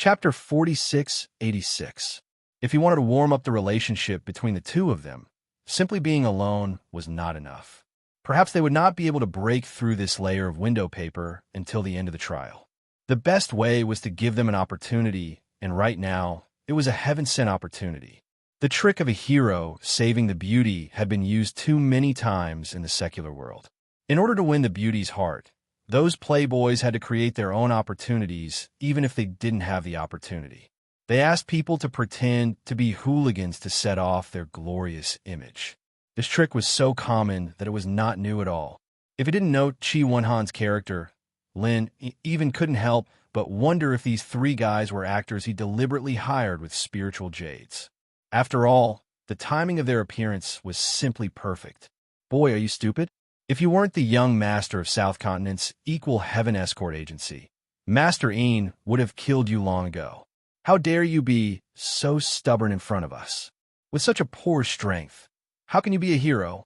Chapter 4686. If he wanted to warm up the relationship between the two of them, simply being alone was not enough. Perhaps they would not be able to break through this layer of window paper until the end of the trial. The best way was to give them an opportunity, and right now, it was a heaven-sent opportunity. The trick of a hero saving the beauty had been used too many times in the secular world. In order to win the beauty's heart, those playboys had to create their own opportunities, even if they didn't have the opportunity. They asked people to pretend to be hooligans to set off their glorious image. This trick was so common that it was not new at all. If you didn't know Chi Won-han's character, Lin even couldn't help but wonder if these three guys were actors he deliberately hired with spiritual jades. After all, the timing of their appearance was simply perfect. Boy, are you stupid? If you weren't the young master of South Continent's equal heaven escort agency, Master Een would have killed you long ago. How dare you be so stubborn in front of us? With such a poor strength, how can you be a hero?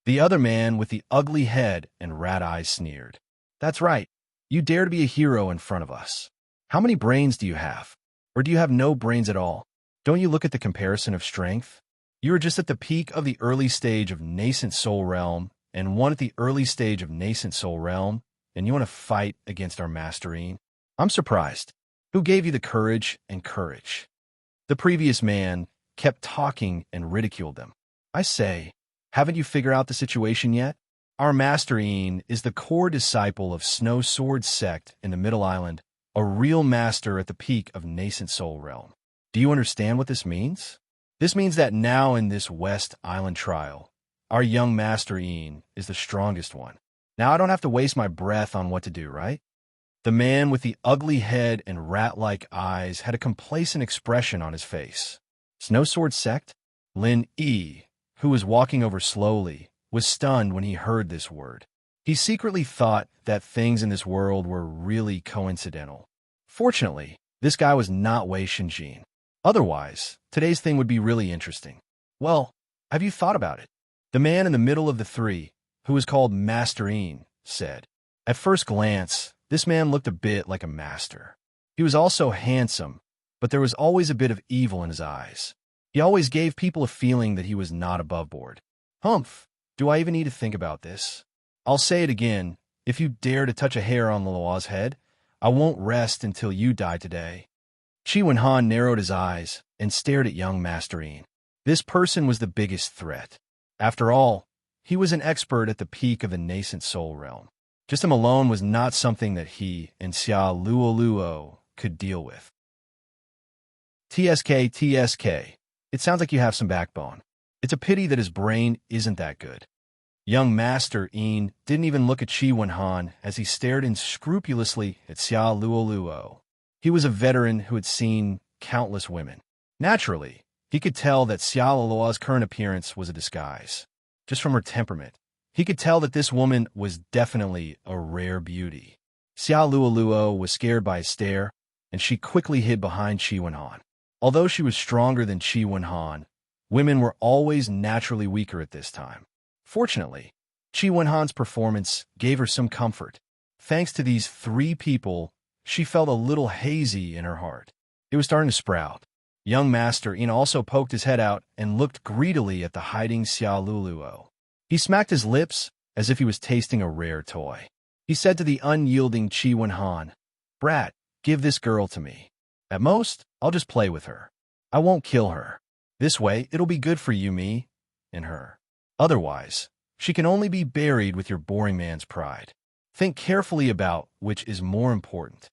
The other man with the ugly head and rat eyes sneered. That's right. You dare to be a hero in front of us. How many brains do you have? Or do you have no brains at all? Don't you look at the comparison of strength? You are just at the peak of the early stage of nascent soul realm, and one at the early stage of nascent soul realm, and you want to fight against our Master Een? I'm surprised. Who gave you the courage and courage? The previous man kept talking and ridiculed them. I say, haven't you figured out the situation yet? Our Master Een is the core disciple of Snow Sword Sect in the Middle Island, a real master at the peak of nascent soul realm. Do you understand what this means? This means that now in this West Island trial, our young Master Een is the strongest one. Now I don't have to waste my breath on what to do, right? The man with the ugly head and rat-like eyes had a complacent expression on his face. Snow Sword Sect? Lin Yi, who was walking over slowly, was stunned when he heard this word. He secretly thought that things in this world were really coincidental. Fortunately, this guy was not Wei Shinjin. Otherwise, today's thing would be really interesting. Well, have you thought about it? The man in the middle of the three, who was called Master Een, said. At first glance, this man looked a bit like a master. He was also handsome, but there was always a bit of evil in his eyes. He always gave people a feeling that he was not above board. Humph, do I even need to think about this? I'll say it again. If you dare to touch a hair on Leloir's head, I won't rest until you die today. Chi Won-han narrowed his eyes and stared at young Master Een. This person was the biggest threat. After all, he was an expert at the peak of the nascent soul realm. Just him alone was not something that he and Xia Luoluo could deal with. TSK. It sounds like you have some backbone. It's a pity that his brain isn't that good. Young Master Een didn't even look at Chi Won-han as he stared unscrupulously at Xia Luoluo. He was a veteran who had seen countless women. Naturally, he could tell that Xia Luoluo's current appearance was a disguise. Just from her temperament, he could tell that this woman was definitely a rare beauty. Xia Luoluo was scared by his stare, and she quickly hid behind Chi Won-han. Although she was stronger than Chi Won-han, women were always naturally weaker at this time. Fortunately, Chi Won-han's performance gave her some comfort. Thanks to these three people, she felt a little hazy in her heart. It was starting to sprout. Young Master Een also poked his head out and looked greedily at the hiding Xia Luoluo. He smacked his lips as if he was tasting a rare toy. He said to the unyielding Chi Won-han, "Brat, give this girl to me. At most, I'll just play with her. I won't kill her. This way, it'll be good for you, me, and her. Otherwise, she can only be buried with your boring man's pride. Think carefully about which is more important."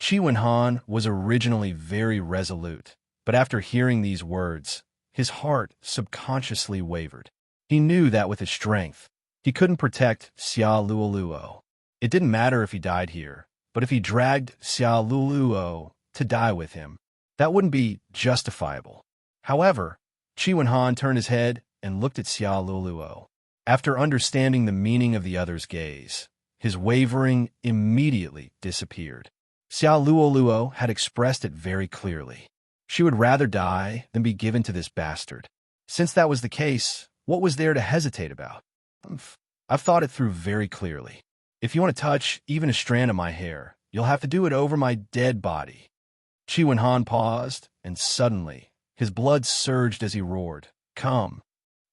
Chi Won-han was originally very resolute, but after hearing these words, his heart subconsciously wavered. He knew that with his strength, he couldn't protect Xia Luoluo. It didn't matter if he died here, but if he dragged Xia Luoluo to die with him, that wouldn't be justifiable. However, Chi Won-han turned his head and looked at Xia Luoluo. After understanding the meaning of the other's gaze, his wavering immediately disappeared. Xia Luoluo had expressed it very clearly. She would rather die than be given to this bastard. Since that was the case, what was there to hesitate about? I've thought it through very clearly. If you want to touch even a strand of my hair, you'll have to do it over my dead body. Chi Wen-han paused, and suddenly, his blood surged as he roared, "Come!"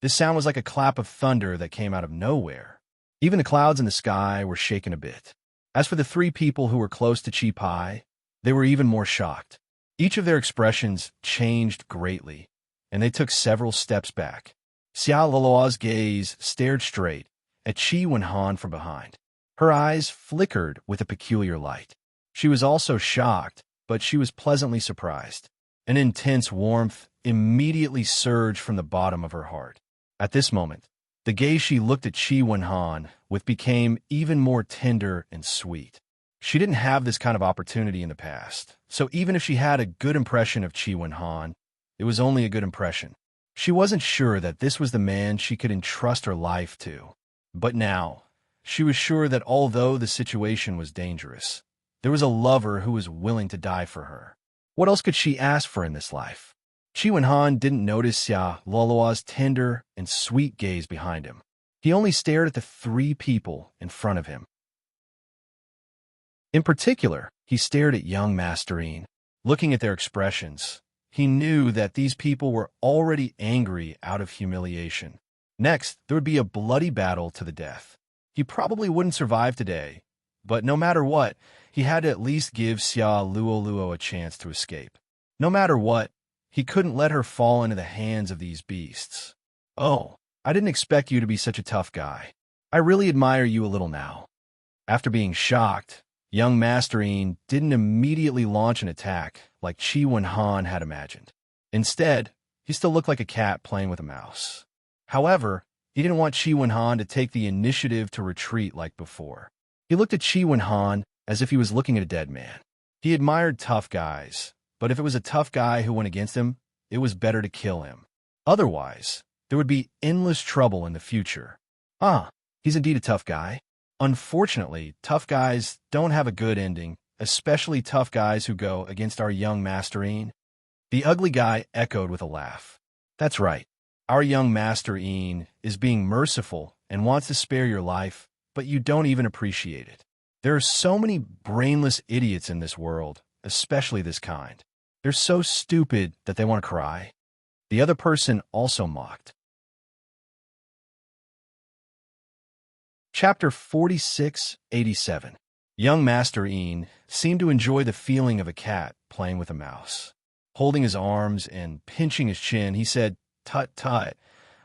This sound was like a clap of thunder that came out of nowhere. Even the clouds in the sky were shaken a bit. As for the three people who were close to Chi Pai, they were even more shocked. Each of their expressions changed greatly, and they took several steps back. Xia Loloa's gaze stared straight at Chi Wen-han from behind. Her eyes flickered with a peculiar light. She was also shocked, but she was pleasantly surprised. An intense warmth immediately surged from the bottom of her heart. At this moment, the gaze she looked at Chi Wen-han with became even more tender and sweet. She didn't have this kind of opportunity in the past, so even if she had a good impression of Chi Wen-han, it was only a good impression. She wasn't sure that this was the man she could entrust her life to. But now, she was sure that although the situation was dangerous, there was a lover who was willing to die for her. What else could she ask for in this life? Chi Wen-han didn't notice Xia Loloa's tender and sweet gaze behind him. He only stared at the three people in front of him. In particular, he stared at young Masterine. Looking at their expressions, he knew that these people were already angry out of humiliation. Next, there would be a bloody battle to the death. He probably wouldn't survive today, but no matter what, he had to at least give Xia Luoluo a chance to escape. No matter what, he couldn't let her fall into the hands of these beasts. "Oh, I didn't expect you to be such a tough guy. I really admire you a little now." After being shocked, young Masterine didn't immediately launch an attack like Chi Wen-han had imagined. Instead, he still looked like a cat playing with a mouse. However, he didn't want Chi Wen-han to take the initiative to retreat like before. He looked at Chi Wen-han as if he was looking at a dead man. He admired tough guys, but if it was a tough guy who went against him, it was better to kill him. Otherwise, there would be endless trouble in the future. He's indeed a tough guy. Unfortunately, tough guys don't have a good ending, especially tough guys who go against our young Masterine. The ugly guy echoed with a laugh. "That's right. Our young Masterine is being merciful and wants to spare your life, but you don't even appreciate it. There are so many brainless idiots in this world, especially this kind. They're so stupid that they want to cry." The other person also mocked. Chapter 4687. Young Masterine seemed to enjoy the feeling of a cat playing with a mouse. Holding his arms and pinching his chin, he said, "Tut, tut.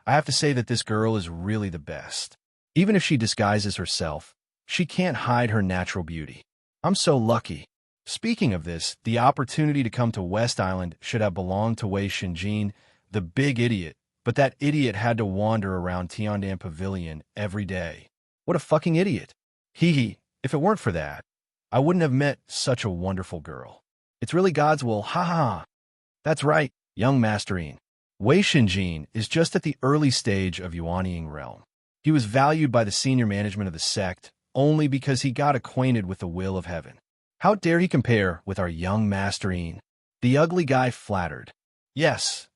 I have to say that this girl is really the best. Even if she disguises herself, she can't hide her natural beauty. I'm so lucky." Speaking of this, the opportunity to come to West Island should have belonged to Wei Shinjin, the big idiot, but that idiot had to wander around Tiandan Pavilion every day. What a fucking idiot. Hee, if it weren't for that, I wouldn't have met such a wonderful girl. It's really God's will, ha ha. That's right, young Masterine. Wei Shinjin is just at the early stage of Yuanying realm. He was valued by the senior management of the sect only because he got acquainted with the will of heaven. How dare he compare with our young Masterine? The ugly guy flattered. Yes,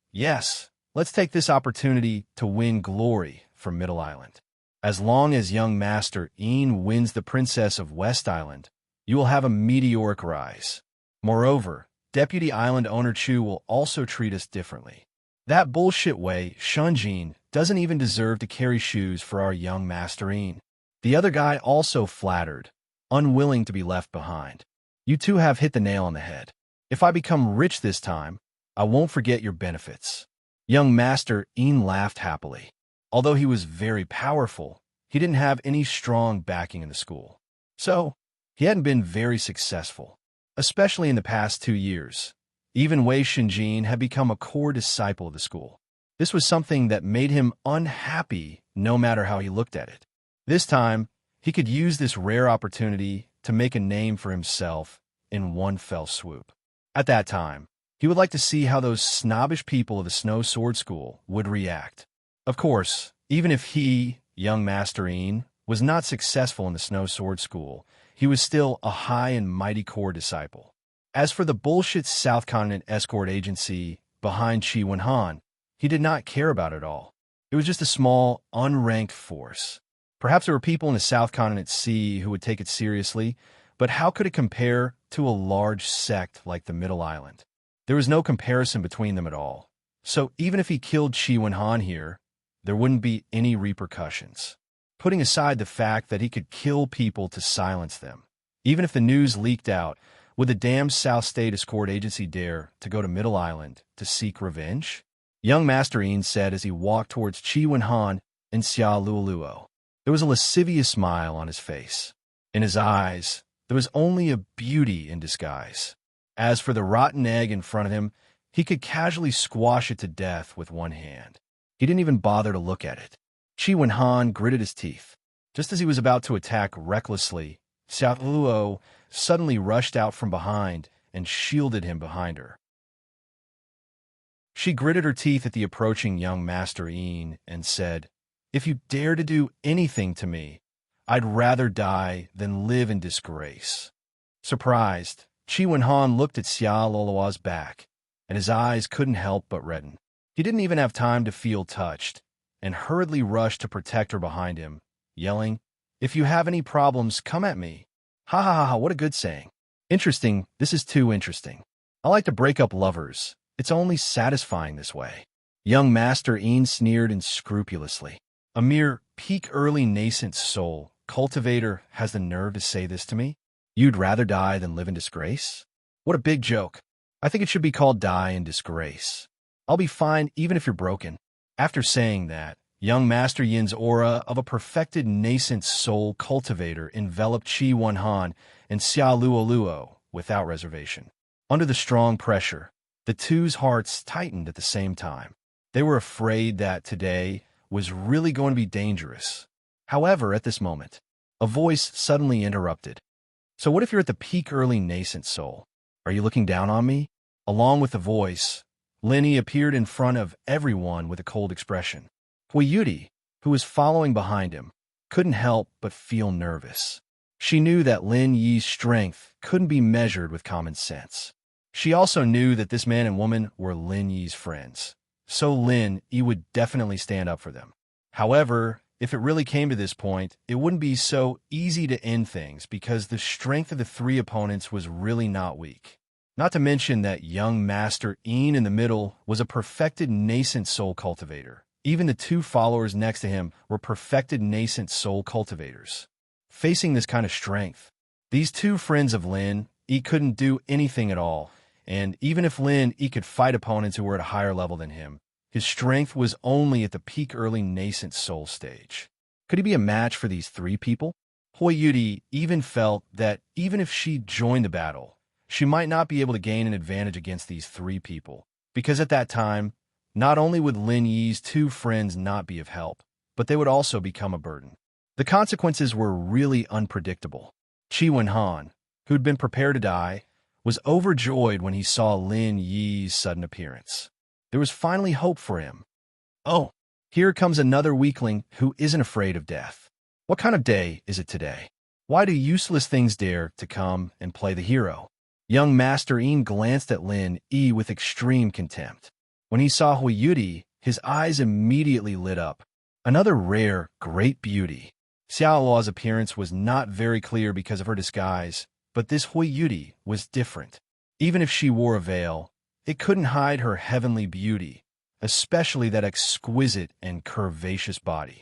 let's take this opportunity to win glory for Middle Island. As long as young Master Een wins the Princess of West Island, you will have a meteoric rise. Moreover, Deputy Island Owner Chu will also treat us differently. That bullshit Wei Shunjin doesn't even deserve to carry shoes for our young Master Een. The other guy also flattered, unwilling to be left behind. You two have hit the nail on the head. If I become rich this time, I won't forget your benefits. Young Master Een laughed happily. Although he was very powerful, he didn't have any strong backing in the school. So, he hadn't been very successful, especially in the past 2 years. Even Wei Shinjin had become a core disciple of the school. This was something that made him unhappy no matter how he looked at it. This time, he could use this rare opportunity to make a name for himself in one fell swoop. At that time, he would like to see how those snobbish people of the Snow Sword School would react. Of course, even if he, young Master Een, was not successful in the Snow Sword School, he was still a high and mighty core disciple. As for the bullshit South Continent escort agency behind Chi Wen-han, he did not care about it all. It was just a small, unranked force. Perhaps there were people in the South Continent Sea who would take it seriously, But how could it compare to a large sect like the Middle Island? There was no comparison between them at all. So even if he killed Qi Wenhan here, there wouldn't be any repercussions. Putting aside the fact that he could kill people to silence them. Even if the news leaked out, would the damned South State Escort Agency dare to go to Middle Island to seek revenge? Young Master Yin said as he walked towards Qi Wenhan and Xia Luoluo. There was a lascivious smile on his face. In his eyes, there was only a beauty in disguise. As for the rotten egg in front of him, he could casually squash it to death with one hand. He didn't even bother to look at it. Qi Wenhan gritted his teeth. Just as he was about to attack recklessly, Xia Luoluo suddenly rushed out from behind and shielded him behind her. She gritted her teeth at the approaching young Master Yin and said, "If you dare to do anything to me, I'd rather die than live in disgrace." Surprised, Qi Wenhan looked at Xia Luoluo's back, and his eyes couldn't help but redden. He didn't even have time to feel touched, and hurriedly rushed to protect her behind him, yelling, "If you have any problems, come at me." Ha ha ha ha, what a good saying. Interesting, this is too interesting. I like to break up lovers. It's only satisfying this way. Young Master Yin sneered unscrupulously. A mere peak early nascent soul cultivator has the nerve to say this to me? You'd rather die than live in disgrace? What a big joke. I think it should be called die in disgrace. I'll be fine even if you're broken. After saying that, young Master Yin's aura of a perfected nascent soul cultivator enveloped Qi Wenhan and Xia Luoluo without reservation. Under the strong pressure, the two's hearts tightened at the same time. They were afraid that today was really going to be dangerous. However, at this moment, a voice suddenly interrupted. "So what if you're at the peak early nascent soul? Are you looking down on me?" Along with the voice, Lin appeared in front of everyone with a cold expression. Hui Yudi, who was following behind him, couldn't help but feel nervous. She knew that Lin Yi's strength couldn't be measured with common sense. She also knew that this man and woman were Lin Yi's friends, so Lin Yi would definitely stand up for them. However, if it really came to this point, it wouldn't be so easy to end things because the strength of the three opponents was really not weak. Not to mention that young Master Yin in the middle was a perfected nascent soul cultivator. Even the two followers next to him were perfected nascent soul cultivators. Facing this kind of strength, these two friends of Lin Yi couldn't do anything at all. And even if Lin Yi could fight opponents who were at a higher level than him, his strength was only at the peak early nascent soul stage. Could he be a match for these three people? Hui Yudi even felt that even if she joined the battle, she might not be able to gain an advantage against these three people, because at that time, not only would Lin Yi's two friends not be of help, but they would also become a burden. The consequences were really unpredictable. Qi Wenhan, who'd been prepared to die, was overjoyed when he saw Lin Yi's sudden appearance. There was finally hope for him. Oh, here comes another weakling who isn't afraid of death. What kind of day is it today? Why do useless things dare to come and play the hero? Young Master Yin glanced at Lin Yi with extreme contempt. When he saw Hui Yudi, his eyes immediately lit up. Another rare, great beauty. Xiao Luo's appearance was not very clear because of her disguise, but this Hui Yudi was different. Even if she wore a veil, it couldn't hide her heavenly beauty, especially that exquisite and curvaceous body.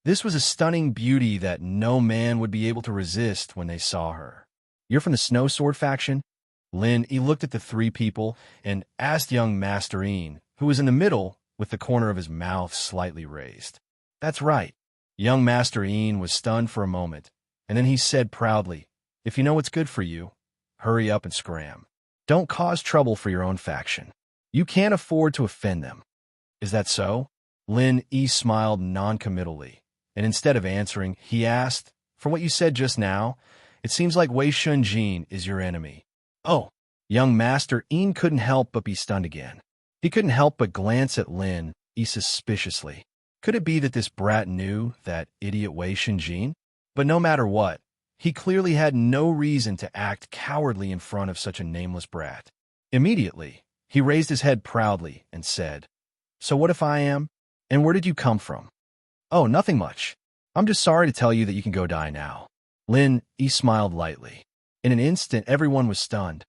This was a stunning beauty that no man would be able to resist when they saw her. "You're from the Snow Sword faction?" Lin Yi looked at the three people and asked young Master Yin, who was in the middle with the corner of his mouth slightly raised. "That's right." Young Master Yin was stunned for a moment, and then he said proudly, "If you know what's good for you, hurry up and scram. Don't cause trouble for your own faction. You can't afford to offend them." "Is that so?" Lin Yi smiled noncommittally, and instead of answering, he asked, "From what you said just now, it seems like Wei Shunjin is your enemy." "Oh." Young Master Yin couldn't help but be stunned again. He couldn't help but glance at Lin Yi suspiciously. Could it be that this brat knew that idiot Wei Shunjin? But no matter what, he clearly had no reason to act cowardly in front of such a nameless brat. Immediately, he raised his head proudly and said, "So what if I am? And where did you come from?" "Oh, nothing much. I'm just sorry to tell you that you can go die now." Lin Yi smiled lightly. In an instant, everyone was stunned.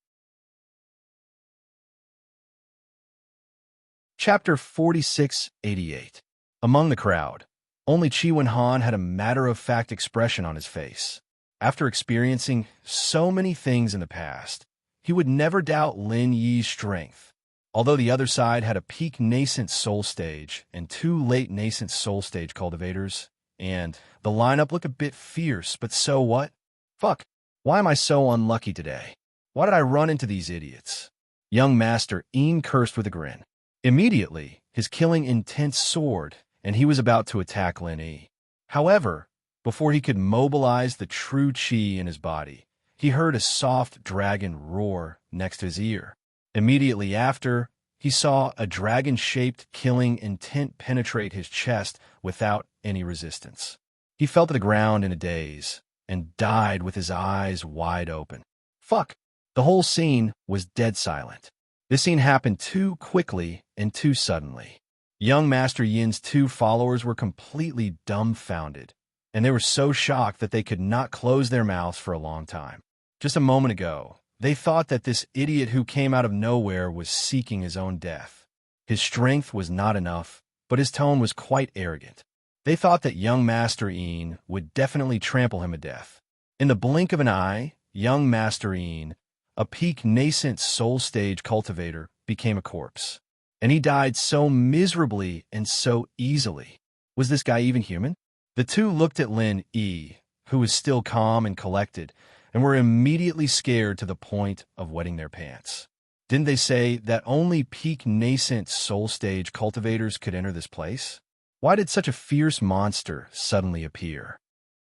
Chapter 4688. Among the crowd, only Chi Wen-han had a matter-of-fact expression on his face. After experiencing so many things in the past, he would never doubt Lin Yi's strength. Although the other side had a peak nascent soul stage and 2 late nascent soul stage cultivators, and the lineup looked a bit fierce, but so what? Fuck, why am I so unlucky today? Why did I run into these idiots? Young Master Een cursed with a grin. Immediately, his killing intent soared, and he was about to attack Lin Yi. However, before he could mobilize the true chi in his body, he heard a soft dragon roar next to his ear. Immediately after, he saw a dragon-shaped killing intent penetrate his chest without any resistance. He fell to the ground in a daze and died with his eyes wide open. Fuck! The whole scene was dead silent. This scene happened too quickly and too suddenly. Young Master Yin's 2 followers were completely dumbfounded, and they were so shocked that they could not close their mouths for a long time. Just a moment ago, they thought that this idiot who came out of nowhere was seeking his own death. His strength was not enough, but his tone was quite arrogant. They thought that young Master Een would definitely trample him to death. In the blink of an eye, young Master Een, a peak nascent soul stage cultivator, became a corpse. And he died so miserably and so easily. Was this guy even human? The 2 looked at Lin Yi, who was still calm and collected, and were immediately scared to the point of wetting their pants. Didn't they say that only peak nascent soul stage cultivators could enter this place? Why did such a fierce monster suddenly appear?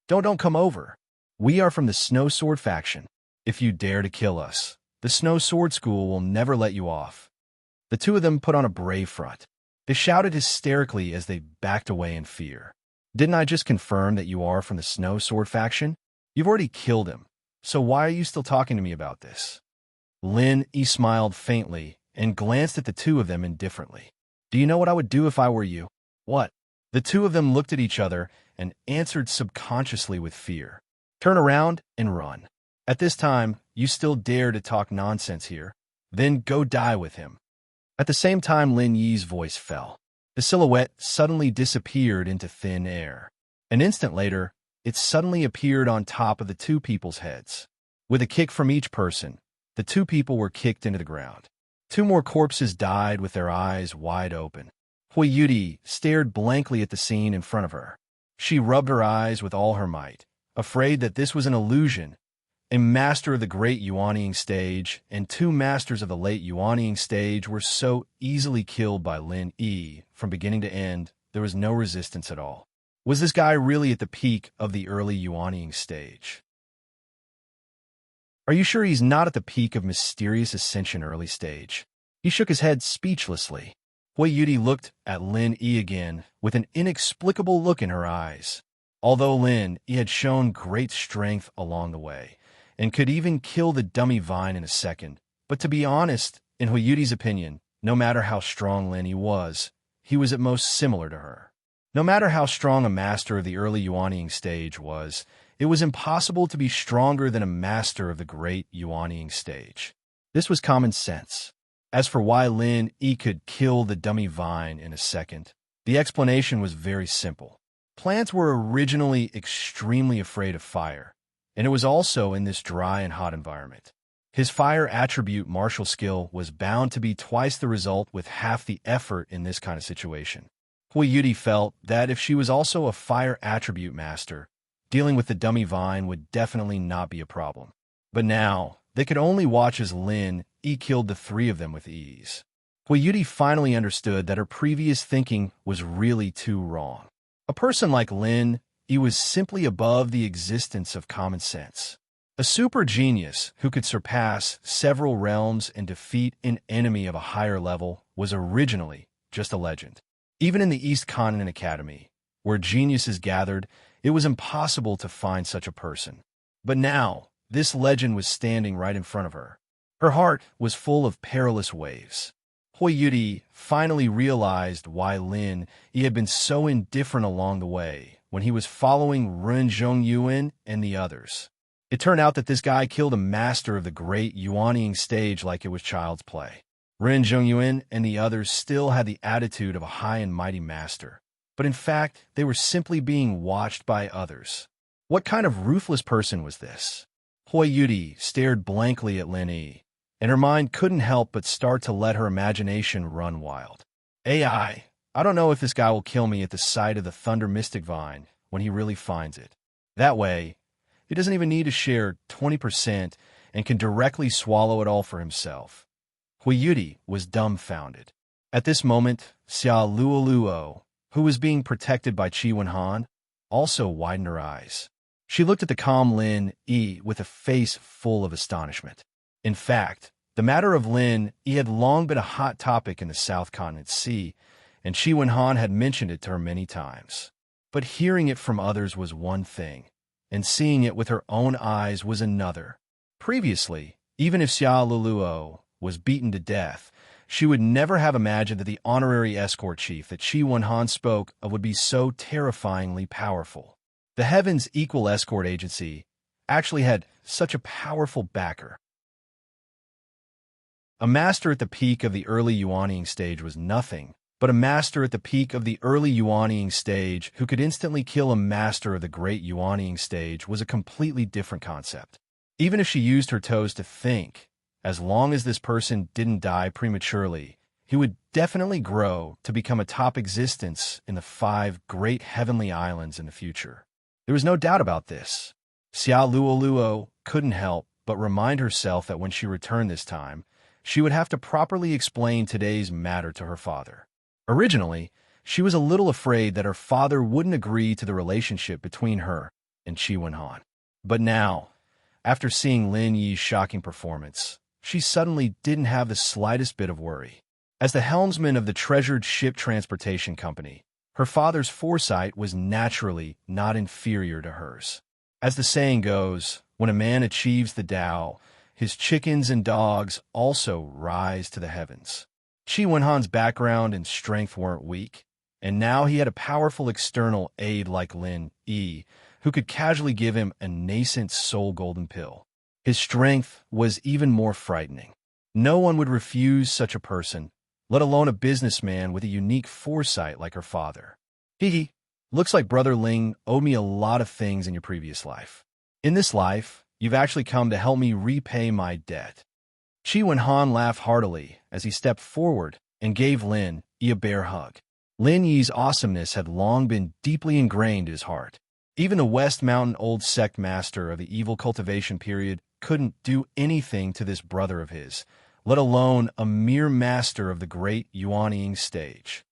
Don't come over. We are from the Snow Sword faction. If you dare to kill us, the Snow Sword School will never let you off. The 2 of them put on a brave front. They shouted hysterically as they backed away in fear. Didn't I just confirm that you are from the Snow Sword faction? You've already killed him, so why are you still talking to me about this? Lin Yi smiled faintly and glanced at the 2 of them indifferently. Do you know what I would do if I were you? What? The 2 of them looked at each other and answered subconsciously with fear. Turn around and run. At this time, you still dare to talk nonsense here? Then go die with him. At the same time, Lin Yi's voice fell. The silhouette suddenly disappeared into thin air. An instant later, it suddenly appeared on top of the 2 people's heads. With a kick from each person, the 2 people were kicked into the ground. 2 more corpses died with their eyes wide open. Hui Yudi stared blankly at the scene in front of her. She rubbed her eyes with all her might, afraid that this was an illusion. A master of the great Yuanying stage and 2 masters of the late Yuanying stage were so easily killed by Lin Yi from beginning to end, there was no resistance at all. Was this guy really at the peak of the early Yuanying stage? Are you sure he's not at the peak of mysterious ascension early stage? He shook his head speechlessly. Hui Yudi looked at Lin Yi again with an inexplicable look in her eyes. Although Lin Yi had shown great strength along the way, and could even kill the dummy vine in a second. But to be honest, in Hui Yudi's opinion, no matter how strong Lin Yi was, he was at most similar to her. No matter how strong a master of the early Yuanying stage was, it was impossible to be stronger than a master of the great Yuanying stage. This was common sense. As for why Lin Yi could kill the dummy vine in a second, the explanation was very simple. Plants were originally extremely afraid of fire, and it was also in this dry and hot environment. His fire attribute martial skill was bound to be twice the result with half the effort in this kind of situation. Hui Yudi felt that if she was also a fire attribute master, dealing with the dummy vine would definitely not be a problem. But now, they could only watch as Lin Yi killed the 3 of them with ease. Hui Yudi finally understood that her previous thinking was really too wrong. A person like Lin Yi was simply above the existence of common sense. A super genius who could surpass several realms and defeat an enemy of a higher level was originally just a legend. Even in the East Continent Academy, where geniuses gathered, it was impossible to find such a person. But now, this legend was standing right in front of her. Her heart was full of perilous waves. Hui Yudi finally realized why Lin Yi had been so indifferent along the way, when he was following Ren Zhongyuan and the others. It turned out that this guy killed a master of the great yuanying stage like it was child's play. Ren Zhongyuan and the others still had the attitude of a high and mighty master, but in fact, they were simply being watched by others. What kind of ruthless person was this? Hui Yudi stared blankly at Lin Yi, and her mind couldn't help but start to let her imagination run wild. I don't know if this guy will kill me at the sight of the Thunder Mystic Vine when he really finds it. That way, he doesn't even need to share 20% and can directly swallow it all for himself. Hui Yudi was dumbfounded. At this moment, Xia Luoluo, who was being protected by Qi Wenhan, also widened her eyes. She looked at the calm Lin Yi with a face full of astonishment. In fact, the matter of Lin Yi had long been a hot topic in the South Continent Sea, and Qi Wenhan had mentioned it to her many times. But hearing it from others was one thing, and seeing it with her own eyes was another. Previously, even if Xia Luoluo was beaten to death, she would never have imagined that the honorary escort chief that Qi Wenhan spoke of would be so terrifyingly powerful. The Heaven's Equal Escort Agency actually had such a powerful backer. A master at the peak of the early yuanying stage was nothing, but a master at the peak of the early yuanying stage who could instantly kill a master of the great yuanying stage was a completely different concept. Even if she used her toes to think, as long as this person didn't die prematurely, he would definitely grow to become a top existence in the 5 great heavenly islands in the future. There was no doubt about this. Xia Luoluo couldn't help but remind herself that when she returned this time, she would have to properly explain today's matter to her father. Originally, she was a little afraid that her father wouldn't agree to the relationship between her and Qi Wenhan. But now, after seeing Lin Yi's shocking performance, she suddenly didn't have the slightest bit of worry. As the helmsman of the treasured ship transportation company, her father's foresight was naturally not inferior to hers. As the saying goes, when a man achieves the Tao, his chickens and dogs also rise to the heavens. Qi Wenhan's background and strength weren't weak, and now he had a powerful external aid like Lin Yi, who could casually give him a nascent soul golden pill. His strength was even more frightening. No one would refuse such a person, let alone a businessman with a unique foresight like her father. Looks like Brother Ling owed me a lot of things in your previous life. In this life, you've actually come to help me repay my debt. Qi Wenhan laughed heartily as he stepped forward and gave Lin Yi a bear hug. Lin Yi's awesomeness had long been deeply ingrained in his heart. Even the West Mountain Old Sect master of the evil cultivation period couldn't do anything to this brother of his, let alone a mere master of the great yuanying stage.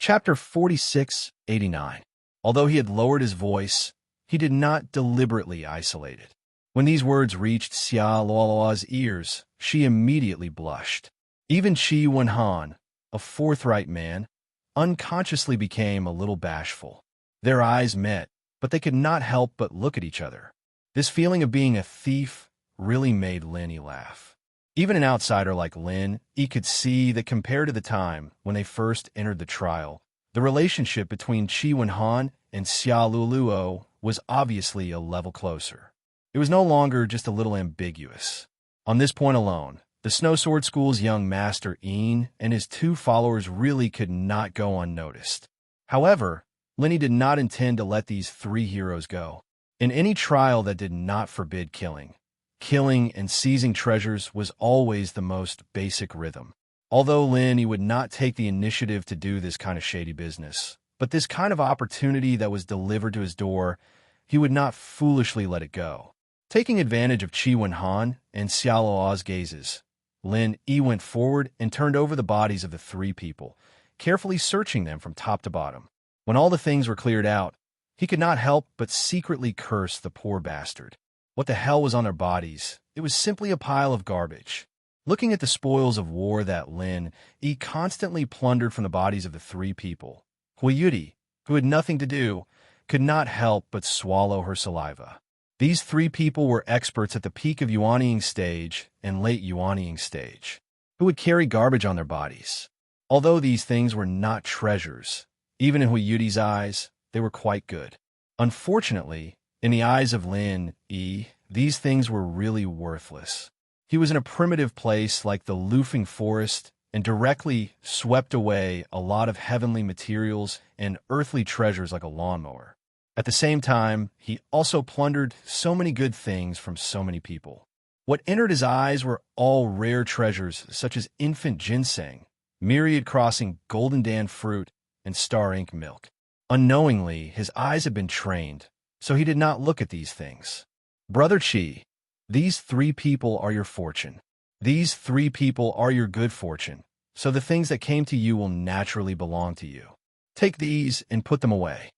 Chapter 4689. Although he had lowered his voice, he did not deliberately isolate it. When these words reached Xia Luoluo's ears, she immediately blushed. Even Qi Wenhan, a forthright man, unconsciously became a little bashful. Their eyes met, but they could not help but look at each other. This feeling of being a thief really made Lin Yi laugh. Even an outsider like Lin Yi could see that compared to the time when they first entered the trial, the relationship between Qi Wenhan and Xia Luoluo was obviously a level closer. It was no longer just a little ambiguous. On this point alone, the Snow Sword School's young master Een and his 2 followers really could not go unnoticed. However, Lin Yi did not intend to let these 3 heroes go. In any trial that did not forbid killing, killing and seizing treasures was always the most basic rhythm. Although Lin Yi would not take the initiative to do this kind of shady business, but this kind of opportunity that was delivered to his door, he would not foolishly let it go. Taking advantage of Qi Wenhan and Xia Luoluo's gazes, Lin Yi went forward and turned over the bodies of the 3 people, carefully searching them from top to bottom. When all the things were cleared out, he could not help but secretly curse the poor bastard. What the hell was on their bodies? It was simply a pile of garbage. Looking at the spoils of war that Lin Yi constantly plundered from the bodies of the 3 people, Hui Yudi, who had nothing to do, could not help but swallow her saliva. These 3 people were experts at the peak of yuanying stage and late yuanying stage, who would carry garbage on their bodies. Although these things were not treasures, even in Huiyuti's eyes, they were quite good. Unfortunately, in the eyes of Lin Yi, these things were really worthless. He was in a primitive place like the Lufeng Forest and directly swept away a lot of heavenly materials and earthly treasures like a lawnmower. At the same time, he also plundered so many good things from so many people. What entered his eyes were all rare treasures such as infant ginseng, myriad crossing golden dan fruit, and star ink milk. Unknowingly, his eyes had been trained, so he did not look at these things. Brother Qi, these 3 people are your fortune. These 3 people are your good fortune, so the things that came to you will naturally belong to you. Take these and put them away.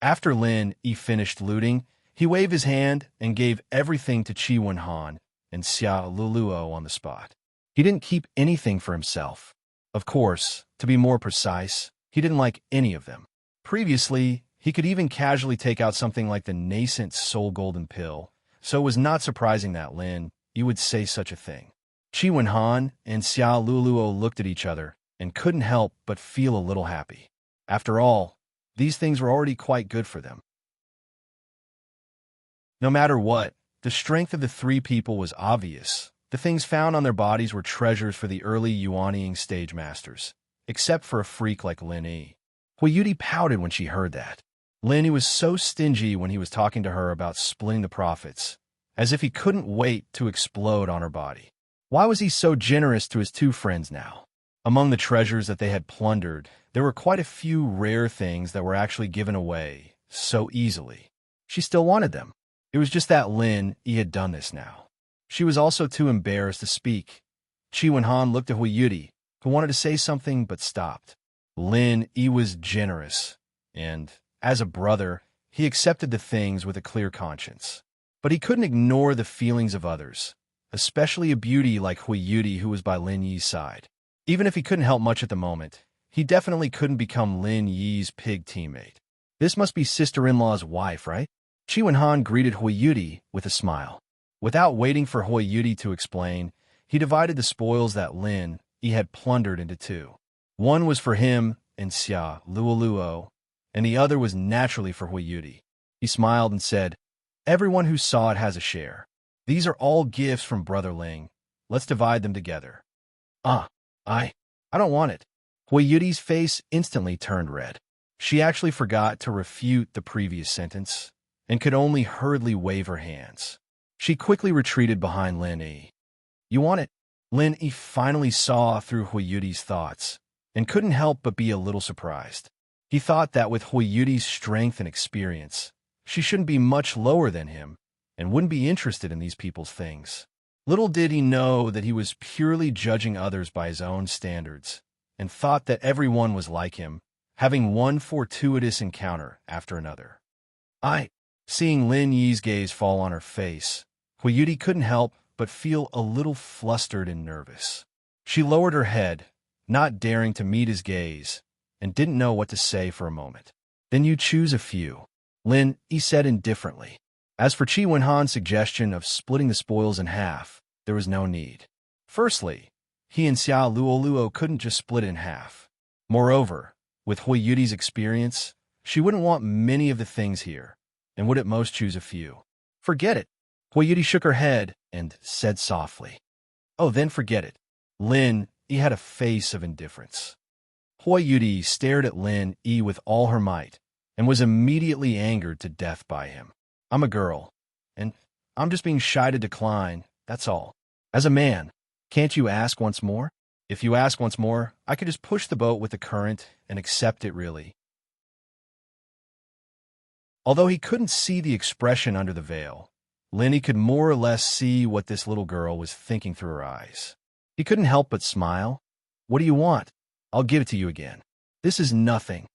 After Lin Yi finished looting, he waved his hand and gave everything to Qi Wenhan and Xia Luluo on the spot. He didn't keep anything for himself. Of course, to be more precise, he didn't like any of them. Previously, he could even casually take out something like the nascent soul golden pill, so it was not surprising that Lin Yi would say such a thing. Qi Wenhan and Xia Luluo looked at each other and couldn't help but feel a little happy. After all, these things were already quite good for them. No matter what, the strength of the 3 people was obvious. The things found on their bodies were treasures for the early Yuanying stage masters, except for a freak like Lin Yi. Huiyuti pouted when she heard that. Lin Yi was so stingy when he was talking to her about splitting the profits, as if he couldn't wait to explode on her body. Why was he so generous to his 2 friends now? Among the treasures that they had plundered, there were quite a few rare things that were actually given away so easily. She still wanted them. It was just that Lin Yi had done this now. She was also too embarrassed to speak. Qi Wenhan looked at Huiyuti, who wanted to say something but stopped. Lin Yi was generous, and, as a brother, he accepted the things with a clear conscience. But he couldn't ignore the feelings of others, especially a beauty like Huiyuti who was by Lin Yi's side. Even if he couldn't help much at the moment, he definitely couldn't become Lin Yi's pig teammate. This must be sister-in-law's wife, right? Qi Wenhan greeted Huiyuti with a smile. Without waiting for Huiyuti to explain, he divided the spoils that Lin Yi had plundered into 2. One was for him and Xia Luoluo, and the other was naturally for Huiyuti. He smiled and said, "Everyone who saw it has a share. These are all gifts from Brother Ling. Let's divide them together." I don't want it." Huiyuti's face instantly turned red. She actually forgot to refute the previous sentence and could only hurriedly wave her hands. She quickly retreated behind Lin Yi. "You want it?" Lin Yi finally saw through Huiyuti's thoughts and couldn't help but be a little surprised. He thought that with Huiyuti's strength and experience, she shouldn't be much lower than him and wouldn't be interested in these people's things. Little did he know that he was purely judging others by his own standards and thought that everyone was like him, having one fortuitous encounter after another. Seeing Lin Yi's gaze fall on her face, Huiyuti couldn't help but feel a little flustered and nervous. She lowered her head, not daring to meet his gaze, and didn't know what to say for a moment. "Then you choose a few," Lin Yi said indifferently. As for Qi Wenhan's suggestion of splitting the spoils in half, there was no need. Firstly, he and Xia Luoluo couldn't just split it in half. Moreover, with Huiyuti's experience, she wouldn't want many of the things here, and would at most choose a few. "Forget it." Huiyuti shook her head and said softly. "Oh, then forget it." Lin Yi had a face of indifference. Huiyuti stared at Lin Yi with all her might and was immediately angered to death by him. "I'm a girl, and I'm just being shy to decline, that's all. As a man, can't you ask once more? If you ask once more, I could just push the boat with the current and accept it, really." Although he couldn't see the expression under the veil, Lin Yi could more or less see what this little girl was thinking through her eyes. He couldn't help but smile. "What do you want? I'll give it to you again. This is nothing."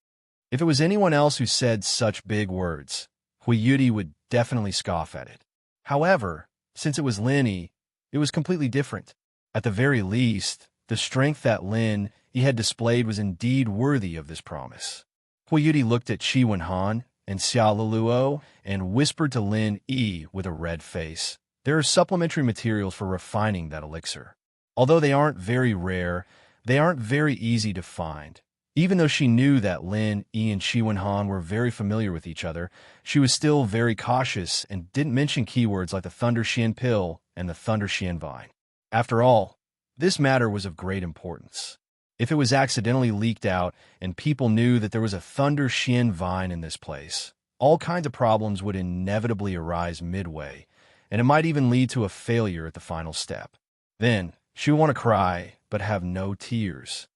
If it was anyone else who said such big words, Huiyuti would definitely scoff at it. However, since it was Lin Yi, it was completely different. At the very least, the strength that Lin Yi had displayed was indeed worthy of this promise. Huiyuti looked at Qi Wenhan and Xia Luluo and whispered to Lin Yi with a red face, "There are supplementary materials for refining that elixir. Although they aren't very rare, They aren't very easy to find. Even though she knew that Lin Yi and Qi Wenhan were very familiar with each other, she was still very cautious and didn't mention keywords like the Thunder Xian pill and the Thunder Xian vine. After all, this matter was of great importance. If it was accidentally leaked out and people knew that there was a Thunder Xian vine in this place, all kinds of problems would inevitably arise midway, and it might even lead to a failure at the final step. Then, she would want to cry, but have no tears.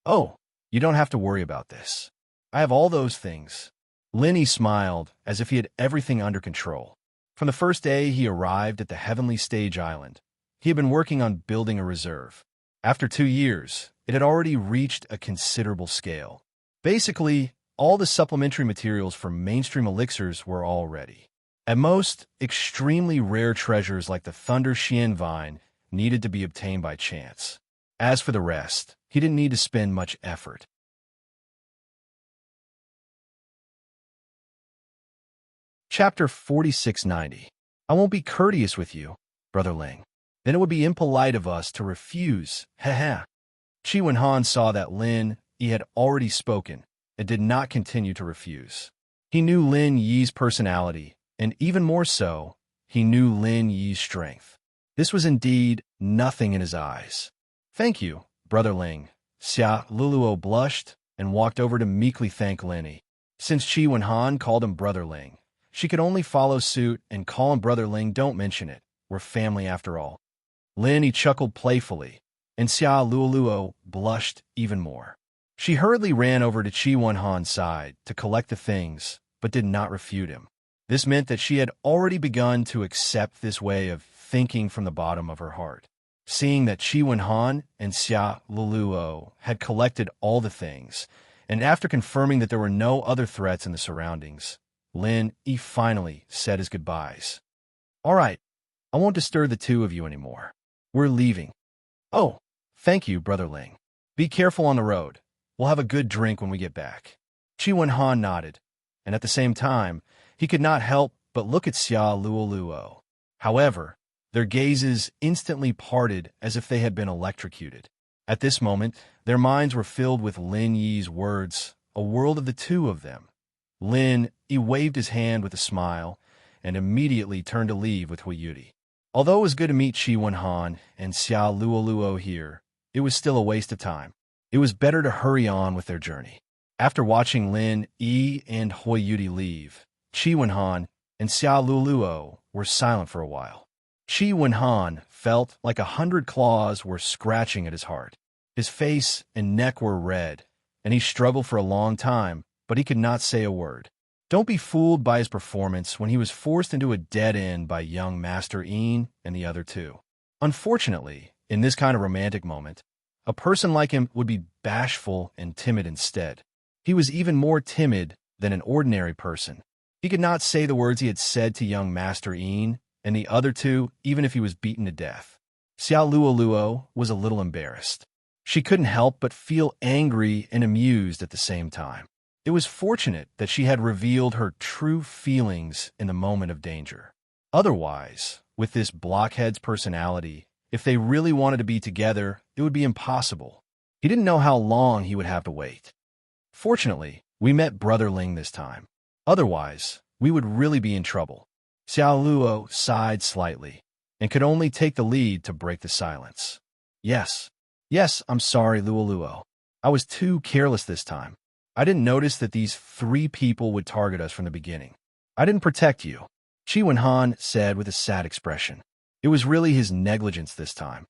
"Oh, you don't have to worry about this. I have all those things." Linny smiled as if he had everything under control. From the first day he arrived at the Heavenly Stage Island, he had been working on building a reserve. After 2 years, it had already reached a considerable scale. Basically, all the supplementary materials for mainstream elixirs were all ready. At most, extremely rare treasures like the Thunder Xian vine needed to be obtained by chance. As for the rest, he didn't need to spend much effort. Chapter 4690. I won't be courteous with you, Brother Ling. Then it would be impolite of us to refuse. Heh. Qi Wenhan saw that Lin Yi had already spoken and did not continue to refuse. He knew Lin Yi's personality, and even more so, he knew Lin Yi's strength. This was indeed nothing in his eyes. "Thank you, Brother Ling." Xia Luluo blushed and walked over to meekly thank Lin Yi. Since Qi Wenhan called him Brother Ling, she could only follow suit and call him Brother Ling. Don't mention it. We're family after all. Lin Yi chuckled playfully, and Xia Luluo blushed even more. She hurriedly ran over to Qi Wenhan's side to collect the things, but did not refute him. This meant that she had already begun to accept this way of thinking from the bottom of her heart. Seeing that Qi Wenhan and Xia Luluo had collected all the things, and after confirming that there were no other threats in the surroundings, Lin Yi finally said his goodbyes. "All right, I won't disturb the two of you anymore. We're leaving." "Oh, thank you, Brother Ling. Be careful on the road. We'll have a good drink when we get back." Qi Wenhan nodded, and at the same time, he could not help but look at Xia Luluo. However, their gazes instantly parted as if they had been electrocuted. At this moment, their minds were filled with Lin Yi's words, a world of the two of them. Lin Yi waved his hand with a smile and immediately turned to leave with Hui Yudi. Although it was good to meet Qi Wenhan and Xia Luluo here, it was still a waste of time. It was better to hurry on with their journey. After watching Lin Yi and Hui Yudi leave, Qi Wenhan and Xia Luluo were silent for a while. Qi Wenhan felt like 100 claws were scratching at his heart. His face and neck were red, and he struggled for a long time, but he could not say a word. Don't be fooled by his performance when he was forced into a dead end by young Master Yin and the other two. Unfortunately, in this kind of romantic moment, a person like him would be bashful and timid instead. He was even more timid than an ordinary person. He could not say the words he had said to young Master Yin and the other two, even if he was beaten to death. Xia Luluo was a little embarrassed. She couldn't help but feel angry and amused at the same time. It was fortunate that she had revealed her true feelings in the moment of danger. Otherwise, with this blockhead's personality, if they really wanted to be together, it would be impossible. He didn't know how long he would have to wait. Fortunately, we met Brother Ling this time. Otherwise, we would really be in trouble. Xia Luo sighed slightly and could only take the lead to break the silence. Yes, I'm sorry, Luo. I was too careless this time. I didn't notice that these 3 people would target us from the beginning. I didn't protect you, Qi Wenhan said with a sad expression. It was really his negligence this time.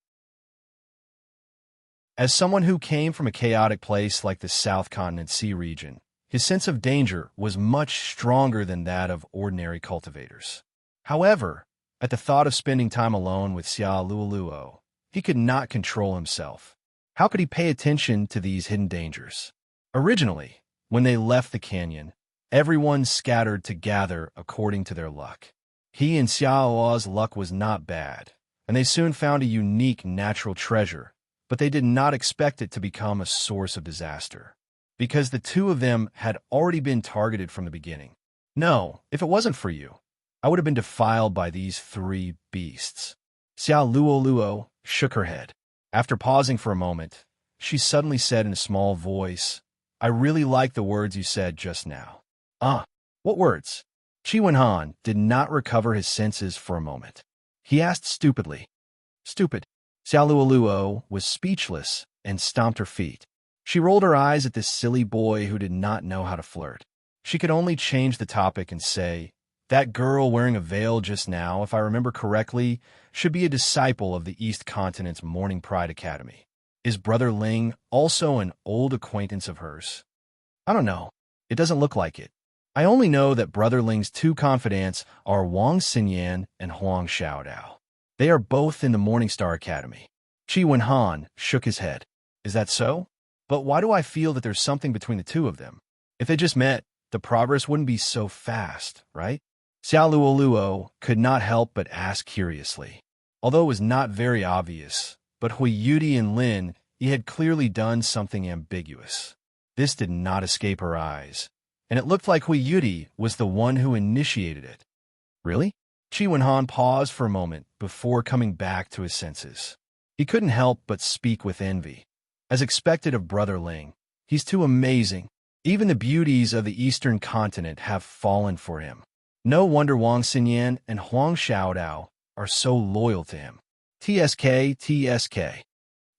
As someone who came from a chaotic place like the South Continent Sea region, his sense of danger was much stronger than that of ordinary cultivators. However, at the thought of spending time alone with Xia Luoluo, he could not control himself. How could he pay attention to these hidden dangers? Originally, when they left the canyon, everyone scattered to gather according to their luck. He and Xiao's luck was not bad, and they soon found a unique natural treasure, but they did not expect it to become a source of disaster, because the two of them had already been targeted from the beginning. No, if it wasn't for you, I would have been defiled by these 3 beasts. Xia Luoluo shook her head. After pausing for a moment, she suddenly said in a small voice, "I really like the words you said just now." "Ah, what words?" Chi Wen-han did not recover his senses for a moment. He asked stupidly. "Stupid." Xiao Luoluo was speechless and stomped her feet. She rolled her eyes at this silly boy who did not know how to flirt. She could only change the topic and say, "That girl wearing a veil just now, if I remember correctly, should be a disciple of the East Continent's Morning Pride Academy. Is Brother Ling also an old acquaintance of hers?" "I don't know. It doesn't look like it. I only know that Brother Ling's two confidants are Wang Xinyan and Huang Xiaodao. They are both in the Morning Star Academy." Chi Wen-han shook his head. "Is that so? But why do I feel that there's something between the two of them? If they just met, the progress wouldn't be so fast, right?" Xiao Luoluo could not help but ask curiously. Although it was not very obvious, but Hui Yudi and Lin Yi had clearly done something ambiguous. This did not escape her eyes, and it looked like Hui Yudi was the one who initiated it. "Really?" Chi Wen-han paused for a moment before coming back to his senses. He couldn't help but speak with envy. As expected of Brother Ling, he's too amazing. Even the beauties of the Eastern continent have fallen for him. No wonder Wang Xinyan and Huang Xiaodao are so loyal to him. TSK, TSK.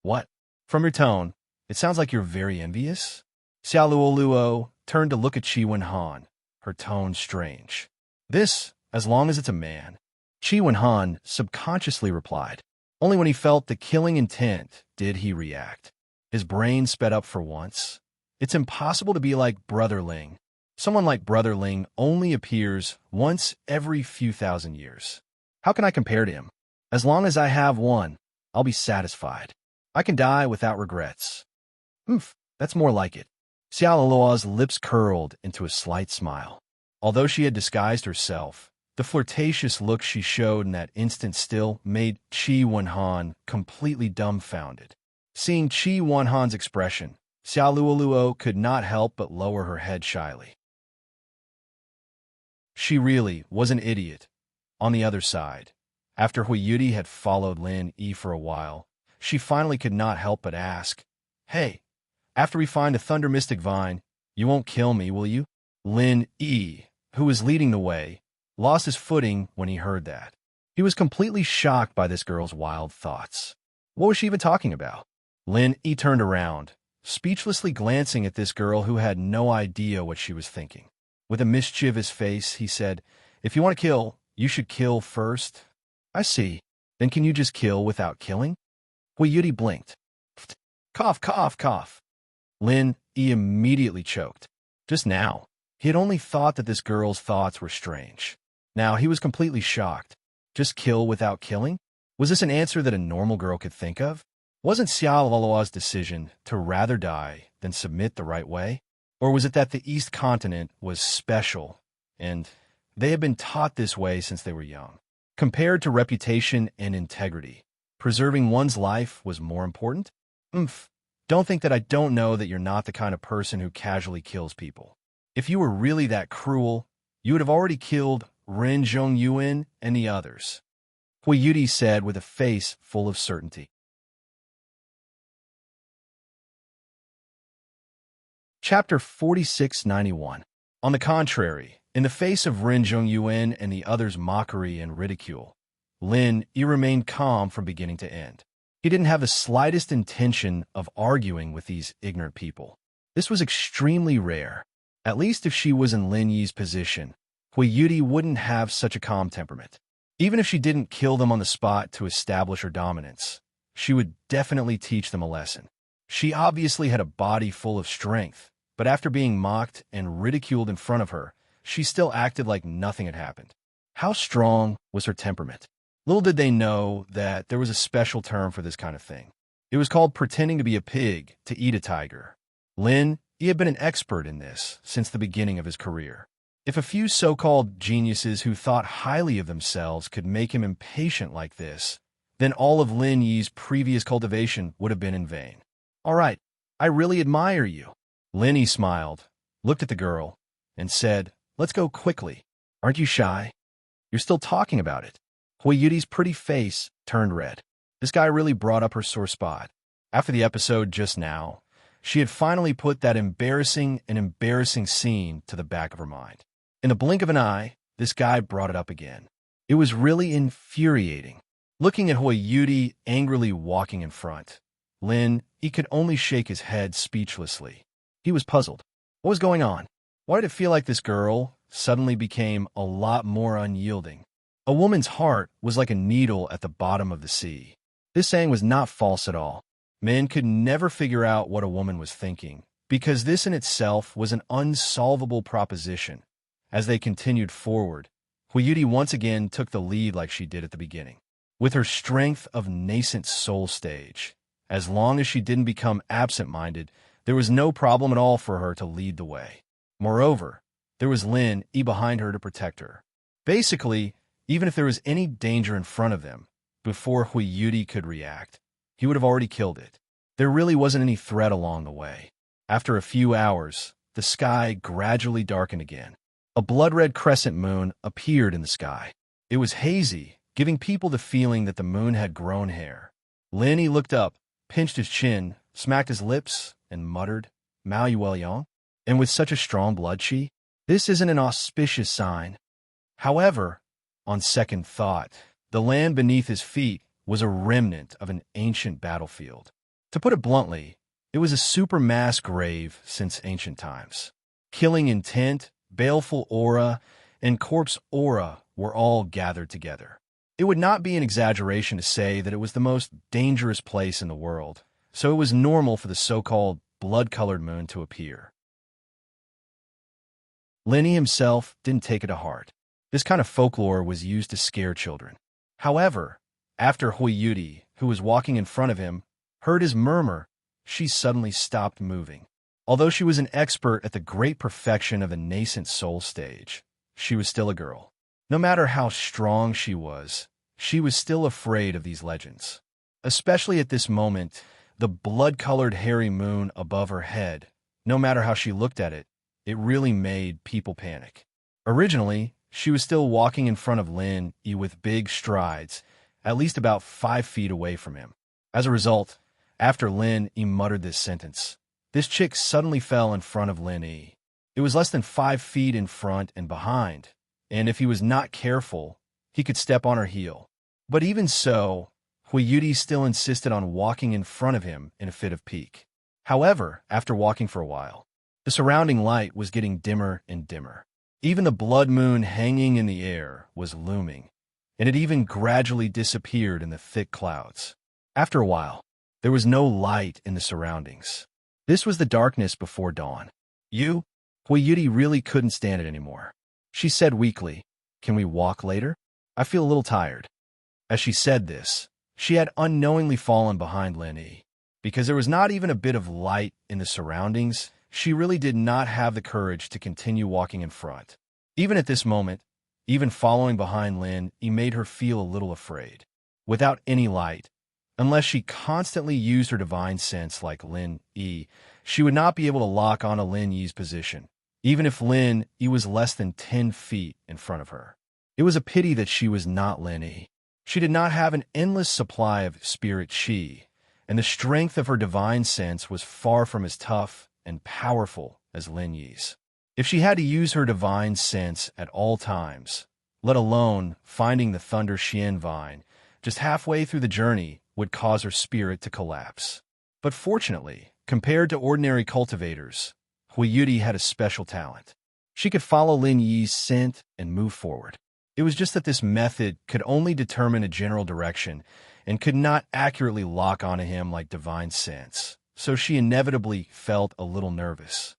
What? From your tone, it sounds like you're very envious? Xiao Luoluo turned to look at Chi Wen-han, her tone strange. "This, as long as it's a man." Chi Wen-han subconsciously replied. Only when he felt the killing intent did he react. His brain sped up for once. It's impossible to be like Brother Ling. Someone like Brother Ling only appears once every few thousand years. How can I compare to him? As long as I have one, I'll be satisfied. I can die without regrets. That's more like it. Xiao Luo's lips curled into a slight smile. Although she had disguised herself, the flirtatious look she showed in that instant still made Chi Wen-han completely dumbfounded. Seeing Chi Wen-han's expression, Xiao Luoluo could not help but lower her head shyly. She really was an idiot. On the other side, after Hui Yudi had followed Lin Yi for a while, she finally could not help but ask, "Hey, after we find a Thunder Mystic Vine, you won't kill me, will you?" Lin Yi, who was leading the way, lost his footing when he heard that. He was completely shocked by this girl's wild thoughts. What was she even talking about? Lin Yi turned around, speechlessly glancing at this girl who had no idea what she was thinking. With a mischievous face, he said, "If you want to kill, you should kill first." "I see. Then can you just kill without killing?" Hui Yudi blinked. Cough, cough, cough. Lin Yi immediately choked. Just now, he had only thought that this girl's thoughts were strange. Now he was completely shocked. Just kill without killing? Was this an answer that a normal girl could think of? Wasn't Xiao Luoluo's decision to rather die than submit the right way? Or was it that the East Continent was special, and they had been taught this way since they were young? Compared to reputation and integrity, preserving one's life was more important? Don't think that I don't know that you're not the kind of person who casually kills people. If you were really that cruel, you would have already killed Ren Zhongyuan and the others, Hui Yudi said with a face full of certainty. Chapter 4691. On the contrary, in the face of Ren Zhongyuan and the others' mockery and ridicule, Lin Yi remained calm from beginning to end. He didn't have the slightest intention of arguing with these ignorant people. This was extremely rare. At least if she was in Lin Yi's position, Hui Yudi wouldn't have such a calm temperament. Even if she didn't kill them on the spot to establish her dominance, she would definitely teach them a lesson. She obviously had a body full of strength, but after being mocked and ridiculed in front of her, she still acted like nothing had happened. How strong was her temperament? Little did they know that there was a special term for this kind of thing. It was called pretending to be a pig to eat a tiger. Lin Yi had been an expert in this since the beginning of his career. If a few so-called geniuses who thought highly of themselves could make him impatient like this, then all of Lin Yi's previous cultivation would have been in vain. "All right, I really admire you." Lin Yi smiled, looked at the girl, and said, "Let's go quickly. Aren't you shy? You're still talking about it." Hui Yudi's pretty face turned red. This guy really brought up her sore spot. After the episode just now, she had finally put that embarrassing scene to the back of her mind. In the blink of an eye, this guy brought it up again. It was really infuriating. Looking at Hoyuti angrily walking in front, he could only shake his head speechlessly. He was puzzled. What was going on? Why did it feel like this girl suddenly became a lot more unyielding? A woman's heart was like a needle at the bottom of the sea. This saying was not false at all. Men could never figure out what a woman was thinking, because this in itself was an unsolvable proposition. As they continued forward, Hoyuti once again took the lead like she did at the beginning. With her strength of nascent soul stage, as long as she didn't become absent-minded, there was no problem at all for her to lead the way. Moreover, there was behind her to protect her. Basically, even if there was any danger in front of them, before Hoyuti could react, he would have already killed it. There really wasn't any threat along the way. After a few hours, the sky gradually darkened again. A blood-red crescent moon appeared in the sky. It was hazy, giving people the feeling that the moon had grown hair. He looked up, pinched his chin, smacked his lips, and muttered, "Mao Yueliang?" And with such a strong blood chi, this isn't an auspicious sign. However, on second thought, the land beneath his feet was a remnant of an ancient battlefield. To put it bluntly, it was a supermass grave since ancient times. Killing intent, baleful aura, and corpse aura were all gathered together. It would not be an exaggeration to say that it was the most dangerous place in the world, so it was normal for the so-called blood-colored moon to appear. Lenny himself didn't take it to heart. This kind of folklore was used to scare children. However, after Hoyuti, who was walking in front of him, heard his murmur, she suddenly stopped moving. Although she was an expert at the great perfection of the nascent soul stage, she was still a girl. No matter how strong she was still afraid of these legends. Especially at this moment, the blood-colored hairy moon above her head, no matter how she looked at it, it really made people panic. Originally, she was still walking in front of with big strides, at least about 5 feet away from him. As a result, after muttered this sentence, this chick suddenly fell in front of It was less than 5 feet in front and behind, and if he was not careful, he could step on her heel. But even so, Hoyuti still insisted on walking in front of him in a fit of pique. However, after walking for a while, the surrounding light was getting dimmer and dimmer. Even the blood moon hanging in the air was looming, and it even gradually disappeared in the thick clouds. After a while, there was no light in the surroundings. This was the darkness before dawn. Hoyuti really couldn't stand it anymore. She said weakly, "Can we walk later? I feel a little tired." As she said this, she had unknowingly fallen behind Lenny. Because there was not even a bit of light in the surroundings, she really did not have the courage to continue walking in front. Even at this moment, even following behind he made her feel a little afraid. Without any light, unless she constantly used her divine sense like she would not be able to lock on to Yi's position, even if was less than 10 feet in front of her. It was a pity that she was not Yi. She did not have an endless supply of spirit chi, and the strength of her divine sense was far from as tough and powerful as Yi's. If she had to use her divine sense at all times, let alone finding the Thunder Xian vine, just halfway through the journey would cause her spirit to collapse. But fortunately, compared to ordinary cultivators, Hoyuti had a special talent. She could follow Yi's scent and move forward. It was just that this method could only determine a general direction and could not accurately lock onto him like divine sense, so she inevitably felt a little nervous.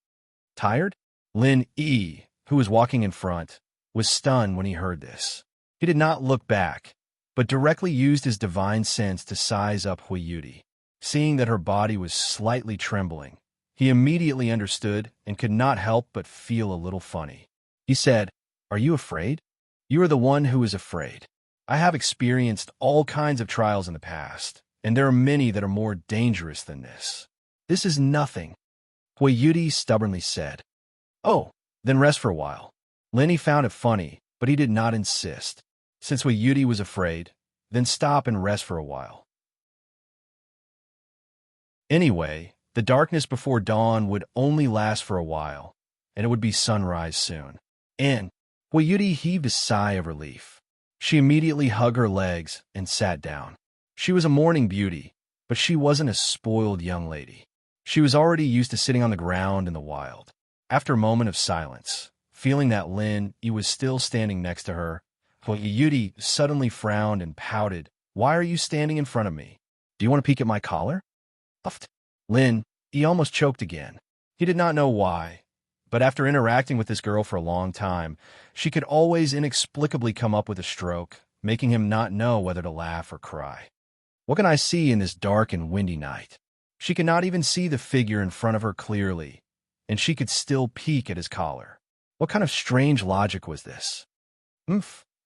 Tired? Who was walking in front, was stunned when he heard this. He did not look back, but directly used his divine sense to size up Hoyuti. Seeing that her body was slightly trembling, he immediately understood and could not help but feel a little funny. He said, "Are you afraid? You are the one who is afraid. I have experienced all kinds of trials in the past, and there are many that are more dangerous than this. This is nothing," Hoyuti stubbornly said. "Oh, then rest for a while." Lenny found it funny, but he did not insist. Since Hoyuti was afraid, then stop and rest for a while. Anyway, the darkness before dawn would only last for a while, and it would be sunrise soon. And Wayuti heaved a sigh of relief. She immediately hugged her legs and sat down. She was a morning beauty, but she wasn't a spoiled young lady. She was already used to sitting on the ground in the wild. After a moment of silence, feeling that Lin-Yi was still standing next to her, Wayuti suddenly frowned and pouted. "Why are you standing in front of me? Do you want to peek at my collar?" Puffed. Lin-Yi almost choked again. He did not know why, but after interacting with this girl for a long time, she could always inexplicably come up with a stroke, making him not know whether to laugh or cry. What can I see in this dark and windy night? She could not even see the figure in front of her clearly, and she could still peek at his collar. What kind of strange logic was this?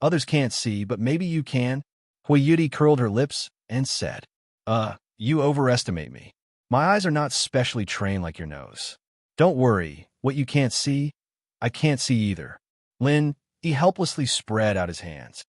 Others can't see, but maybe you can. Huiyuti curled her lips and said, You overestimate me. My eyes are not specially trained like your nose. Don't worry, what you can't see, I can't see either." Lin-Yi helplessly spread out his hands.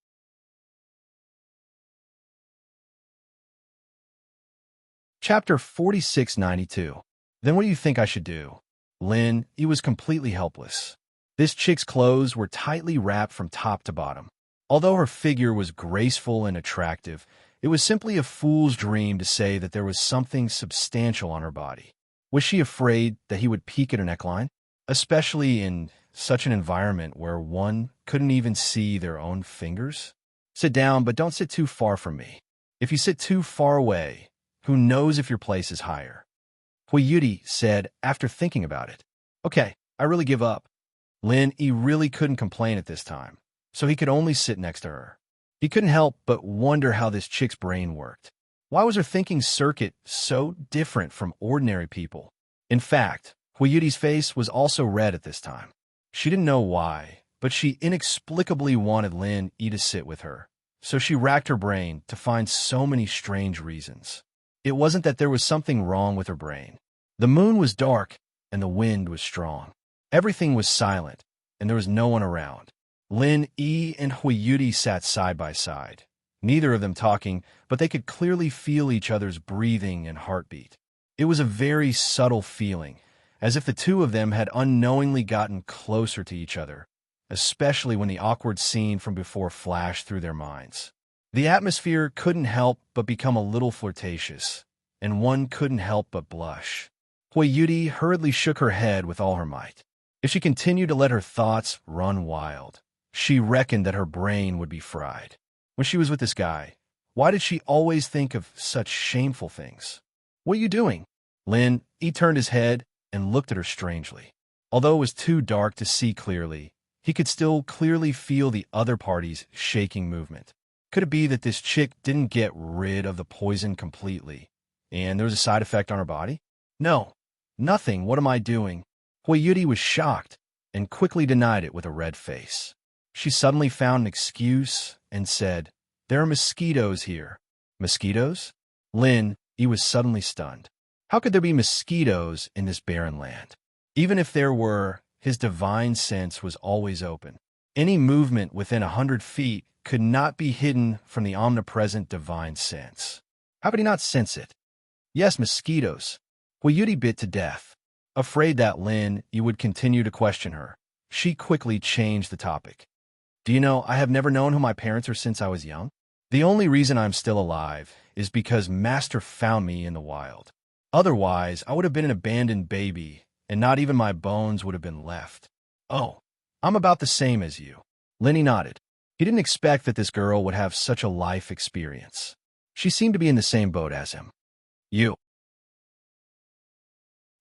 Chapter 4692. Then what do you think I should do? Lin-Yi was completely helpless. This chick's clothes were tightly wrapped from top to bottom. Although her figure was graceful and attractive, it was simply a fool's dream to say that there was something substantial on her body. Was she afraid that he would peek at her neckline? Especially in such an environment where one couldn't even see their own fingers? Sit down, but don't sit too far from me. If you sit too far away, who knows if your place is higher? Huiyuti said after thinking about it. Okay, I really give up. Lin-Yi really couldn't complain at this time, so he could only sit next to her. He couldn't help but wonder how this chick's brain worked. Why was her thinking circuit so different from ordinary people? In fact, Huiyuti's face was also red at this time. She didn't know why, but she inexplicably wanted Lin-Yi to sit with her, so she racked her brain to find so many strange reasons. It wasn't that there was something wrong with her brain. The moon was dark, and the wind was strong. Everything was silent, and there was no one around. Lin-Yi and Huiyuti sat side by side, neither of them talking, but they could clearly feel each other's breathing and heartbeat. It was a very subtle feeling, as if the two of them had unknowingly gotten closer to each other, especially when the awkward scene from before flashed through their minds. The atmosphere couldn't help but become a little flirtatious, and one couldn't help but blush. Huiyuti hurriedly shook her head with all her might. If she continued to let her thoughts run wild, she reckoned that her brain would be fried. When she was with this guy, why did she always think of such shameful things? "What are you doing?" Lin-Yi turned his head and looked at her strangely. Although it was too dark to see clearly, he could still clearly feel the other party's shaking movement. Could it be that this chick didn't get rid of the poison completely, and there was a side effect on her body? No, nothing. What am I doing? Huiyuti was shocked and quickly denied it with a red face. She suddenly found an excuse and said, "There are mosquitoes here." Mosquitoes? Lin-Yi was suddenly stunned. How could there be mosquitoes in this barren land? Even if there were, his divine sense was always open. Any movement within 100 feet could not be hidden from the omnipresent divine sense. How could he not sense it? Yes, mosquitoes. Huiyuti bit to death. Afraid that Lin-Yi would continue to question her, she quickly changed the topic. "Do you know, I have never known who my parents are since I was young. The only reason I'm still alive is because Master found me in the wild. Otherwise, I would have been an abandoned baby, and not even my bones would have been left." "Oh, I'm about the same as you." Lin-Yi nodded. He didn't expect that this girl would have such a life experience. She seemed to be in the same boat as him.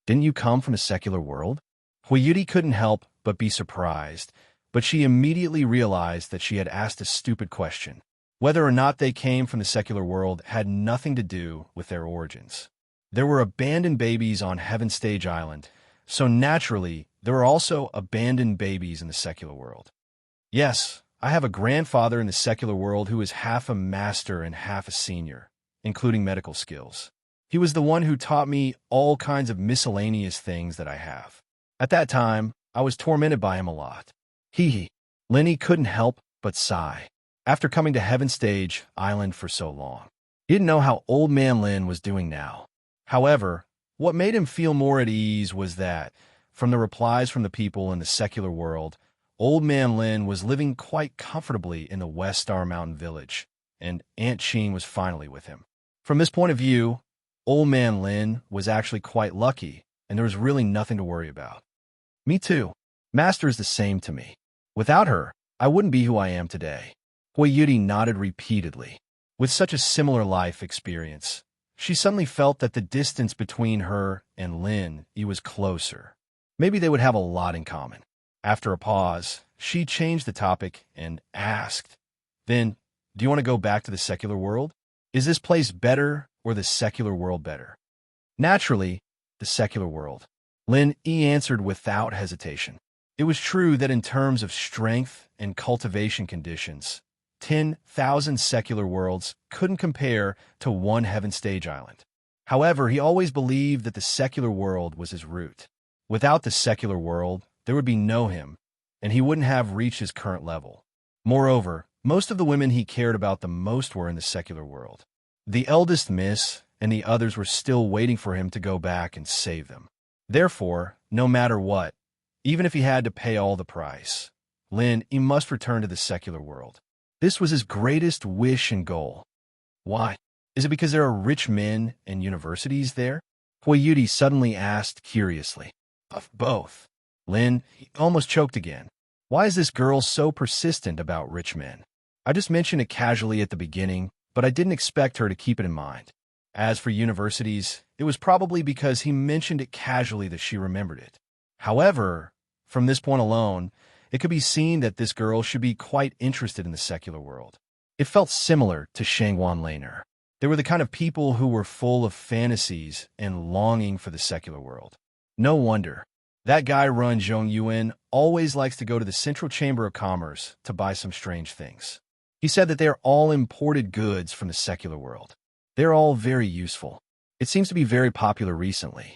Didn't you come from a secular world?" Huiyuti couldn't help but be surprised, but she immediately realized that she had asked a stupid question. Whether or not they came from the secular world had nothing to do with their origins. There were abandoned babies on Heaven Stage Island, so naturally, there were also abandoned babies in the secular world. Yes, I have a grandfather in the secular world who is half a master and half a senior, including medical skills. He was the one who taught me all kinds of miscellaneous things that I have. At that time, I was tormented by him a lot. Hee. Lin-Yi couldn't help but sigh. After coming to Heaven Stage Island for so long, he didn't know how Old Man Lin was doing now. However, what made him feel more at ease was that, from the replies from the people in the secular world, Old Man Lin was living quite comfortably in the West Star Mountain village, and Aunt Ching was finally with him. From this point of view, Old Man Lin was actually quite lucky, and there was really nothing to worry about. Me too. Master is the same to me. Without her, I wouldn't be who I am today. Hui Yudi nodded repeatedly. With such a similar life experience, she suddenly felt that the distance between her and Lin was closer. Maybe they would have a lot in common. After a pause, she changed the topic and asked, "Then, do you want to go back to the secular world? Is this place better or the secular world better?" "Naturally, the secular world," Lin answered without hesitation. It was true that in terms of strength and cultivation conditions, 10,000 secular worlds couldn't compare to one heaven stage island. However, he always believed that the secular world was his root. Without the secular world, there would be no him, and he wouldn't have reached his current level. Moreover, most of the women he cared about the most were in the secular world. The eldest miss and the others were still waiting for him to go back and save them. Therefore, no matter what, even if he had to pay all the price, he must return to the secular world. This was his greatest wish and goal. Why? Is it because there are rich men and universities there? Hui Yudi suddenly asked curiously. Of both. He almost choked again. Why is this girl so persistent about rich men? I just mentioned it casually at the beginning, but I didn't expect her to keep it in mind. As for universities, it was probably because he mentioned it casually that she remembered it. However, from this point alone, it could be seen that this girl should be quite interested in the secular world. It felt similar to Shangwan Laner. They were the kind of people who were full of fantasies and longing for the secular world. No wonder. That guy Run Zhongyuan always likes to go to the Central Chamber of Commerce to buy some strange things. He said that they are all imported goods from the secular world. They're all very useful. It seems to be very popular recently.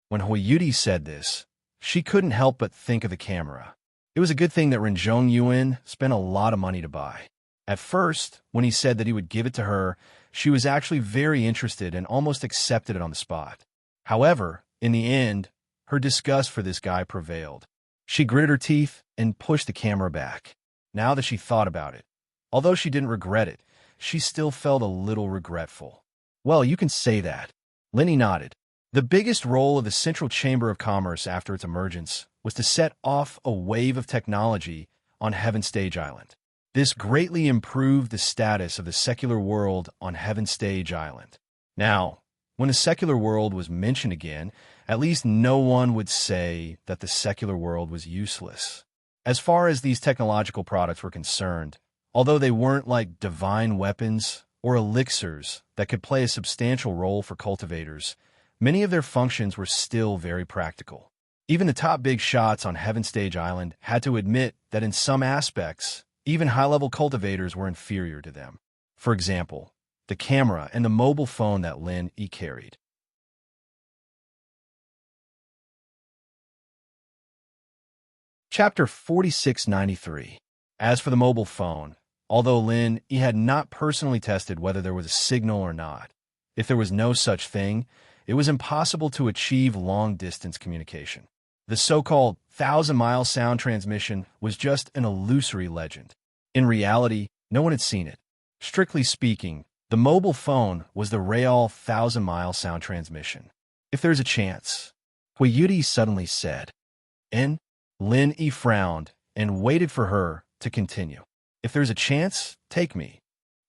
When Hui Yudi said this, she couldn't help but think of the camera. It was a good thing that Ren Zhongyuan spent a lot of money to buy. At first, when he said that he would give it to her, she was actually very interested and almost accepted it on the spot. However, in the end, her disgust for this guy prevailed. She gritted her teeth and pushed the camera back. Now that she thought about it, although she didn't regret it, she still felt a little regretful. Well, you can say that. Lenny nodded. The biggest role of the Central Chamber of Commerce after its emergence was to set off a wave of technology on Heaven Stage Island. This greatly improved the status of the secular world on Heaven Stage Island. Now, when the secular world was mentioned again, at least no one would say that the secular world was useless. As far as these technological products were concerned, although they weren't like divine weapons or elixirs that could play a substantial role for cultivators, many of their functions were still very practical. Even the top big shots on Heaven Stage Island had to admit that in some aspects, even high-level cultivators were inferior to them. For example, the camera and the mobile phone that Lin carried. Chapter 4693. As for the mobile phone, although Lin had not personally tested whether there was a signal or not, if there was no such thing, it was impossible to achieve long-distance communication. The so-called 1,000-mile sound transmission was just an illusory legend. In reality, no one had seen it. Strictly speaking, the mobile phone was the real 1,000-mile sound transmission. If there's a chance, Hui Yudi suddenly said. Lin frowned and waited for her to continue. If there's a chance, take me.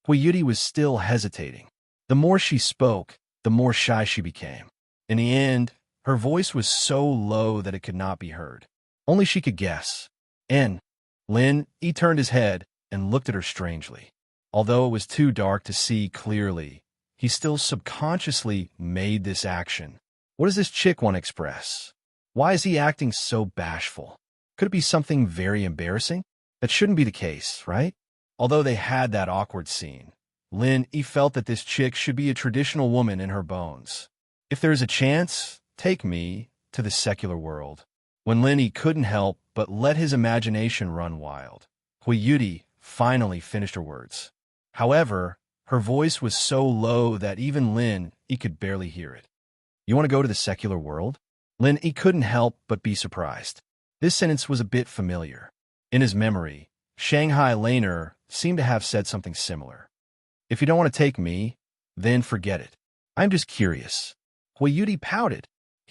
Hui Yudi was still hesitating. The more she spoke, the more shy she became. In the end, her voice was so low that it could not be heard. Only she could guess. Lin turned his head and looked at her strangely. Although it was too dark to see clearly, he still subconsciously made this action. What does this chick want to express? Why is he acting so bashful? Could it be something very embarrassing? That shouldn't be the case, right? Although they had that awkward scene, Lin felt that this chick should be a traditional woman in her bones. If there's a chance, take me to the secular world. When Lin couldn't help but let his imagination run wild, Hui Yudi finally finished her words. However, Her voice was so low that even Lin Yi could barely hear it. You want to go to the secular world? Lin Yi couldn't help but be surprised. This sentence was a bit familiar. In his memory, Shanghai Laner seemed to have said something similar. If you don't want to take me, then forget it. I'm just curious. Hui Yudi pouted.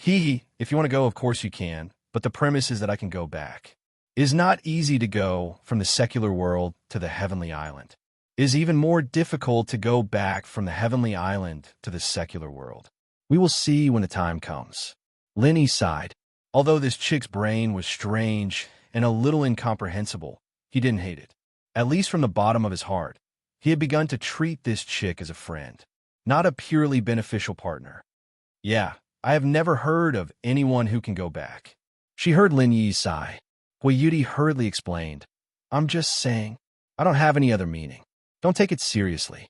If you want to go, of course you can, but the premise is that I can go back. It is not easy to go from the secular world to the heavenly island. It is even more difficult to go back from the heavenly island to the secular world. We will see when the time comes. Lin Yi sighed. Although this chick's brain was strange and a little incomprehensible, he didn't hate it. At least from the bottom of his heart, he had begun to treat this chick as a friend, not a purely beneficial partner. Yeah, I have never heard of anyone who can go back. She heard Lin Yi's sigh. Hui Yudi hurriedly explained, I'm just saying, I don't have any other meaning. Don't take it seriously.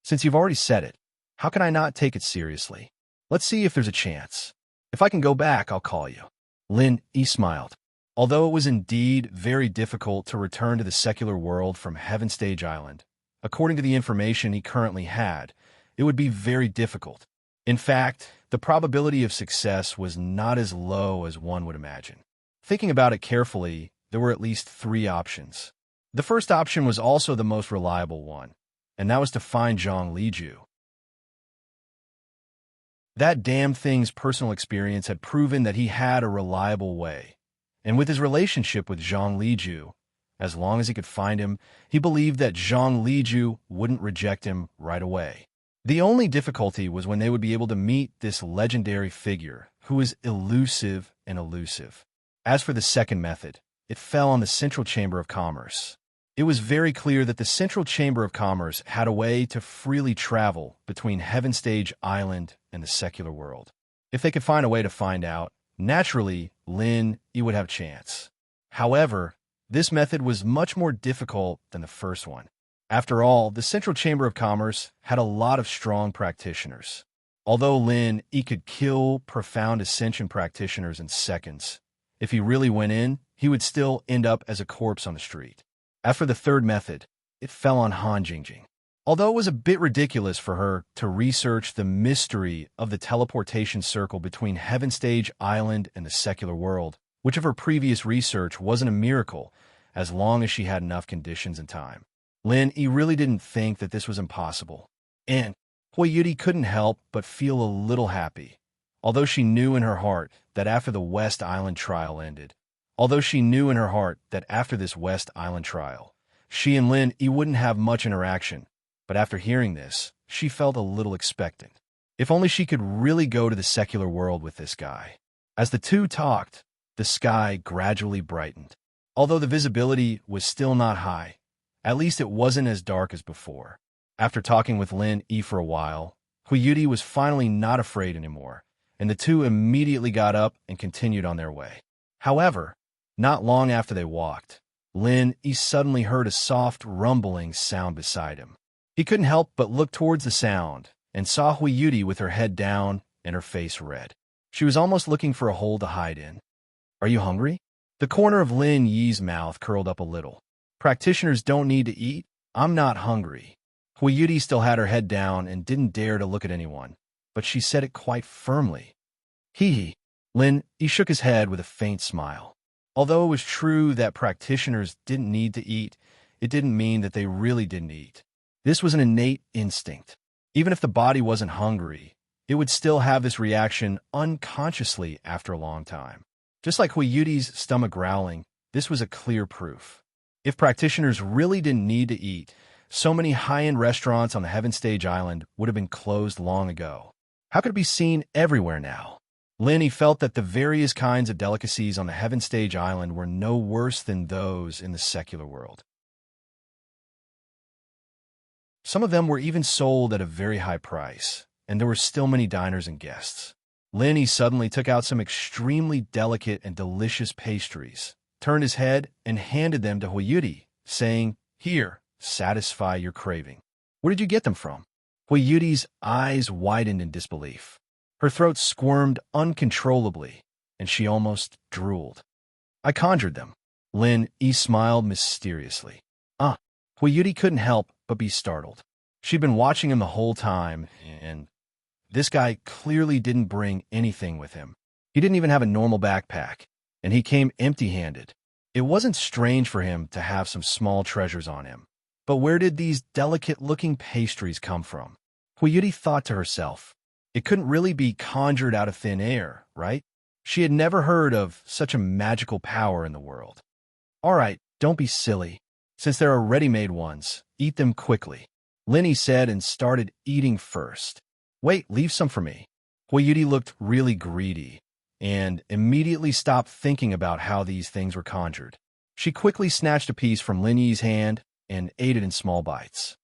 Since you've already said it, how can I not take it seriously? Let's see if there's a chance. If I can go back, I'll call you. Lin Yi smiled. Although it was indeed very difficult to return to the secular world from Heaven Stage Island, according to the information he currently had, it would be very difficult. In fact, the probability of success was not as low as one would imagine. Thinking about it carefully, there were at least 3 options. The first option was also the most reliable one, and that was to find Zhang Liju. That damn thing's personal experience had proven that he had a reliable way, and with his relationship with Zhang Liju, as long as he could find him, he believed that Zhang Liju wouldn't reject him right away. The only difficulty was when they would be able to meet this legendary figure who was elusive and elusive. As for the second method, it fell on the Central Chamber of Commerce. It was very clear that the Central Chamber of Commerce had a way to freely travel between Heaven Stage Island and the secular world. If they could find a way to find out, naturally, Lin Yi would have a chance. However, this method was much more difficult than the first one. After all, the Central Chamber of Commerce had a lot of strong practitioners. Although Lin Yi could kill profound ascension practitioners in seconds, if he really went in, he would still end up as a corpse on the street. As for the third method, it fell on Han Jingjing. Although it was a bit ridiculous for her to research the mystery of the teleportation circle between Heaven Stage Island and the secular world, which of her previous research wasn't a miracle as long as she had enough conditions and time. Lin Yi really didn't think that this was impossible. And Hui Yudi couldn't help but feel a little happy, although she knew in her heart that after the West Island trial ended, she and Lin Yi wouldn't have much interaction, but after hearing this, she felt a little expectant. If only she could really go to the secular world with this guy. As the two talked, the sky gradually brightened. Although the visibility was still not high, at least it wasn't as dark as before. After talking with Lin Yi for a while, Hui Yudi was finally not afraid anymore, and the two immediately got up and continued on their way. However, not long after they walked, Lin Yi suddenly heard a soft rumbling sound beside him. He couldn't help but look towards the sound and saw Hui Yudi with her head down and her face red. She was almost looking for a hole to hide in. Are you hungry? The corner of Lin Yi's mouth curled up a little. Practitioners don't need to eat. I'm not hungry. Hui Yudi still had her head down and didn't dare to look at anyone, but she said it quite firmly. Lin Yi shook his head with a faint smile. Although it was true that practitioners didn't need to eat, it didn't mean that they really didn't eat. This was an innate instinct. Even if the body wasn't hungry, it would still have this reaction unconsciously after a long time. Just like Hui Yudi's stomach growling, this was a clear proof. If practitioners really didn't need to eat, so many high-end restaurants on the Heaven Stage Island would have been closed long ago. How could it be seen everywhere now? Lin Yi felt that the various kinds of delicacies on the Heaven Stage Island were no worse than those in the secular world. Some of them were even sold at a very high price, and there were still many diners and guests. Lin Yi suddenly took out some extremely delicate and delicious pastries, turned his head, and handed them to Hui Yudi, saying, "Here, satisfy your craving." "Where did you get them from?" Hui Yudi's eyes widened in disbelief. Her throat squirmed uncontrollably, and she almost drooled. "I conjured them." Lin Yi smiled mysteriously. Hui Yudi couldn't help but be startled. She'd been watching him the whole time, and this guy clearly didn't bring anything with him. He didn't even have a normal backpack, and he came empty-handed. It wasn't strange for him to have some small treasures on him. But where did these delicate-looking pastries come from? Huiyuti thought to herself. It couldn't really be conjured out of thin air, right? She had never heard of such a magical power in the world. All right, don't be silly. Since there are ready-made ones, eat them quickly, Linny said and started eating first. Wait, leave some for me. Huiyuti looked really greedy and immediately stopped thinking about how these things were conjured. She quickly snatched a piece from Linny's hand and ate it in small bites.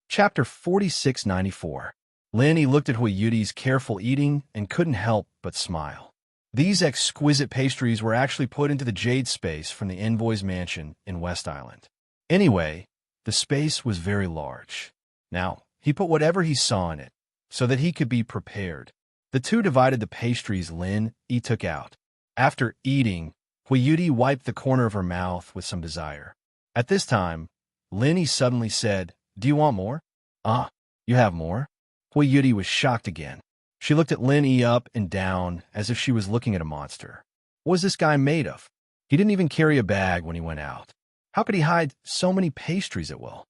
Chapter 4694. Linny looked at Huiyuti's careful eating and couldn't help but smile. These exquisite pastries were actually put into the jade space from the envoy's mansion in West Island. Anyway, the space was very large. Now, he put whatever he saw in it, so that he could be prepared. The two divided the pastries Lin-Yi took out. After eating, Huiyuti wiped the corner of her mouth with some desire. At this time, Lin-Yi suddenly said, "Do you want more?" "Ah, you have more?" Huiyuti was shocked again. She looked at Lin-Yi up and down as if she was looking at a monster. What was this guy made of? He didn't even carry a bag when he went out. How could he hide so many pastries at will?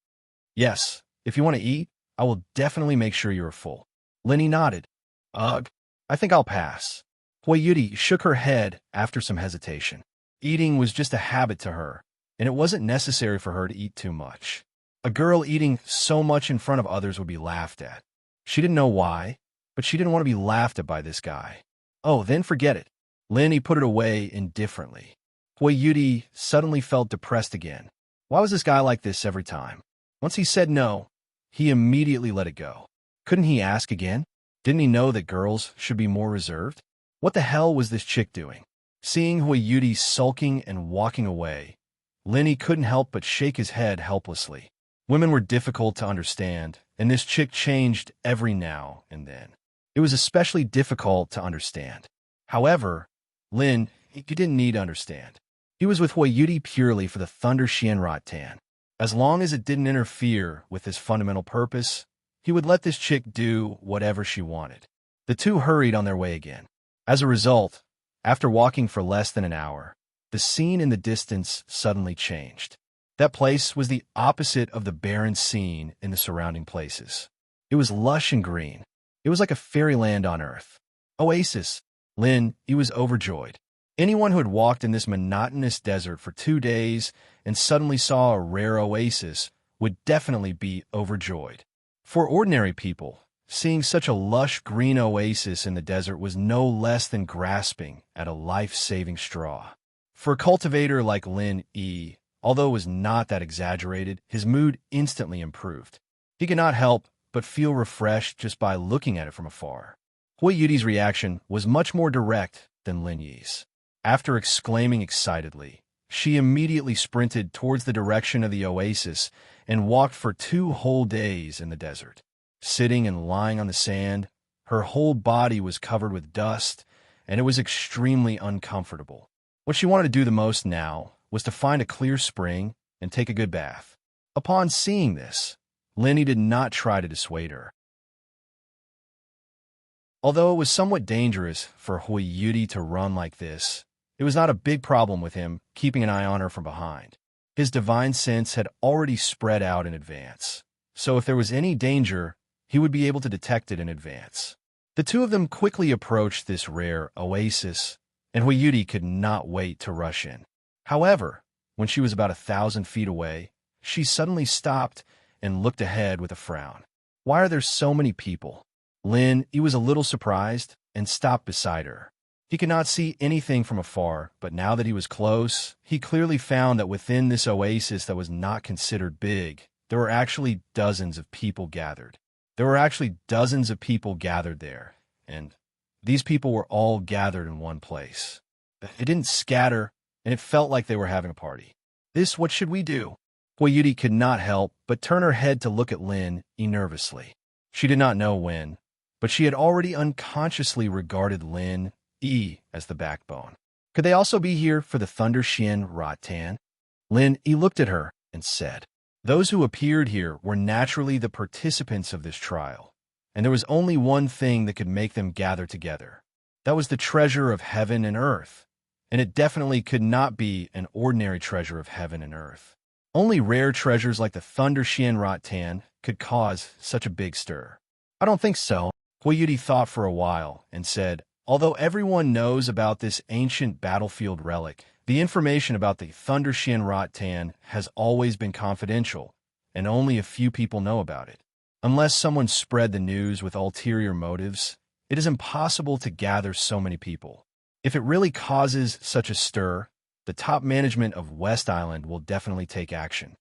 "Yes, if you want to eat, I will definitely make sure you are full." Lin-Yi nodded. "Ugh, I think I'll pass." Huiyuti shook her head after some hesitation. Eating was just a habit to her, and it wasn't necessary for her to eat too much. A girl eating so much in front of others would be laughed at. She didn't know why, but she didn't want to be laughed at by this guy. Oh, then forget it. Lin-Yi put it away indifferently. Huiyuti suddenly felt depressed again. Why was this guy like this every time? Once he said no, he immediately let it go. Couldn't he ask again? Didn't he know that girls should be more reserved? What the hell was this chick doing? Seeing Huiyuti sulking and walking away, Lin-Yi couldn't help but shake his head helplessly. Women were difficult to understand, and this chick changed every now and then. It was especially difficult to understand. However, he didn't need to understand. He was with Huiyuti purely for the Thunder Xianrat Tan. As long as it didn't interfere with his fundamental purpose, he would let this chick do whatever she wanted. The two hurried on their way again. As a result, after walking for less than an hour, the scene in the distance suddenly changed. That place was the opposite of the barren scene in the surrounding places. It was lush and green. It was like a fairyland on earth. Oasis. He was overjoyed. Anyone who had walked in this monotonous desert for 2 days and suddenly saw a rare oasis would definitely be overjoyed. For ordinary people, seeing such a lush green oasis in the desert was no less than grasping at a life-saving straw. For a cultivator like Lin-Yi, although it was not that exaggerated, his mood instantly improved. He could not help but feel refreshed just by looking at it from afar. Huiyuti's reaction was much more direct than Lin-Yi's. After exclaiming excitedly, she immediately sprinted towards the direction of the oasis and walked for 2 whole days in the desert. Sitting and lying on the sand, her whole body was covered with dust, and it was extremely uncomfortable. What she wanted to do the most now was to find a clear spring and take a good bath. Upon seeing this, Lin-Yi did not try to dissuade her. Although it was somewhat dangerous for Huiyuti to run like this, it was not a big problem with him keeping an eye on her from behind. His divine sense had already spread out in advance, so if there was any danger, he would be able to detect it in advance. The two of them quickly approached this rare oasis, and Huiyuti could not wait to rush in. However, when she was about 1,000 feet away, she suddenly stopped and looked ahead with a frown. Why are there so many people? He was a little surprised and stopped beside her. He could not see anything from afar, but now that he was close, he clearly found that within this oasis that was not considered big, there were actually dozens of people gathered. There, and these people were all gathered in one place. It didn't scatter, and it felt like they were having a party. What should we do? Huiyuti could not help but turn her head to look at Lin-Yi nervously. She did not know when, but she had already unconsciously regarded Lin-Yi as the backbone. Could they also be here for the Thunder Xian Rot Tan? Lin Yi looked at her and said, those who appeared here were naturally the participants of this trial, and there was only one thing that could make them gather together. That was the treasure of heaven and earth, and it definitely could not be an ordinary treasure of heaven and earth. Only rare treasures like the Thunder Xian Rot Tan could cause such a big stir. I don't think so. Hui Yudi thought for a while and said, although everyone knows about this ancient battlefield relic, the information about the Thunder Xian Rot Tan has always been confidential, and only a few people know about it. Unless someone spread the news with ulterior motives, it is impossible to gather so many people. If it really causes such a stir, the top management of West Island will definitely take action.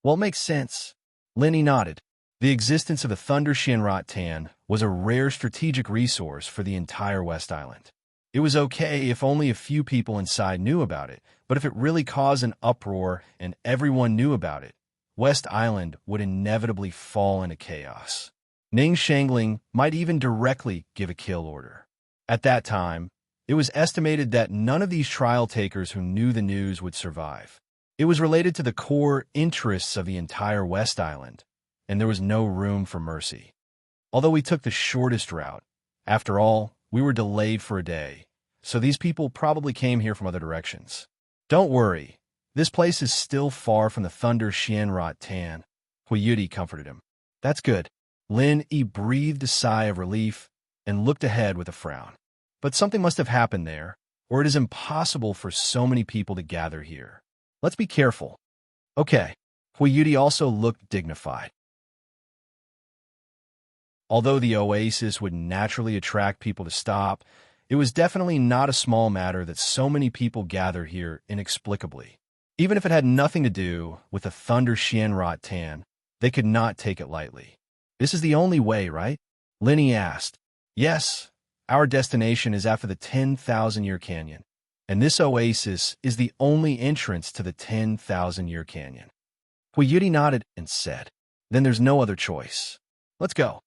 Well, it makes sense. Lenny nodded. The existence of the Thunder Xian Rot Tan was a rare strategic resource for the entire West Island. It was okay if only a few people inside knew about it, but if it really caused an uproar and everyone knew about it, West Island would inevitably fall into chaos. Ning Shangling might even directly give a kill order. At that time, it was estimated that none of these trial takers who knew the news would survive. It was related to the core interests of the entire West Island, and there was no room for mercy. Although we took the shortest route, after all, we were delayed for a day, so these people probably came here from other directions. Don't worry, this place is still far from the Thunder Xian Rot Tan, Hui Yudi comforted him. That's good. Lin Yi breathed a sigh of relief and looked ahead with a frown. But something must have happened there, or it is impossible for so many people to gather here. Let's be careful. Okay, Hui Yudi also looked dignified. Although the oasis would naturally attract people to stop, it was definitely not a small matter that so many people gather here inexplicably. Even if it had nothing to do with the Thunder Xian Rot Tan, they could not take it lightly. This is the only way, right? Linny asked. Yes, our destination is after the 10,000-year canyon, and this oasis is the only entrance to the 10,000-year canyon. Hui Yudi nodded and said, then there's no other choice. Let's go.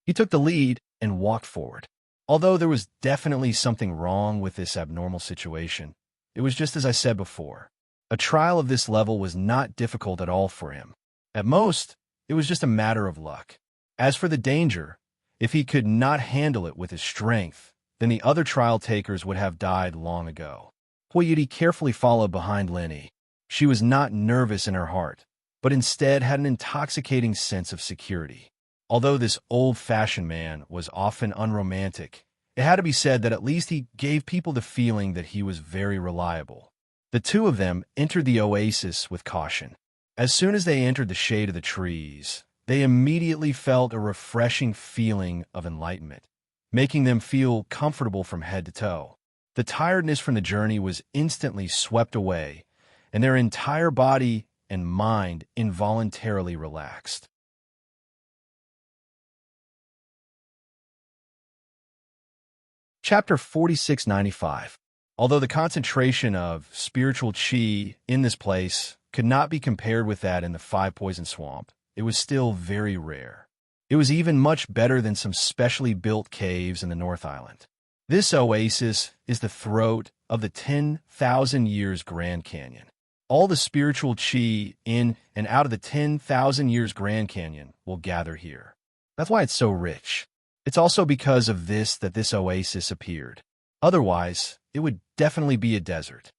He took the lead and walked forward. Although there was definitely something wrong with this abnormal situation, it was just as I said before. A trial of this level was not difficult at all for him. At most, it was just a matter of luck. As for the danger, if he could not handle it with his strength, then the other trial takers would have died long ago. Hui Yudi carefully followed behind Lenny. She was not nervous in her heart, but instead had an intoxicating sense of security. Although this old-fashioned man was often unromantic, it had to be said that at least he gave people the feeling that he was very reliable. The two of them entered the oasis with caution. As soon as they entered the shade of the trees, they immediately felt a refreshing feeling of enlightenment, making them feel comfortable from head to toe. The tiredness from the journey was instantly swept away, and their entire body and mind involuntarily relaxed. Chapter 4695. Although the concentration of spiritual qi in this place could not be compared with that in the Five Poison Swamp, it was still very rare. It was even much better than some specially built caves in the North Island. This oasis is the throat of the 10,000 years Grand Canyon. All the spiritual qi in and out of the 10,000 years Grand Canyon will gather here. That's why it's so rich. It's also because of this that this oasis appeared. Otherwise, it would definitely be a desert.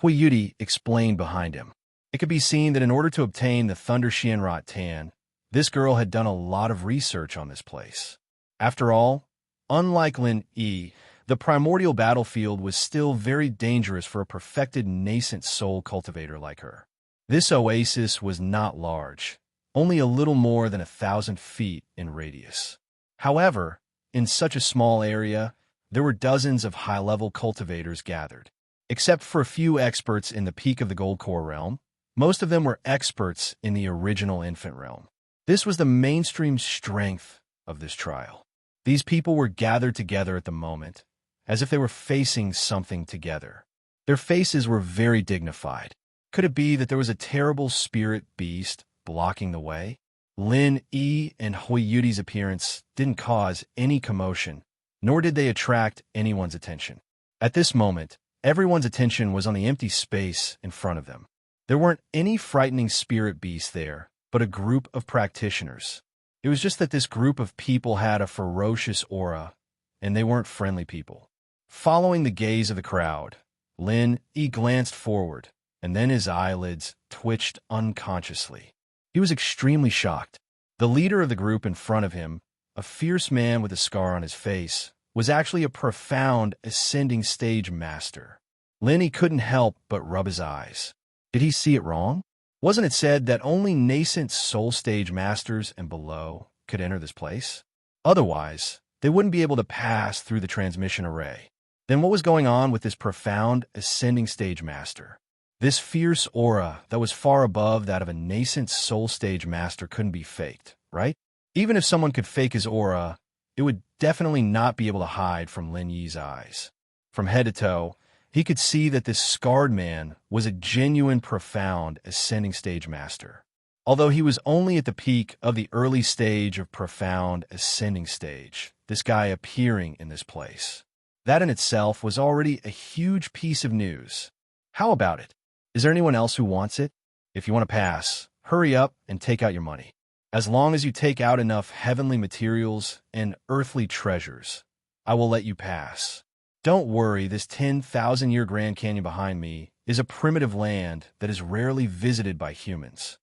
Hui Yudi explained behind him. It could be seen that in order to obtain the Thunder Xian Rot Tan, this girl had done a lot of research on this place. After all, unlike Lin Yi, the primordial battlefield was still very dangerous for a perfected nascent soul cultivator like her. This oasis was not large, only a little more than 1,000 feet in radius. However, in such a small area, there were dozens of high-level cultivators gathered. Except for a few experts in the peak of the Gold Core realm, most of them were experts in the original Infant realm. This was the mainstream strength of this trial. These people were gathered together at the moment, as if they were facing something together. Their faces were very dignified. Could it be that there was a terrible spirit beast blocking the way? Lin Yi and Hui Yudi's appearance didn't cause any commotion, nor did they attract anyone's attention. At this moment, everyone's attention was on the empty space in front of them. There weren't any frightening spirit beasts there, but a group of practitioners. It was just that this group of people had a ferocious aura, and they weren't friendly people. Following the gaze of the crowd, Lin Yi glanced forward, and then his eyelids twitched unconsciously. He was extremely shocked. The leader of the group in front of him, a fierce man with a scar on his face, was actually a profound ascending stage master. Lin Yi couldn't help but rub his eyes. Did he see it wrong? Wasn't it said that only nascent soul stage masters and below could enter this place? Otherwise, they wouldn't be able to pass through the transmission array. Then what was going on with this profound ascending stage master? This fierce aura that was far above that of a nascent soul stage master couldn't be faked, right? Even if someone could fake his aura, it would definitely not be able to hide from Lin Yi's eyes. From head to toe, he could see that this scarred man was a genuine, profound ascending stage master. Although he was only at the peak of the early stage of profound ascending stage, this guy appearing in this place. That in itself was already a huge piece of news. How about it? Is there anyone else who wants it? If you want to pass, hurry up and take out your money. As long as you take out enough heavenly materials and earthly treasures, I will let you pass. Don't worry, this 10,000-year Grand Canyon behind me is a primitive land that is rarely visited by humans.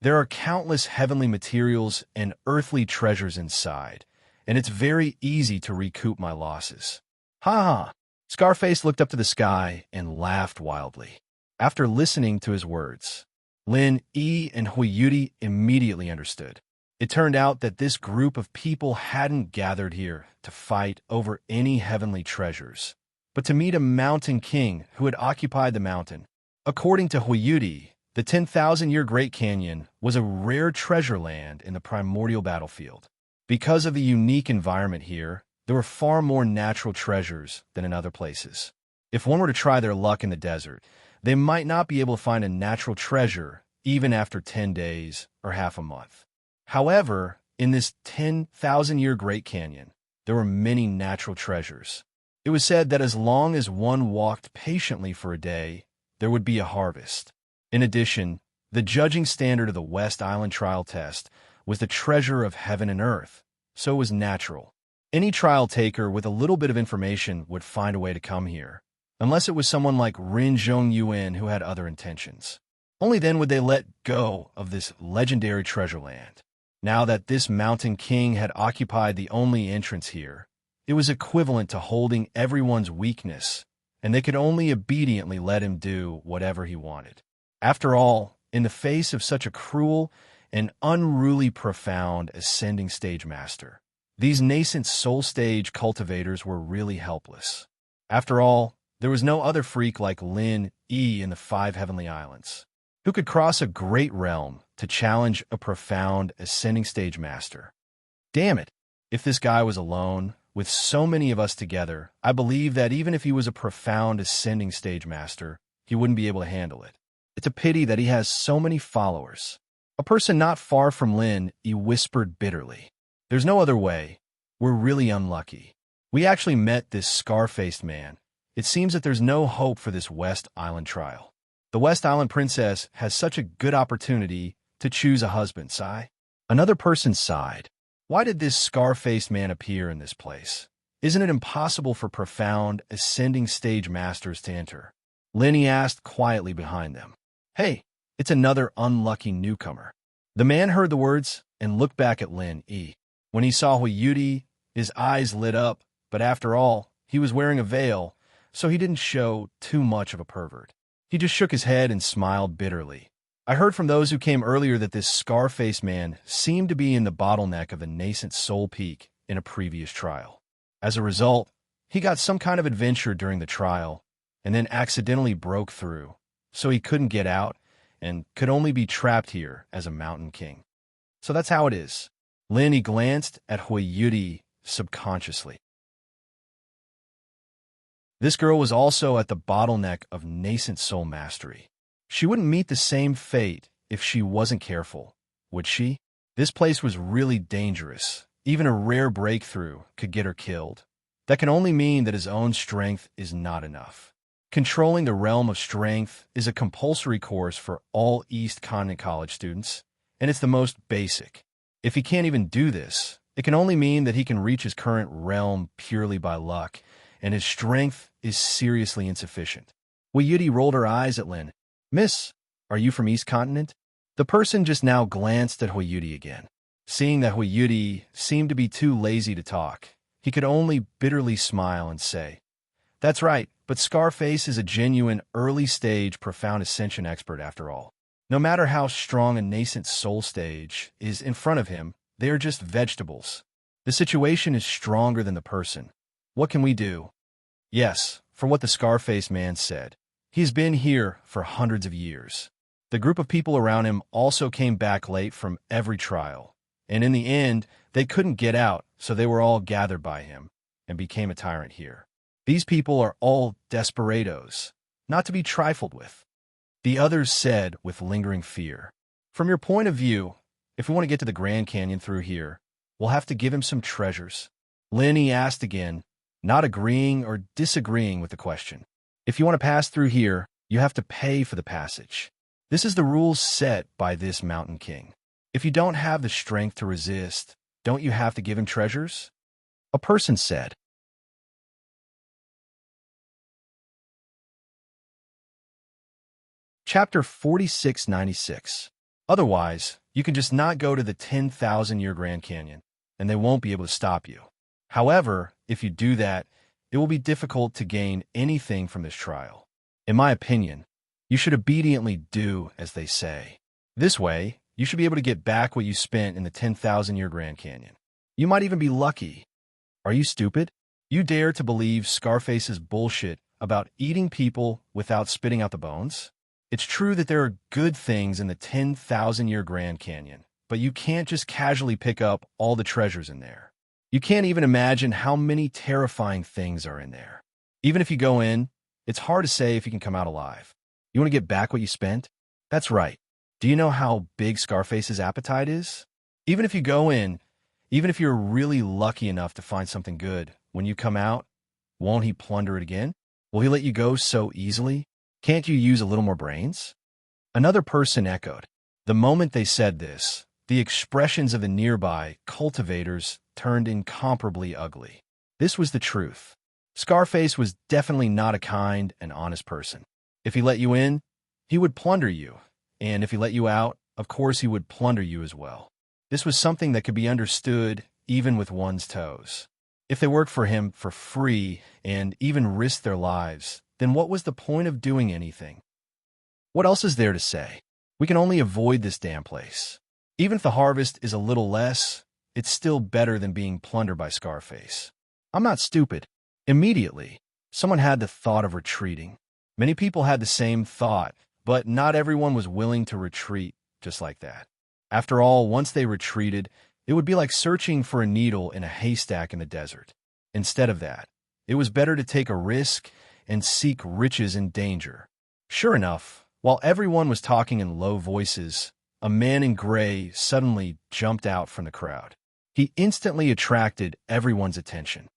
There are countless heavenly materials and earthly treasures inside, and it's very easy to recoup my losses. Ha ha! Scarface looked up to the sky and laughed wildly. After listening to his words, Lin Yi and Huiyuti immediately understood. It turned out that this group of people hadn't gathered here to fight over any heavenly treasures, but to meet a mountain king who had occupied the mountain. According to Huiyuti, the 10,000-year Great Canyon was a rare treasure land in the primordial battlefield. Because of the unique environment here, there were far more natural treasures than in other places. If one were to try their luck in the desert, they might not be able to find a natural treasure even after 10 days or half a month. However, in this 10,000-year Great Canyon, there were many natural treasures. It was said that as long as one walked patiently for a day, there would be a harvest. In addition, the judging standard of the West Island trial test was the treasure of heaven and earth, so it was natural. Any trial taker with a little bit of information would find a way to come here, unless it was someone like Rin Zhongyuan who had other intentions. Only then would they let go of this legendary treasure land. Now that this mountain king had occupied the only entrance here, it was equivalent to holding everyone's weakness, and they could only obediently let him do whatever he wanted. After all, in the face of such a cruel and unruly profound ascending stage master, these nascent soul stage cultivators were really helpless. After all, there was no other freak like Lin Yi in the 5 heavenly islands, who could cross a great realm to challenge a profound ascending stage master. Damn it, if this guy was alone, with so many of us together, I believe that even if he was a profound ascending stage master, he wouldn't be able to handle it. It's a pity that he has so many followers. A person not far from Lin Yi whispered bitterly. There's no other way. We're really unlucky. We actually met this scar-faced man. It seems that there's no hope for this West Island trial. The West Island princess has such a good opportunity to choose a husband, sigh. Another person sighed. Why did this scar-faced man appear in this place? Isn't it impossible for profound ascending stage masters to enter? Lin Yi asked quietly behind them. Hey, it's another unlucky newcomer. The man heard the words and looked back at Lin Yi. When he saw Huiyuti, his eyes lit up, but after all, he was wearing a veil, so he didn't show too much of a pervert. He just shook his head and smiled bitterly. I heard from those who came earlier that this scar-faced man seemed to be in the bottleneck of the nascent soul peak in a previous trial. As a result, he got some kind of adventure during the trial, and then accidentally broke through, so he couldn't get out and could only be trapped here as a mountain king. So that's how it is. Lin Yi glanced at Huiyuti subconsciously. This girl was also at the bottleneck of nascent soul mastery. She wouldn't meet the same fate if she wasn't careful, would she? This place was really dangerous. Even a rare breakthrough could get her killed. that can only mean that his own strength is not enough. Controlling the realm of strength is a compulsory course for all East Continent College students, and it's the most basic. If he can't even do this, it can only mean that he can reach his current realm purely by luck, and his strength is seriously insufficient. Wayuti rolled her eyes at Lin. Miss, are you from East Continent? The person just now glanced at Wayuti again. Seeing that Wayuti seemed to be too lazy to talk, he could only bitterly smile and say, That's right, but Scarface is a genuine early-stage profound ascension expert after all. No matter how strong a nascent soul stage is in front of him, they are just vegetables. The situation is stronger than the person. What can we do? Yes, for what the Scarface man said. He's been here for hundreds of years. The group of people around him also came back late from every trial, and in the end, they couldn't get out, so they were all gathered by him and became a tyrant here. These people are all desperados, not to be trifled with. The others said with lingering fear. From your point of view, if we want to get to the Grand Canyon through here, we'll have to give him some treasures. Lenny asked again, not agreeing or disagreeing with the question. If you want to pass through here, you have to pay for the passage. This is the rules set by this Mountain King. If you don't have the strength to resist, don't you have to give him treasures? A person said. Chapter 4696. Otherwise, you can just not go to the 10,000-year Grand Canyon, and they won't be able to stop you. However, if you do that, it will be difficult to gain anything from this trial. In my opinion, you should obediently do as they say. This way, you should be able to get back what you spent in the 10,000-year Grand Canyon. You might even be lucky. Are you stupid? You dare to believe Scarface's bullshit about eating people without spitting out the bones? It's true that there are good things in the 10,000-year Grand Canyon, but you can't just casually pick up all the treasures in there. You can't even imagine how many terrifying things are in there. Even if you go in, it's hard to say if you can come out alive. You want to get back what you spent? That's right. Do you know how big Scarface's appetite is? Even if you go in, even if you're really lucky enough to find something good, when you come out, won't he plunder it again? Will he let you go so easily? Can't you use a little more brains? Another person echoed. The moment they said this, the expressions of the nearby cultivators turned incomparably ugly. This was the truth. Scarface was definitely not a kind and honest person. If he let you in, he would plunder you, and if he let you out, of course he would plunder you as well. This was something that could be understood even with one's toes. If they worked for him for free and even risked their lives, then what was the point of doing anything? What else is there to say? We can only avoid this damn place. Even if the harvest is a little less, it's still better than being plundered by Scarface. I'm not stupid. Immediately, someone had the thought of retreating. Many people had the same thought, but not everyone was willing to retreat just like that. After all, once they retreated, it would be like searching for a needle in a haystack in the desert. Instead of that, it was better to take a risk and seek riches in danger. Sure enough, while everyone was talking in low voices, a man in gray suddenly jumped out from the crowd. He instantly attracted everyone's attention.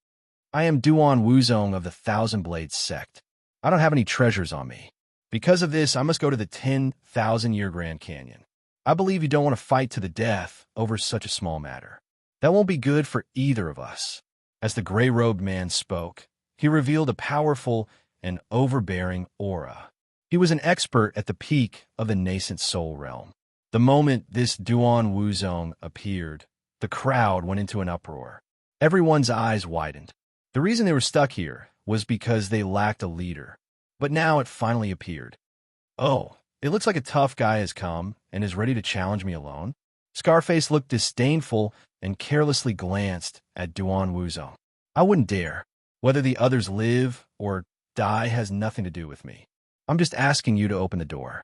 I am Duan Wuzong of the Thousand Blades sect. I don't have any treasures on me. Because of this, I must go to the 10,000-year Grand Canyon. I believe you don't want to fight to the death over such a small matter. That won't be good for either of us. As the gray-robed man spoke, he revealed a powerful and overbearing aura. He was an expert at the peak of the nascent soul realm. The moment this Duan Wuzong appeared, the crowd went into an uproar. Everyone's eyes widened. The reason they were stuck here was because they lacked a leader. But now it finally appeared. Oh, it looks like a tough guy has come and is ready to challenge me alone. Scarface looked disdainful and carelessly glanced at Duan Wuzong. I wouldn't dare. Whether the others live or die has nothing to do with me. I'm just asking you to open the door.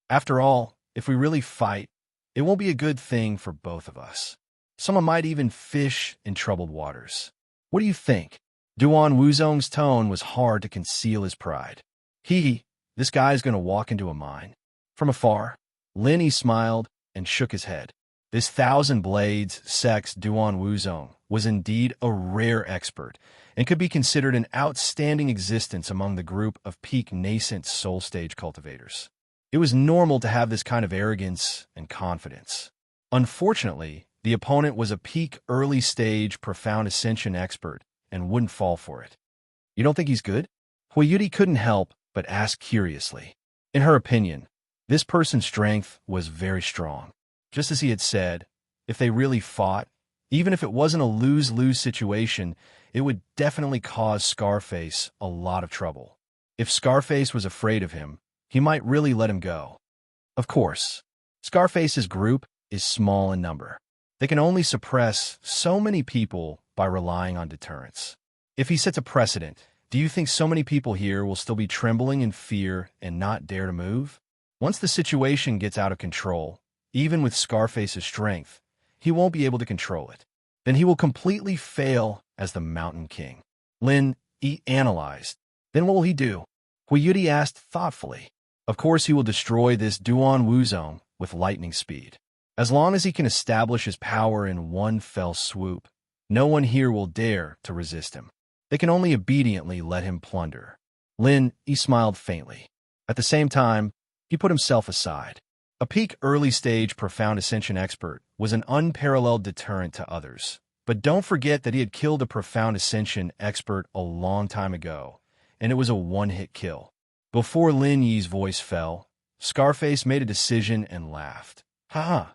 After all, if we really fight, it won't be a good thing for both of us. Someone might even fish in troubled waters. What do you think? Duan Wuzong's tone was hard to conceal his pride. This guy's going to walk into a mine. From afar, Lenny smiled and shook his head. This thousand blades, sex Duan Wuzong, was indeed a rare expert, and could be considered an outstanding existence among the group of peak nascent soul stage cultivators. It was normal to have this kind of arrogance and confidence. Unfortunately, the opponent was a peak early stage profound ascension expert and wouldn't fall for it. You don't think he's good? Huiyuti couldn't help but ask curiously. In her opinion, this person's strength was very strong. Just as he had said, if they really fought, even if it wasn't a lose-lose situation, it would definitely cause Scarface a lot of trouble. If Scarface was afraid of him, he might really let him go. Of course, Scarface's group is small in number. They can only suppress so many people by relying on deterrence. If he sets a precedent, do you think so many people here will still be trembling in fear and not dare to move? Once the situation gets out of control, even with Scarface's strength, he won't be able to control it. Then he will completely fail as the Mountain King. Lin analyzed. Then what will he do? Huiyuti asked thoughtfully. Of course he will destroy this Duan Wuzong with lightning speed. As long as he can establish his power in one fell swoop, no one here will dare to resist him. They can only obediently let him plunder. Lin smiled faintly. At the same time, he put himself aside. A peak early-stage profound ascension expert was an unparalleled deterrent to others. But don't forget that he had killed a profound ascension expert a long time ago, and it was a one-hit kill. Before Lin Yi's voice fell, Scarface made a decision and laughed. Haha,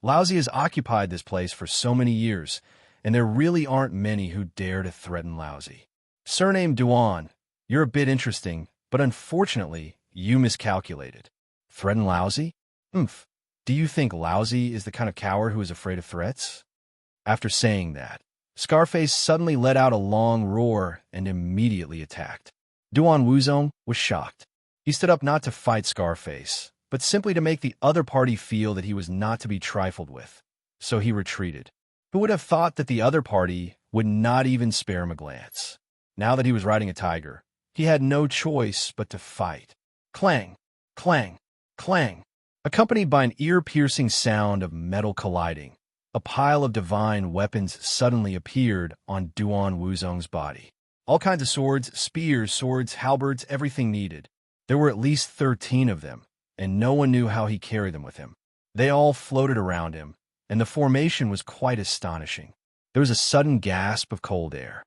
Laozi has occupied this place for so many years, and there really aren't many who dare to threaten Laozi. Surname Duan, you're a bit interesting, but unfortunately, you miscalculated. Threaten Laozi? Do you think Laozi is the kind of coward who is afraid of threats? After saying that, Scarface suddenly let out a long roar and immediately attacked. Duan Wuzong was shocked. He stood up not to fight Scarface, but simply to make the other party feel that he was not to be trifled with. So he retreated. Who would have thought that the other party would not even spare him a glance? Now that he was riding a tiger, he had no choice but to fight. Clang, clang, clang. Accompanied by an ear-piercing sound of metal colliding, a pile of divine weapons suddenly appeared on Duan Wuzong's body. All kinds of swords, spears, swords, halberds, everything needed. There were at least 13 of them, and no one knew how he carried them with him. They all floated around him, and the formation was quite astonishing. There was a sudden gasp of cold air.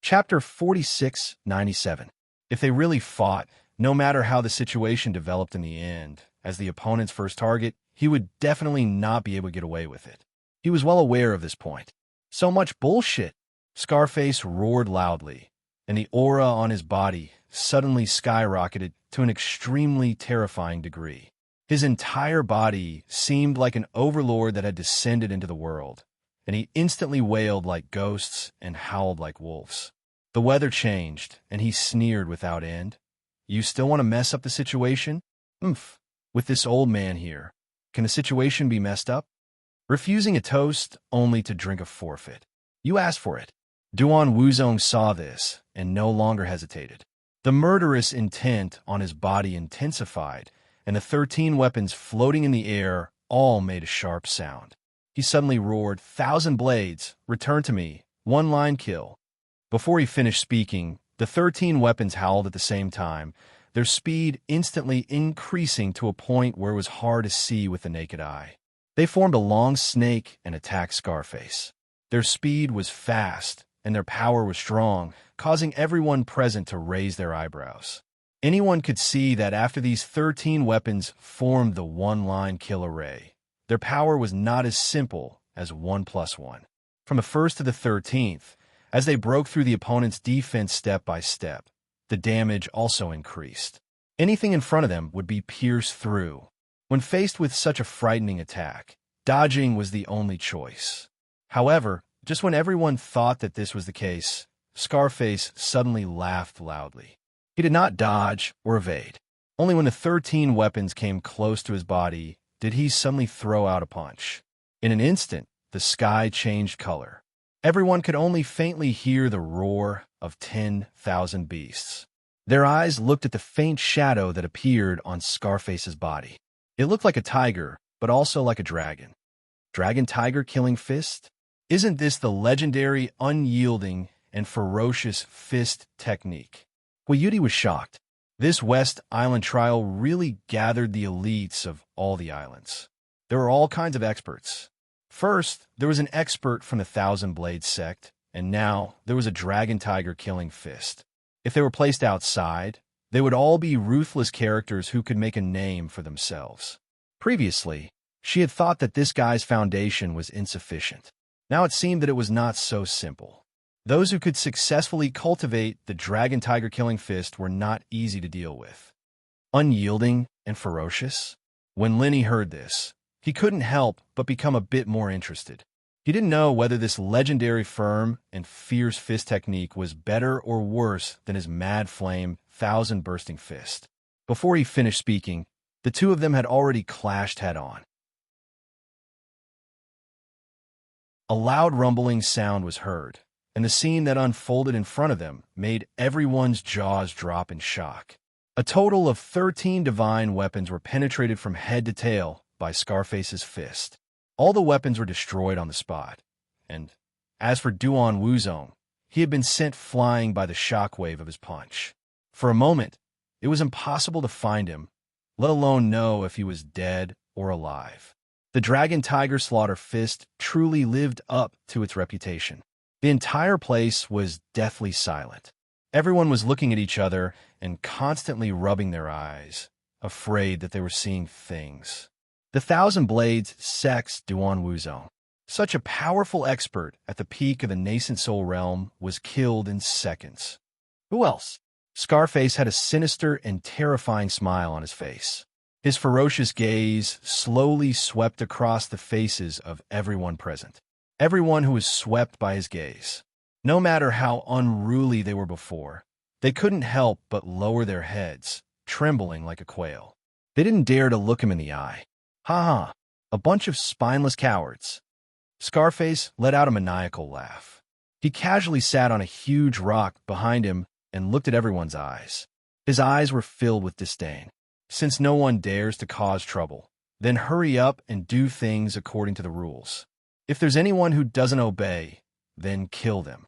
Chapter 4697. If they really fought, no matter how the situation developed in the end, as the opponent's first target, he would definitely not be able to get away with it. He was well aware of this point. So much bullshit! Scarface roared loudly, and the aura on his body suddenly skyrocketed to an extremely terrifying degree. His entire body seemed like an overlord that had descended into the world, and he instantly wailed like ghosts and howled like wolves. The weather changed, and he sneered without end. You still want to mess up the situation? With this old man here, can the situation be messed up? Refusing a toast only to drink a forfeit. You asked for it. Duan Wuzong saw this and no longer hesitated. The murderous intent on his body intensified, and the 13 weapons floating in the air all made a sharp sound. He suddenly roared, "1,000 blades, return to me, one-line kill." Before he finished speaking, the 13 weapons howled at the same time, their speed instantly increasing to a point where it was hard to see with the naked eye. They formed a long snake and attacked Scarface. Their speed was fast, and their power was strong, causing everyone present to raise their eyebrows. Anyone could see that after these 13 weapons formed the one-line kill array, their power was not as simple as 1 + 1. From the 1st to the 13th, as they broke through the opponent's defense step by step, the damage also increased. Anything in front of them would be pierced through. When faced with such a frightening attack, dodging was the only choice. However, just when everyone thought that this was the case, Scarface suddenly laughed loudly. He did not dodge or evade. Only when the 13 weapons came close to his body did he suddenly throw out a punch. In an instant, the sky changed color. Everyone could only faintly hear the roar of 10,000 beasts. Their eyes looked at the faint shadow that appeared on Scarface's body. It looked like a tiger, but also like a dragon. Dragon-tiger killing fist? Isn't this the legendary, unyielding, and ferocious fist technique? Koyuti was shocked. This West Island trial really gathered the elites of all the islands. There were all kinds of experts. First, there was an expert from the Thousand Blades sect, and now there was a dragon-tiger killing fist. If they were placed outside, they would all be ruthless characters who could make a name for themselves. Previously, she had thought that this guy's foundation was insufficient. Now it seemed that it was not so simple. Those who could successfully cultivate the dragon-tiger killing fist were not easy to deal with. Unyielding and ferocious? When Lenny heard this, he couldn't help but become a bit more interested. He didn't know whether this legendary firm and fierce fist technique was better or worse than his mad flame, thousand-bursting fist. Before he finished speaking, the two of them had already clashed head-on. A loud rumbling sound was heard, and the scene that unfolded in front of them made everyone's jaws drop in shock. A total of 13 divine weapons were penetrated from head to tail by Scarface's fist. All the weapons were destroyed on the spot, and as for Duan Wuzong, he had been sent flying by the shockwave of his punch. For a moment, it was impossible to find him, let alone know if he was dead or alive. The Dragon-Tiger Slaughter Fist truly lived up to its reputation. The entire place was deathly silent. Everyone was looking at each other and constantly rubbing their eyes, afraid that they were seeing things. The Thousand Blades sects Duan Wuzong. Such a powerful expert at the peak of the nascent soul realm was killed in seconds. Who else? Scarface had a sinister and terrifying smile on his face. His ferocious gaze slowly swept across the faces of everyone present. Everyone who was swept by his gaze. No matter how unruly they were before, they couldn't help but lower their heads, trembling like a quail. They didn't dare to look him in the eye. Ha ha, a bunch of spineless cowards. Scarface let out a maniacal laugh. He casually sat on a huge rock behind him and looked at everyone's eyes. His eyes were filled with disdain. Since no one dares to cause trouble, then hurry up and do things according to the rules. If there's anyone who doesn't obey, then kill them.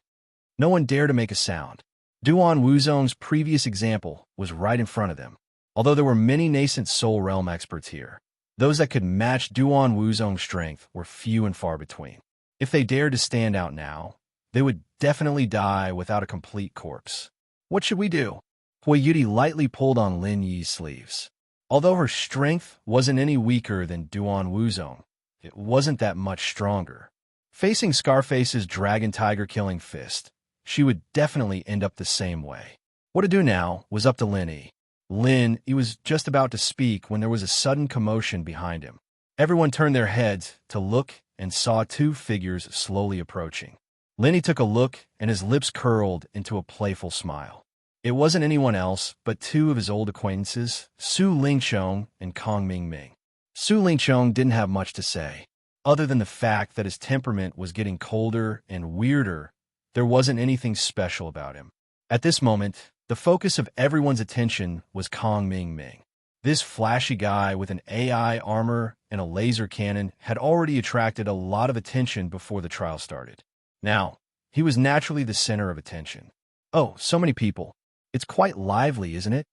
No one dared to make a sound. Duan Wuzong's previous example was right in front of them. Although there were many nascent soul realm experts here, those that could match Duan Wuzong's strength were few and far between. If they dared to stand out now, they would definitely die without a complete corpse. What should we do? Hui Yuti lightly pulled on Lin Yi's sleeves. Although her strength wasn't any weaker than Duan Wuzong, it wasn't that much stronger. Facing Scarface's dragon-tiger killing fist, she would definitely end up the same way. What to do now was up to Lin Yi. Lin Yi was just about to speak when there was a sudden commotion behind him. Everyone turned their heads to look and saw two figures slowly approaching. Lin Yi took a look and his lips curled into a playful smile. It wasn't anyone else but two of his old acquaintances, Su Lingqiong and Kong Mingming. Su Lingqiong didn't have much to say. Other than the fact that his temperament was getting colder and weirder, there wasn't anything special about him. At this moment, the focus of everyone's attention was Kong Mingming. This flashy guy with an AI armor and a laser cannon had already attracted a lot of attention before the trial started. Now, he was naturally the center of attention. Oh, so many people. It's quite lively, isn't it?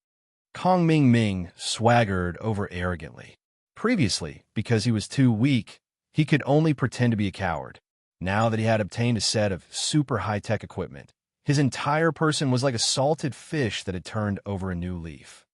Kong Mingming swaggered over arrogantly. Previously, because he was too weak, he could only pretend to be a coward. Now that he had obtained a set of super high-tech equipment, his entire person was like a salted fish that had turned over a new leaf.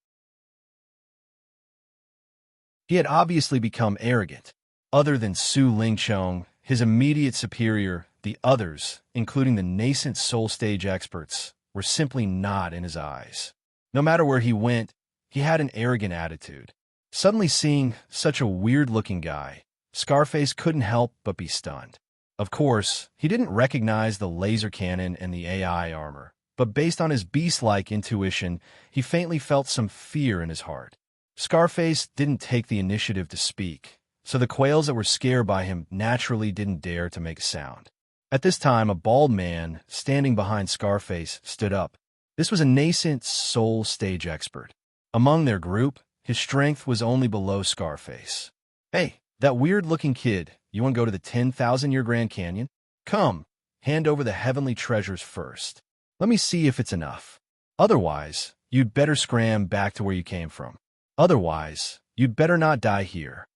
He had obviously become arrogant. Other than Su Lingqiong, his immediate superior, the others, including the nascent soul stage experts, were simply not in his eyes. No matter where he went, he had an arrogant attitude. Suddenly seeing such a weird-looking guy, Scarface couldn't help but be stunned. Of course, he didn't recognize the laser cannon and the AI armor, but based on his beast-like intuition, he faintly felt some fear in his heart. Scarface didn't take the initiative to speak, so the quails that were scared by him naturally didn't dare to make a sound. At this time, a bald man standing behind Scarface stood up. This was a nascent soul stage expert. Among their group, his strength was only below Scarface. Hey, that weird-looking kid, you want to go to the 10,000-year Grand Canyon? Come, hand over the heavenly treasures first. Let me see if it's enough. Otherwise, you'd better scram back to where you came from. Otherwise, you'd better not die here.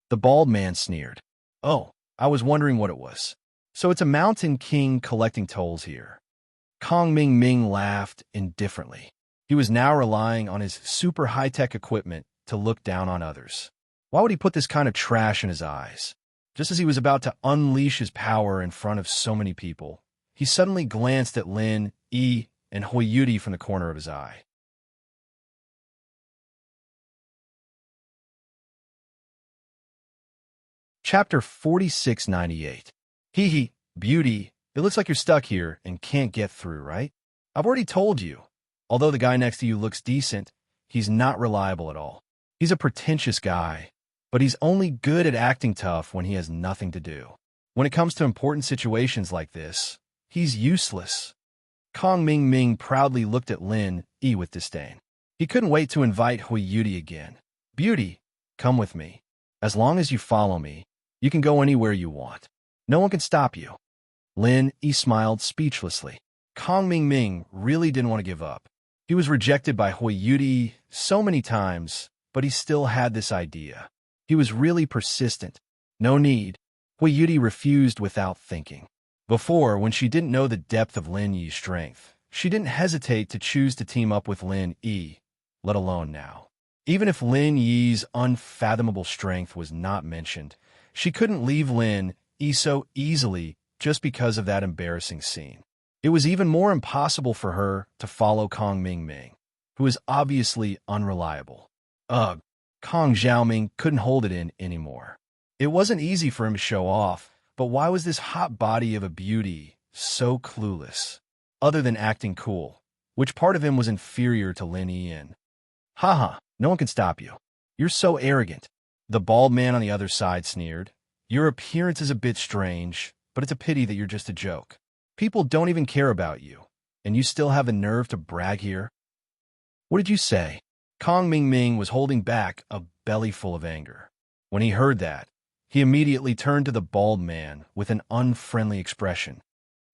The bald man sneered. Oh, I was wondering what it was. So it's a mountain king collecting tolls here. Kong Ming Ming laughed indifferently. He was now relying on his super high-tech equipment to look down on others. Why would he put this kind of trash in his eyes? Just as he was about to unleash his power in front of so many people, he suddenly glanced at Lin, Yi, and Hui Yudi from the corner of his eye. Chapter 4698. Hee hee, beauty, it looks like you're stuck here and can't get through, right? I've already told you. Although the guy next to you looks decent, he's not reliable at all. He's a pretentious guy, but he's only good at acting tough when he has nothing to do. When it comes to important situations like this, he's useless. Kong Ming Ming proudly looked at Lin Yi with disdain. He couldn't wait to invite Hui Yudi again. Beauty, come with me. As long as you follow me, you can go anywhere you want. No one can stop you. Lin Yi smiled speechlessly. Kong Ming Ming really didn't want to give up. He was rejected by Hui Yudi so many times, but he still had this idea. He was really persistent. No need. Hui Yudi refused without thinking. Before, when she didn't know the depth of Lin Yi's strength, she didn't hesitate to choose to team up with Lin Yi, let alone now. Even if Lin Yi's unfathomable strength was not mentioned, she couldn't leave Lin Yi so easily just because of that embarrassing scene. It was even more impossible for her to follow Kong Ming Ming, who is obviously unreliable. Ugh, Kong Xiaoming couldn't hold it in anymore. It wasn't easy for him to show off, but why was this hot body of a beauty so clueless? Other than acting cool, which part of him was inferior to Lin Yi? Haha, no one can stop you. You're so arrogant. The bald man on the other side sneered. Your appearance is a bit strange, but it's a pity that you're just a joke. People don't even care about you, and you still have the nerve to brag here? What did you say? Kong Ming Ming was holding back a belly full of anger. When he heard that, he immediately turned to the bald man with an unfriendly expression.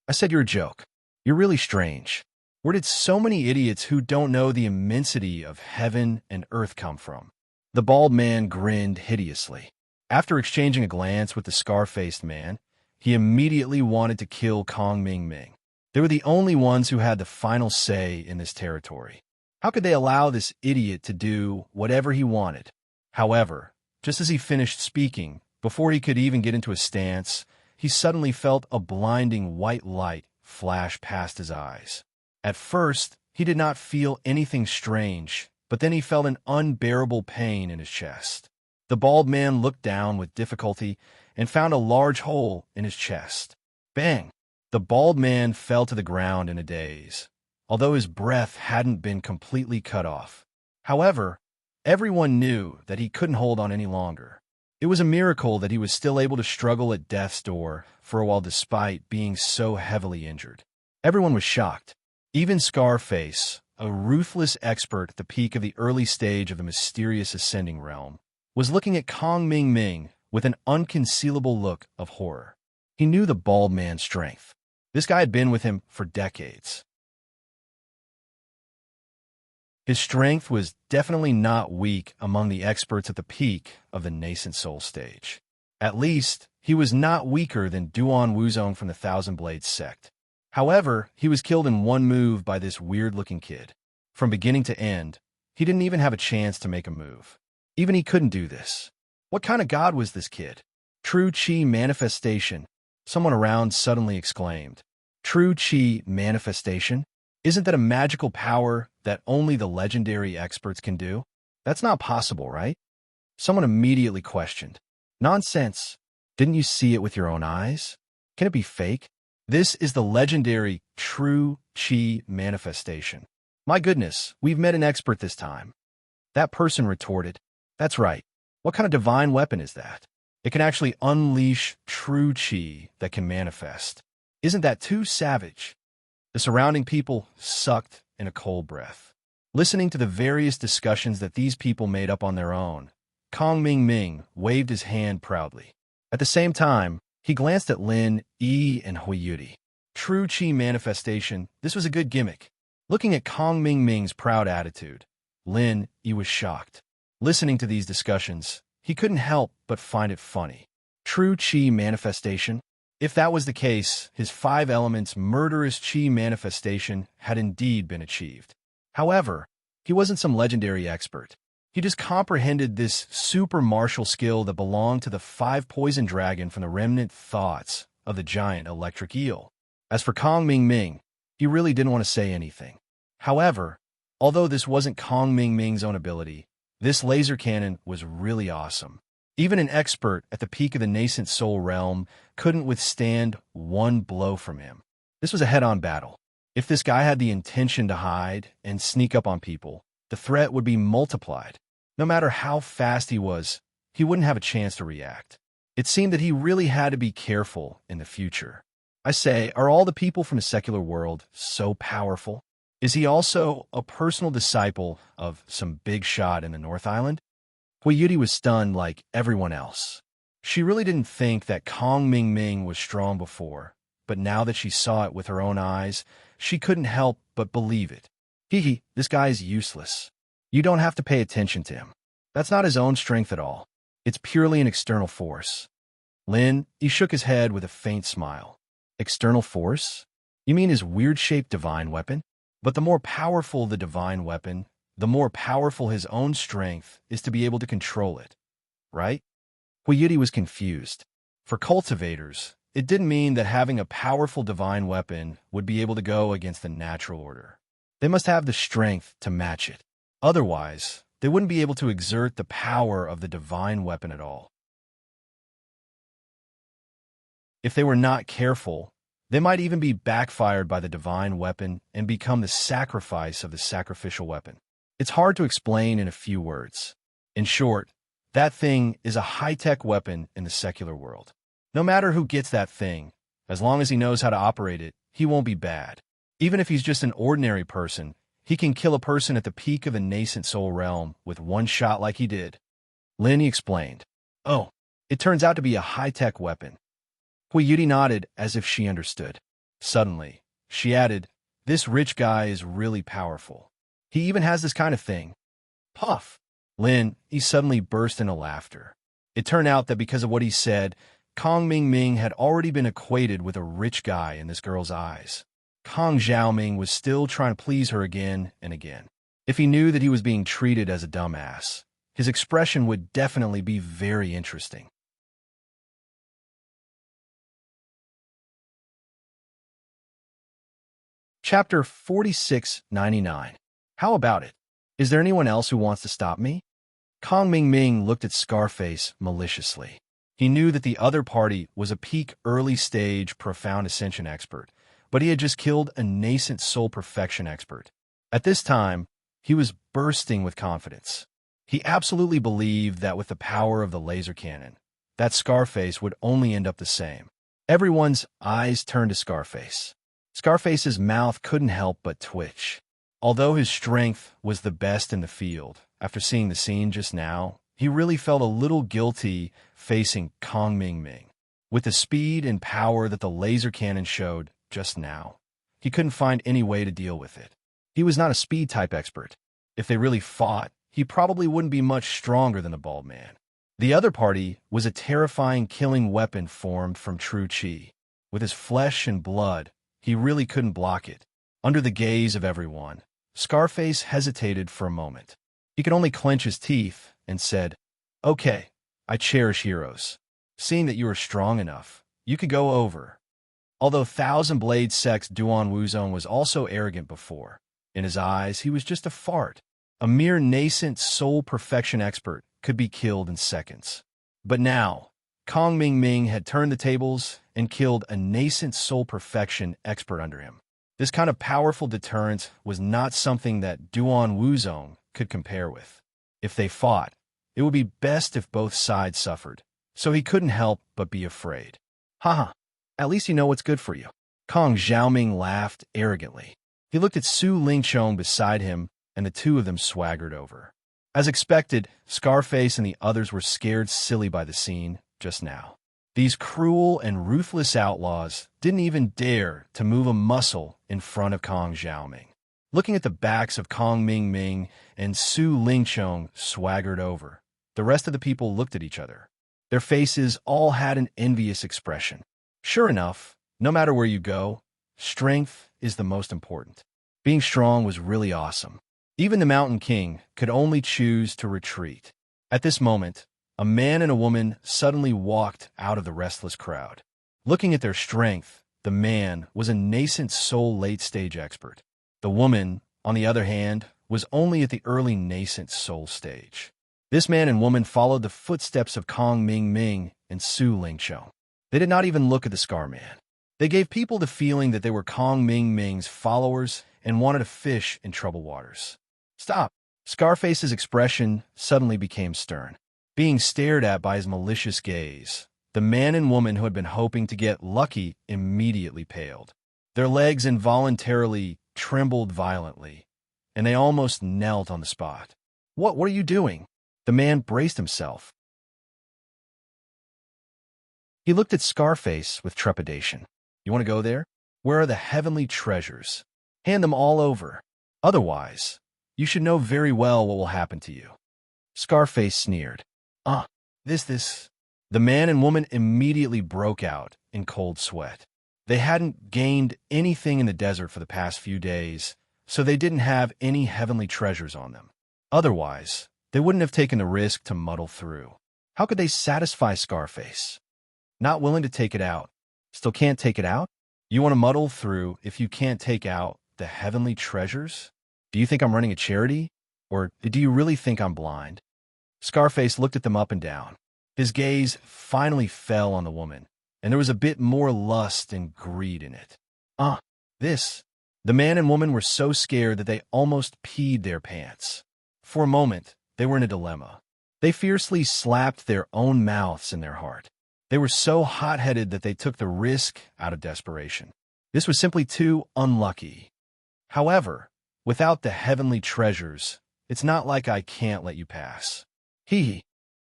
I said you're a joke. You're really strange. Where did so many idiots who don't know the immensity of heaven and earth come from? The bald man grinned hideously. After exchanging a glance with the scar-faced man, he immediately wanted to kill Kong Ming Ming. They were the only ones who had the final say in this territory. How could they allow this idiot to do whatever he wanted? However, just as he finished speaking, before he could even get into a stance, he suddenly felt a blinding white light flash past his eyes. At first, he did not feel anything strange, but then he felt an unbearable pain in his chest. The bald man looked down with difficulty and found a large hole in his chest. Bang! The bald man fell to the ground in a daze, although his breath hadn't been completely cut off. However, everyone knew that he couldn't hold on any longer. It was a miracle that he was still able to struggle at death's door for a while despite being so heavily injured. Everyone was shocked. Even Scarface, a ruthless expert at the peak of the early stage of the mysterious ascending realm, was looking at Kong Ming Ming with an unconcealable look of horror. He knew the bald man's strength. This guy had been with him for decades. His strength was definitely not weak among the experts at the peak of the nascent soul stage. At least, he was not weaker than Duan Wuzong from the Thousand Blades sect. However, he was killed in one move by this weird-looking kid. From beginning to end, he didn't even have a chance to make a move. Even he couldn't do this. What kind of god was this kid? True Chi manifestation, someone around suddenly exclaimed. True Chi manifestation? Isn't that a magical power that only the legendary experts can do? That's not possible, right? Someone immediately questioned. Nonsense. Didn't you see it with your own eyes? Can it be fake? This is the legendary True Chi manifestation. My goodness, we've met an expert this time. That person retorted. That's right. What kind of divine weapon is that? It can actually unleash true chi that can manifest. Isn't that too savage? The surrounding people sucked in a cold breath. Listening to the various discussions that these people made up on their own, Kong Ming Ming waved his hand proudly. At the same time, he glanced at Lin, Yi, and Huiyuti. True Qi manifestation, this was a good gimmick. Looking at Kong Ming Ming's proud attitude, Lin Yi was shocked. Listening to these discussions, he couldn't help but find it funny. True Qi manifestation? If that was the case, his 5 elements murderous Qi manifestation had indeed been achieved. However, he wasn't some legendary expert. He just comprehended this super martial skill that belonged to the 5 poison dragon from the remnant thoughts of the giant electric eel. As for Kong Ming Ming, he really didn't want to say anything. However, although this wasn't Kong Ming Ming's own ability, this laser cannon was really awesome. Even an expert at the peak of the nascent soul realm couldn't withstand one blow from him. This was a head-on battle. If this guy had the intention to hide and sneak up on people, the threat would be multiplied. No matter how fast he was, he wouldn't have a chance to react. It seemed that he really had to be careful in the future. I say, are all the people from the secular world so powerful? Is he also a personal disciple of some big shot in the North Island? Huiyuti was stunned like everyone else. She really didn't think that Kong Ming Ming was strong before, but now that she saw it with her own eyes, she couldn't help but believe it. Hee, this guy is useless. You don't have to pay attention to him. That's not his own strength at all. It's purely an external force. Lin, he shook his head with a faint smile. External force? You mean his weird-shaped divine weapon? But the more powerful the divine weapon, the more powerful his own strength is to be able to control it, right? Huiyuti was confused. For cultivators, it didn't mean that having a powerful divine weapon would be able to go against the natural order. They must have the strength to match it. Otherwise, they wouldn't be able to exert the power of the divine weapon at all. If they were not careful, they might even be backfired by the divine weapon and become the sacrifice of the sacrificial weapon. It's hard to explain in a few words. In short, that thing is a high-tech weapon in the secular world. No matter who gets that thing, as long as he knows how to operate it, he won't be bad. Even if he's just an ordinary person, he can kill a person at the peak of the nascent soul realm with one shot like he did. Lin explained. Oh, it turns out to be a high-tech weapon. Huiyuti nodded as if she understood. Suddenly, she added, this rich guy is really powerful. He even has this kind of thing. Puff! Lin, he suddenly burst into laughter. It turned out that because of what he said, Kong Ming Ming had already been equated with a rich guy in this girl's eyes. Kong Xiaoming was still trying to please her again and again. If he knew that he was being treated as a dumbass, his expression would definitely be very interesting. Chapter 4699. How about it? Is there anyone else who wants to stop me? Kong Ming Ming looked at Scarface maliciously. He knew that the other party was a peak early-stage profound ascension expert, but he had just killed a nascent soul perfection expert. At this time, he was bursting with confidence. He absolutely believed that with the power of the laser cannon, that Scarface would only end up the same. Everyone's eyes turned to Scarface. Scarface's mouth couldn't help but twitch. Although his strength was the best in the field, after seeing the scene just now, he really felt a little guilty facing Kong Ming Ming. With the speed and power that the laser cannon showed just now, he couldn't find any way to deal with it. He was not a speed-type expert. If they really fought, he probably wouldn't be much stronger than the bald man. The other party was a terrifying killing weapon formed from true Qi. With his flesh and blood, he really couldn't block it. Under the gaze of everyone, Scarface hesitated for a moment. He could only clench his teeth and said, "Okay, I cherish heroes. Seeing that you are strong enough, you could go over." Although Thousand Blade Sex Duan Wuzong was also arrogant before, in his eyes he was just a fart. A mere nascent soul perfection expert could be killed in seconds. But now, Kong Ming Ming had turned the tables and killed a nascent soul perfection expert under him. This kind of powerful deterrence was not something that Duan Wuzong could compare with. If they fought, it would be best if both sides suffered, so he couldn't help but be afraid. Haha, at least you know what's good for you. Kong Xiaoming laughed arrogantly. He looked at Su Lingchong beside him, and the two of them swaggered over. As expected, Scarface and the others were scared silly by the scene just now. These cruel and ruthless outlaws didn't even dare to move a muscle in front of Kong Xiaoming. Looking at the backs of Kong Mingming and Su Lingchong swaggered over, the rest of the people looked at each other. Their faces all had an envious expression. Sure enough, no matter where you go, strength is the most important. Being strong was really awesome. Even the Mountain King could only choose to retreat. At this moment, a man and a woman suddenly walked out of the restless crowd. Looking at their strength, the man was a nascent soul late-stage expert. The woman, on the other hand, was only at the early nascent soul stage. This man and woman followed the footsteps of Kong Mingming and Su Lingchong. They did not even look at the Scar Man. They gave people the feeling that they were Kong Mingming's followers and wanted to fish in troubled waters. Stop! Scarface's expression suddenly became stern. Being stared at by his malicious gaze, the man and woman who had been hoping to get lucky immediately paled. Their legs involuntarily trembled violently, and they almost knelt on the spot. What are you doing? The man braced himself. He looked at Scarface with trepidation. You want to go there? Where are the heavenly treasures? Hand them all over. Otherwise, you should know very well what will happen to you. Scarface sneered. This. The man and woman immediately broke out in cold sweat. They hadn't gained anything in the desert for the past few days, so they didn't have any heavenly treasures on them. Otherwise, they wouldn't have taken the risk to muddle through. How could they satisfy Scarface? Not willing to take it out. Still can't take it out? You want to muddle through if you can't take out the heavenly treasures? Do you think I'm running a charity? Or do you really think I'm blind? Scarface looked at them up and down. His gaze finally fell on the woman, and there was a bit more lust and greed in it. This. The man and woman were so scared that they almost peed their pants. For a moment, they were in a dilemma. They fiercely slapped their own mouths in their heart. They were so hot-headed that they took the risk out of desperation. This was simply too unlucky. However, without the heavenly treasures, it's not like I can't let you pass.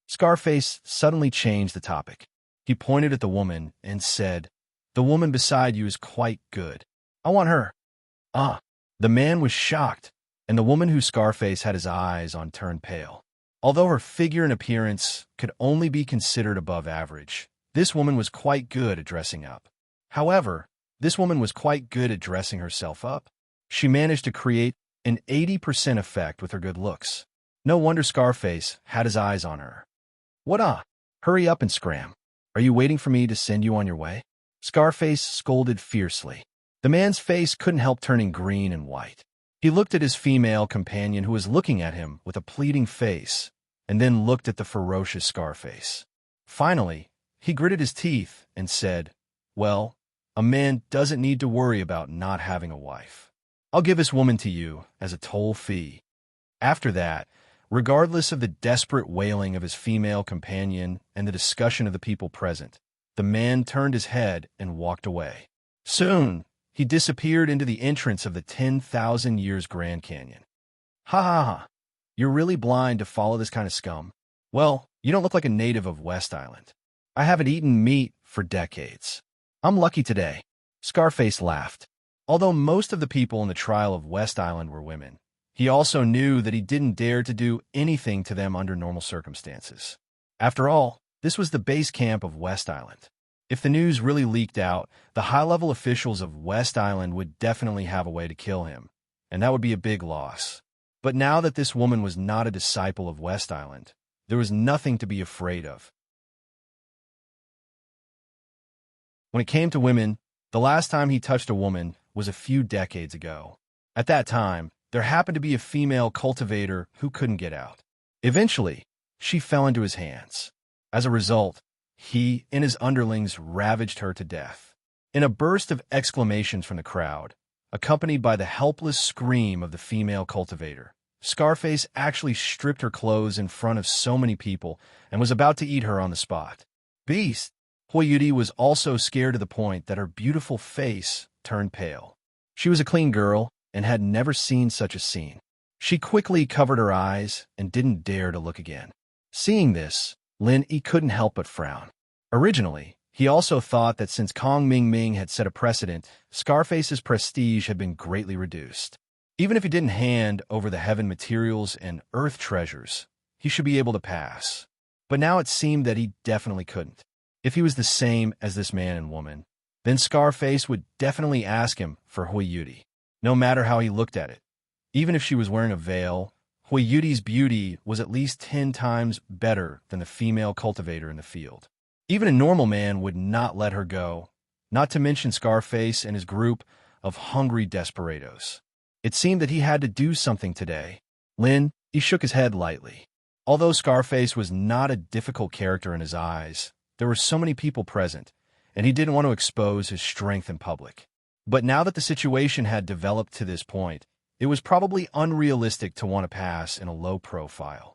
Scarface suddenly changed the topic. He pointed at the woman and said, The woman beside you is quite good. I want her. The man was shocked, and the woman who Scarface had his eyes on turned pale. Although her figure and appearance could only be considered above average, this woman was quite good at dressing up. However, this woman was quite good at dressing herself up. She managed to create an 80% effect with her good looks. No wonder Scarface had his eyes on her. Hurry up and scram. Are you waiting for me to send you on your way? Scarface scolded fiercely. The man's face couldn't help turning green and white. He looked at his female companion who was looking at him with a pleading face, and then looked at the ferocious Scarface. Finally, he gritted his teeth and said, Well, a man doesn't need to worry about not having a wife. I'll give this woman to you as a toll fee. After that, regardless of the desperate wailing of his female companion and the discussion of the people present, the man turned his head and walked away. Soon, he disappeared into the entrance of the 10,000 Years Grand Canyon. Ha. You're really blind to follow this kind of scum. Well, you don't look like a native of West Island. I haven't eaten meat for decades. I'm lucky today. Scarface laughed. Although most of the people in the trial of West Island were women, he also knew that he didn't dare to do anything to them under normal circumstances. After all, this was the base camp of West Island. If the news really leaked out, the high-level officials of West Island would definitely have a way to kill him, and that would be a big loss. But now that this woman was not a disciple of West Island, there was nothing to be afraid of. When it came to women, the last time he touched a woman was a few decades ago. At that time, there happened to be a female cultivator who couldn't get out. Eventually, she fell into his hands. As a result, he and his underlings ravaged her to death. In a burst of exclamations from the crowd, accompanied by the helpless scream of the female cultivator, Scarface actually stripped her clothes in front of so many people and was about to eat her on the spot. Beast! Hoyuti was also scared to the point that her beautiful face turned pale. She was a clean girl, and had never seen such a scene. She quickly covered her eyes and didn't dare to look again. Seeing this, Lin Yi couldn't help but frown. Originally, he also thought that since Kong Ming had set a precedent, Scarface's prestige had been greatly reduced. Even if he didn't hand over the heaven materials and earth treasures, he should be able to pass. But now it seemed that he definitely couldn't. If he was the same as this man and woman, then Scarface would definitely ask him for Hui Yuti, no matter how he looked at it. Even if she was wearing a veil, Hui Yuti's beauty was at least 10 times better than the female cultivator in the field. Even a normal man would not let her go, not to mention Scarface and his group of hungry desperados. It seemed that he had to do something today. He shook his head lightly. Although Scarface was not a difficult character in his eyes, there were so many people present, and he didn't want to expose his strength in public. But now that the situation had developed to this point, it was probably unrealistic to want to pass in a low profile.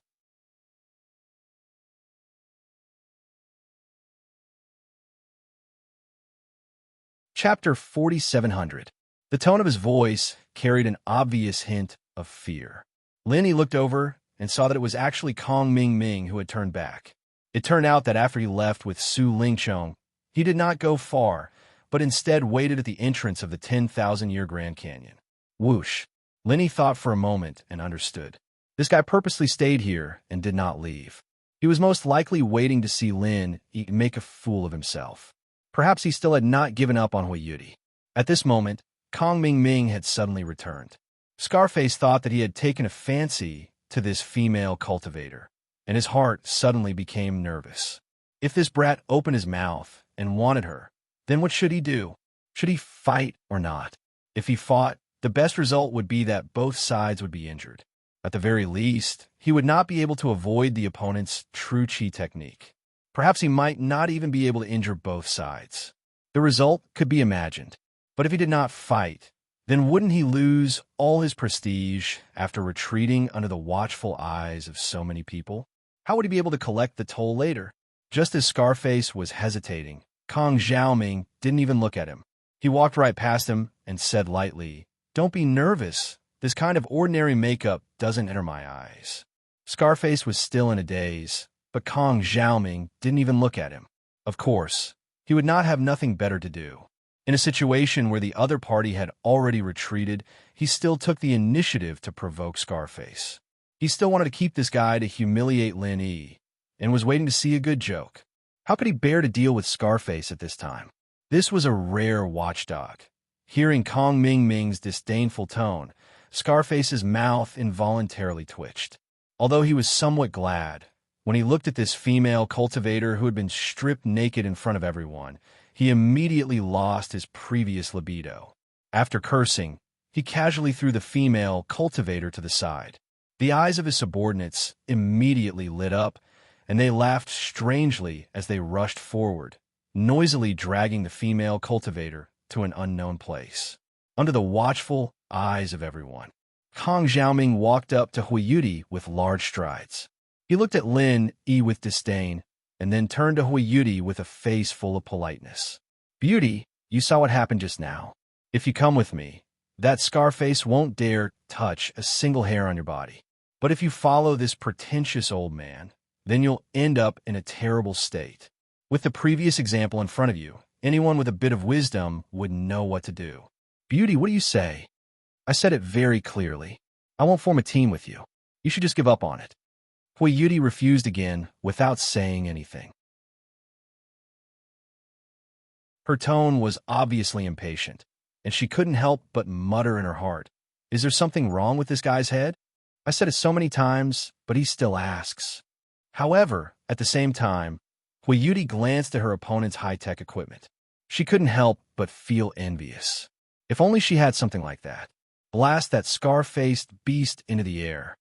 Chapter 4700. The tone of his voice carried an obvious hint of fear. He looked over and saw that it was actually Kong Ming who had turned back. It turned out that after he left with Su Lingchong, he did not go far, but instead waited at the entrance of the 10,000-year Grand Canyon. Whoosh! He thought for a moment and understood. This guy purposely stayed here and did not leave. He was most likely waiting to see Lin make a fool of himself. Perhaps he still had not given up on Hui Yuti. At this moment, Kong Ming had suddenly returned. Scarface thought that he had taken a fancy to this female cultivator, and his heart suddenly became nervous. If this brat opened his mouth and wanted her, then what should he do? Should he fight or not? If he fought, the best result would be that both sides would be injured. At the very least, he would not be able to avoid the opponent's true chi technique. Perhaps he might not even be able to injure both sides. The result could be imagined. But if he did not fight, then wouldn't he lose all his prestige after retreating under the watchful eyes of so many people? How would he be able to collect the toll later? Just as Scarface was hesitating, Kong Xiaoming didn't even look at him. He walked right past him and said lightly, "Don't be nervous. This kind of ordinary makeup doesn't enter my eyes." Scarface was still in a daze, but Kong Xiaoming didn't even look at him. Of course, he would not have nothing better to do. In a situation where the other party had already retreated, he still took the initiative to provoke Scarface. He still wanted to keep this guy to humiliate Lin Yi, and was waiting to see a good joke. How could he bear to deal with Scarface at this time? This was a rare watchdog. Hearing Kong Ming's disdainful tone, Scarface's mouth involuntarily twitched. Although he was somewhat glad, when he looked at this female cultivator who had been stripped naked in front of everyone, he immediately lost his previous libido. After cursing, he casually threw the female cultivator to the side. The eyes of his subordinates immediately lit up, and they laughed strangely as they rushed forward, noisily dragging the female cultivator to an unknown place. Under the watchful eyes of everyone, Kong Xiaoming walked up to Hui Yuti with large strides. He looked at Lin Yi with disdain, and then turned to Hui Yuti with a face full of politeness. "Beauty, you saw what happened just now. If you come with me, that Scarface won't dare touch a single hair on your body. But if you follow this pretentious old man, then you'll end up in a terrible state. With the previous example in front of you, anyone with a bit of wisdom would know what to do. Beauty, what do you say? I said it very clearly. I won't form a team with you. You should just give up on it." Hui Yuti refused again without saying anything. Her tone was obviously impatient, and she couldn't help but mutter in her heart, "Is there something wrong with this guy's head? I said it so many times, but he still asks." However, at the same time, Hui Yuti glanced at her opponent's high-tech equipment. She couldn't help but feel envious. If only she had something like that. Blast that scar-faced beast into the air.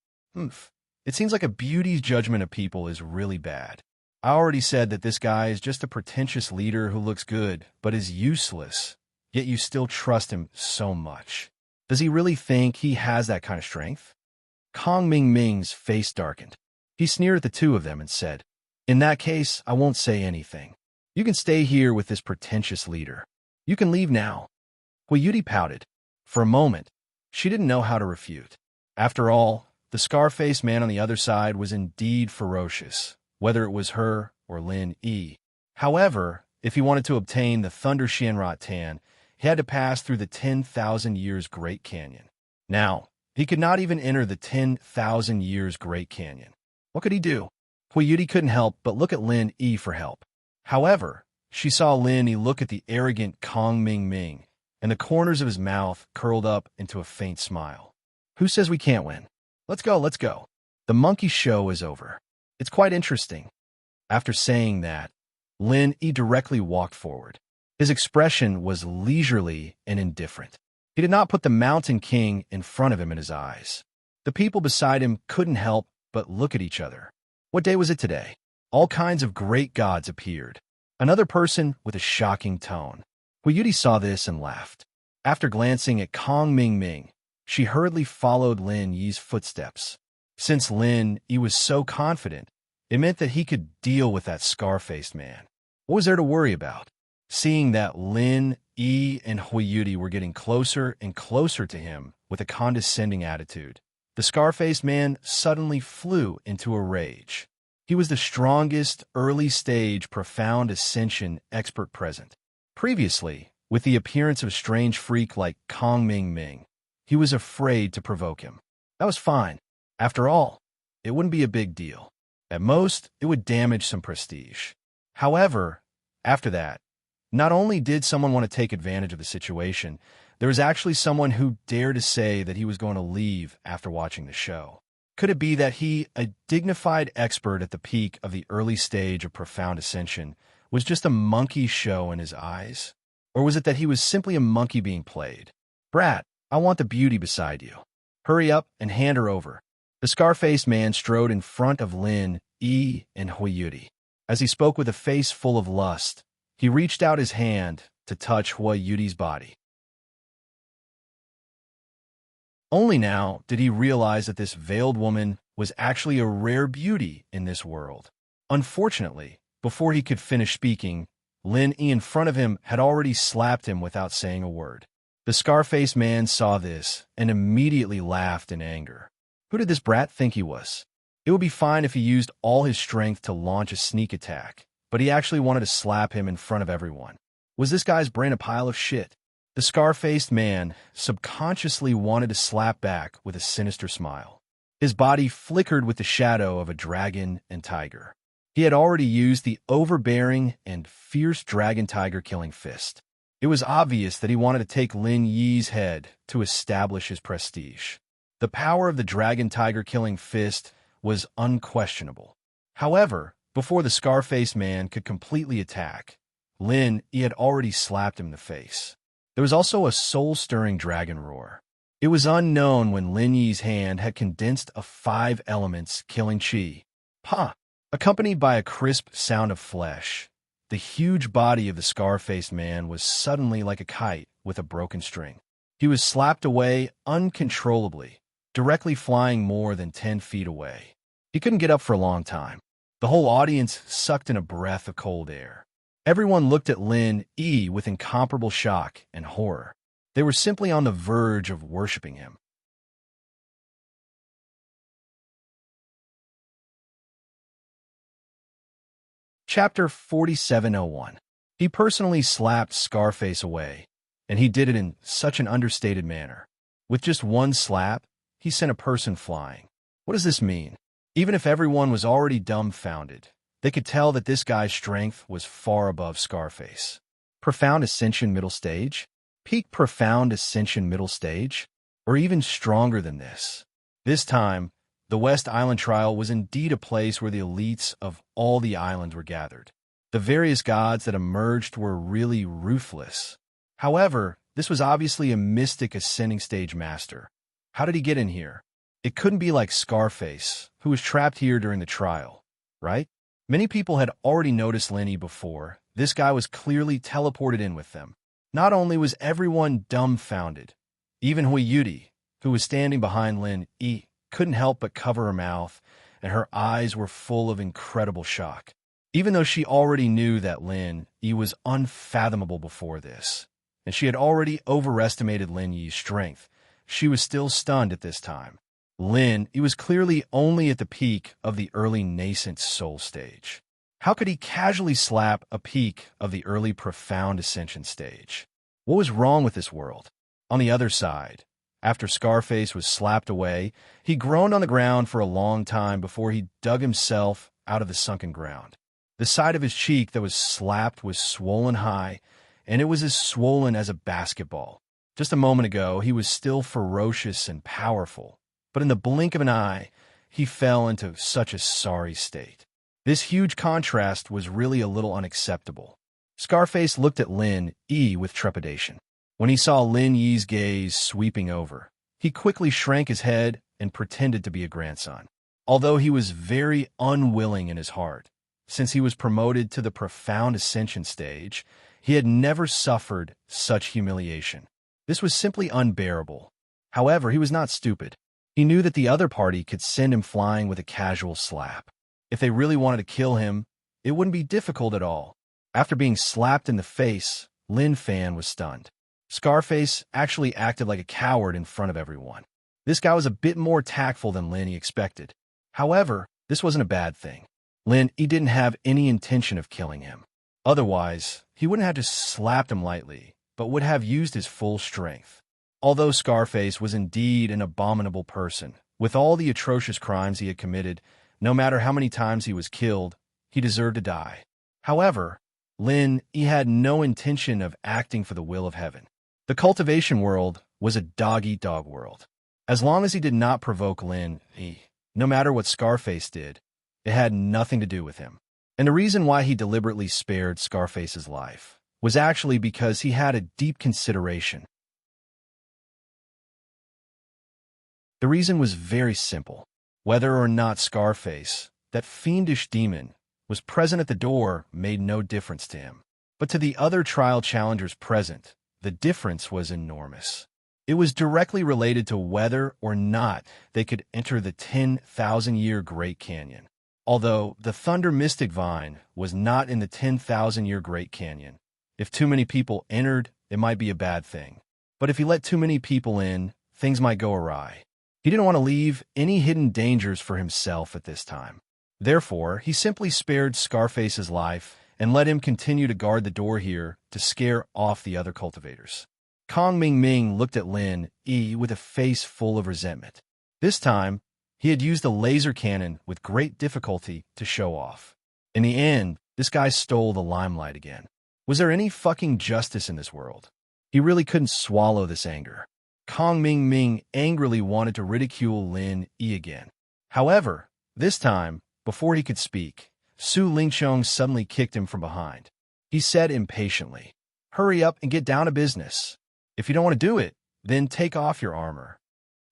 It seems like a beauty's judgment of people is really bad. I already said that this guy is just a pretentious leader who looks good, but is useless, yet you still trust him so much. Does he really think he has that kind of strength? Kong Ming's face darkened. He sneered at the two of them and said, "In that case, I won't say anything. You can stay here with this pretentious leader. You can leave now." Hui Yuti pouted. For a moment, She didn't know how to refute. After all, the scar-faced man on the other side was indeed ferocious, whether it was her or Lin Yi. However, if he wanted to obtain the Thunder Shenrot Tan, he had to pass through the 10,000 Years Great Canyon. Now, he could not even enter the 10,000 Years Great Canyon. What could he do? Huiyuti couldn't help but look at Lin Yi for help. However, she saw Lin Yi look at the arrogant Kong Ming Ming, and the corners of his mouth curled up into a faint smile. Who says we can't win? Let's go, let's go. The monkey show is over. It's quite interesting. After saying that, Lin Yi directly walked forward. His expression was leisurely and indifferent. He did not put the Mountain King in front of him in his eyes. The people beside him couldn't help but look at each other. What day was it today? All kinds of great gods appeared. Another person with a shocking tone. Huiyuti saw this and laughed. After glancing at Kong Ming Ming, she hurriedly followed Lin Yi's footsteps. Since Lin Yi was so confident, it meant that he could deal with that scar-faced man. What was there to worry about? Seeing that Lin Yi and Huiyuti were getting closer and closer to him with a condescending attitude, the scar-faced man suddenly flew into a rage. He was the strongest early-stage profound ascension expert present. Previously, with the appearance of a strange freak like Kong Ming Ming, he was afraid to provoke him. That was fine. After all, it wouldn't be a big deal. At most, it would damage some prestige. However, after that, not only did someone want to take advantage of the situation, there was actually someone who dared to say that he was going to leave after watching the show. Could it be that he, a dignified expert at the peak of the early stage of profound ascension, was just a monkey show in his eyes? Or was it that he was simply a monkey being played? Brat, I want the beauty beside you. Hurry up and hand her over. The scar-faced man strode in front of Lin Yi and Huiyuti. As he spoke with a face full of lust, he reached out his hand to touch Huiyuti's body. Only now did he realize that this veiled woman was actually a rare beauty in this world. Unfortunately, before he could finish speaking, Lin Yi in front of him had already slapped him without saying a word. The scar-faced man saw this and immediately laughed in anger. Who did this brat think he was? It would be fine if he used all his strength to launch a sneak attack, but he actually wanted to slap him in front of everyone. Was this guy's brain a pile of shit? The scar-faced man subconsciously wanted to slap back with a sinister smile. His body flickered with the shadow of a dragon and tiger. He had already used the overbearing and fierce dragon-tiger killing fist. It was obvious that he wanted to take Lin Yi's head to establish his prestige. The power of the dragon-tiger killing fist was unquestionable. However, before the scar-faced man could completely attack, Lin Yi had already slapped him in the face. There was also a soul-stirring dragon roar. It was unknown when Lin Yi's hand had condensed of 5 elements killing chi. Pa! Accompanied by a crisp sound of flesh, the huge body of the scar-faced man was suddenly like a kite with a broken string. He was slapped away uncontrollably, directly flying more than 10 feet away. He couldn't get up for a long time. The whole audience sucked in a breath of cold air. Everyone looked at Lin Yi with incomparable shock and horror. They were simply on the verge of worshipping him. Chapter 4701. He personally slapped Scarface away, and he did it in such an understated manner. With just one slap, he sent a person flying. What does this mean? Even if everyone was already dumbfounded, they could tell that this guy's strength was far above Scarface. Profound Ascension Middle Stage? Peak Profound Ascension Middle Stage? Or even stronger than this? This time, the West Island trial was indeed a place where the elites of all the islands were gathered. The various gods that emerged were really ruthless. However, this was obviously a mystic ascending stage master. How did he get in here? It couldn't be like Scarface, who was trapped here during the trial, right? Many people had already noticed Lin Yi before. This guy was clearly teleported in with them. Not only was everyone dumbfounded, even Huiyuti, who was standing behind Lin Yi, couldn't help but cover her mouth, and her eyes were full of incredible shock. Even though she already knew that Lin Yi was unfathomable before this, and she had already overestimated Lin Yi's strength, She was still stunned at this time. Lin, he was clearly only at the peak of the early nascent soul stage. How could he casually slap a peak of the early profound ascension stage? What was wrong with this world? On the other side, after Scarface was slapped away, he groaned on the ground for a long time before he dug himself out of the sunken ground. The side of his cheek that was slapped was swollen high, and it was as swollen as a basketball. Just a moment ago, he was still ferocious and powerful, but in the blink of an eye, he fell into such a sorry state. This huge contrast was really a little unacceptable. Scarface looked at Lin Yi with trepidation. When he saw Lin Yi's gaze sweeping over, he quickly shrank his head and pretended to be a grandson. Although he was very unwilling in his heart, since he was promoted to the profound ascension stage, he had never suffered such humiliation. This was simply unbearable. However, he was not stupid. He knew that the other party could send him flying with a casual slap. If they really wanted to kill him, it wouldn't be difficult at all. After being slapped in the face, Lin Fan was stunned. Scarface actually acted like a coward in front of everyone. This guy was a bit more tactful than Lin Yi expected. However, this wasn't a bad thing. Lin Yi didn't have any intention of killing him. Otherwise, he wouldn't have just slapped him lightly, but would have used his full strength. Although Scarface was indeed an abominable person, with all the atrocious crimes he had committed, no matter how many times he was killed, he deserved to die. However, Lin Yi had no intention of acting for the will of heaven. The cultivation world was a dog-eat-dog world. As long as he did not provoke Lin Yi, no matter what Scarface did, it had nothing to do with him. And the reason why he deliberately spared Scarface's life was actually because he had a deep consideration. The reason was very simple. Whether or not Scarface, that fiendish demon, was present at the door made no difference to him. But to the other trial challengers present, the difference was enormous. It was directly related to whether or not they could enter the 10,000-year Great Canyon. Although the Thunder Mystic Vine was not in the 10,000-year Great Canyon, if too many people entered, it might be a bad thing. But if he let too many people in, things might go awry. He didn't want to leave any hidden dangers for himself at this time. Therefore, he simply spared Scarface's life and let him continue to guard the door here to scare off the other cultivators. Kong Ming Ming looked at Lin Yi with a face full of resentment. This time, he had used a laser cannon with great difficulty to show off. In the end, this guy stole the limelight again. Was there any fucking justice in this world? He really couldn't swallow this anger. Kong Ming Ming angrily wanted to ridicule Lin Yi again. However, this time, before he could speak, Su Lingchong suddenly kicked him from behind. He said impatiently, "Hurry up and get down to business. If you don't want to do it, then take off your armor."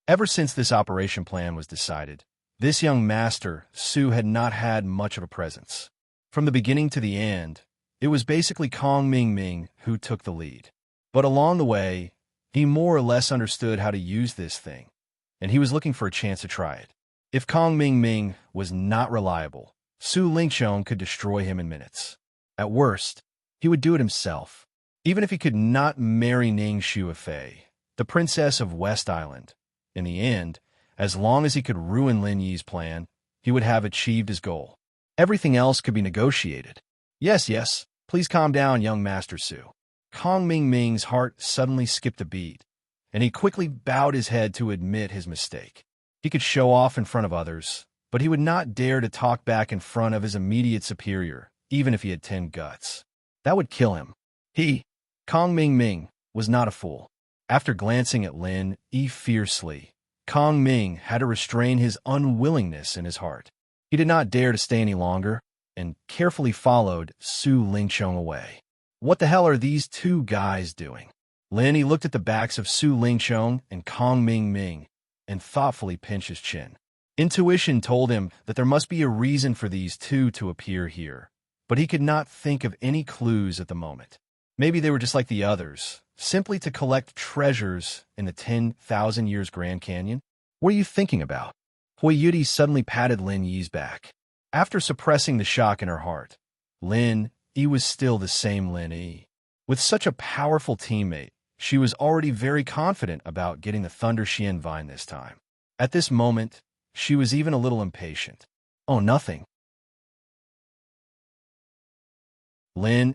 Ever since this operation plan was decided, this young master, Su, had not had much of a presence. From the beginning to the end, it was basically Kong Ming Ming who took the lead. But along the way, he more or less understood how to use this thing, and he was looking for a chance to try it. If Kong Ming Ming was not reliable, Su Lingchong could destroy him in minutes. At worst, he would do it himself. Even if he could not marry Ning Shuifei, the princess of West Island, in the end, as long as he could ruin Lin Yi's plan, he would have achieved his goal. Everything else could be negotiated. Yes, please calm down, young Master Su. Kong Ming Ming's heart suddenly skipped a beat, and he quickly bowed his head to admit his mistake. He could show off in front of others, but he would not dare to talk back in front of his immediate superior, even if he had 10 guts. That would kill him. Kong Ming Ming, was not a fool. After glancing at Lin Yi fiercely, Kong Ming had to restrain his unwillingness in his heart. He did not dare to stay any longer, and carefully followed Su Lingchong away. What the hell are these two guys doing? Lin Yi looked at the backs of Su Lingchong and Kong Ming Ming, and thoughtfully pinched his chin. Intuition told him that there must be a reason for these two to appear here, but he could not think of any clues at the moment. Maybe they were just like the others, simply to collect treasures in the 10,000 years Grand Canyon? What are you thinking about? Hui Yudi suddenly patted Lin Yi's back. After suppressing the shock in her heart, Lin Yi was still the same Lin Yi. With such a powerful teammate, she was already very confident about getting the Thunder Xian vine this time. At this moment, she was even a little impatient. Oh, nothing.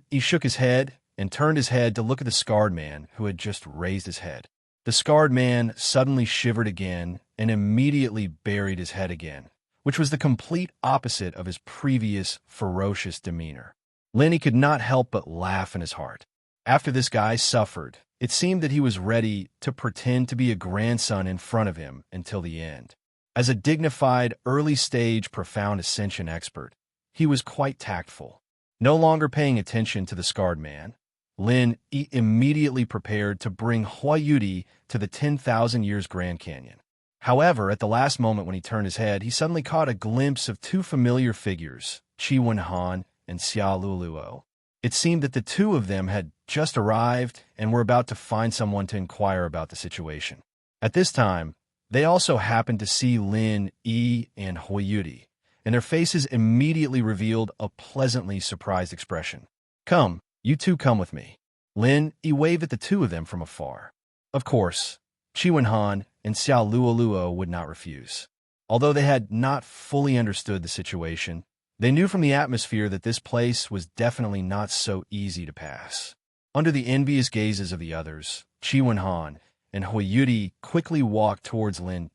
He shook his head and turned his head to look at the scarred man who had just raised his head. The scarred man suddenly shivered again and immediately buried his head again, which was the complete opposite of his previous ferocious demeanor. He could not help but laugh in his heart. After this guy suffered, it seemed that he was ready to pretend to be a grandson in front of him until the end. As a dignified, early-stage, profound ascension expert, he was quite tactful. No longer paying attention to the scarred man, Lin immediately prepared to bring Huayudi to the 10,000 Years Grand Canyon. However, at the last moment when he turned his head, he suddenly caught a glimpse of two familiar figures, Qi Wenhan and Xia Luluo. It seemed that the two of them had just arrived and were about to find someone to inquire about the situation. At this time, they also happened to see Lin, and Huayudi, and their faces immediately revealed a pleasantly surprised expression. "Come, you two come with me." Lin waved at the two of them from afar. Of course, Qi Wenhan and Xia Luoluo would not refuse. Although they had not fully understood the situation, they knew from the atmosphere that this place was definitely not so easy to pass. Under the envious gazes of the others, Qi Wenhan and Huayudi quickly walked towards Lin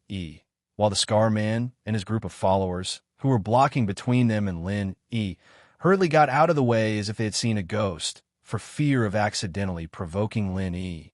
while the Scar Man and his group of followers, who were blocking between them and Lin hurriedly got out of the way as if they had seen a ghost, for fear of accidentally provoking Lin.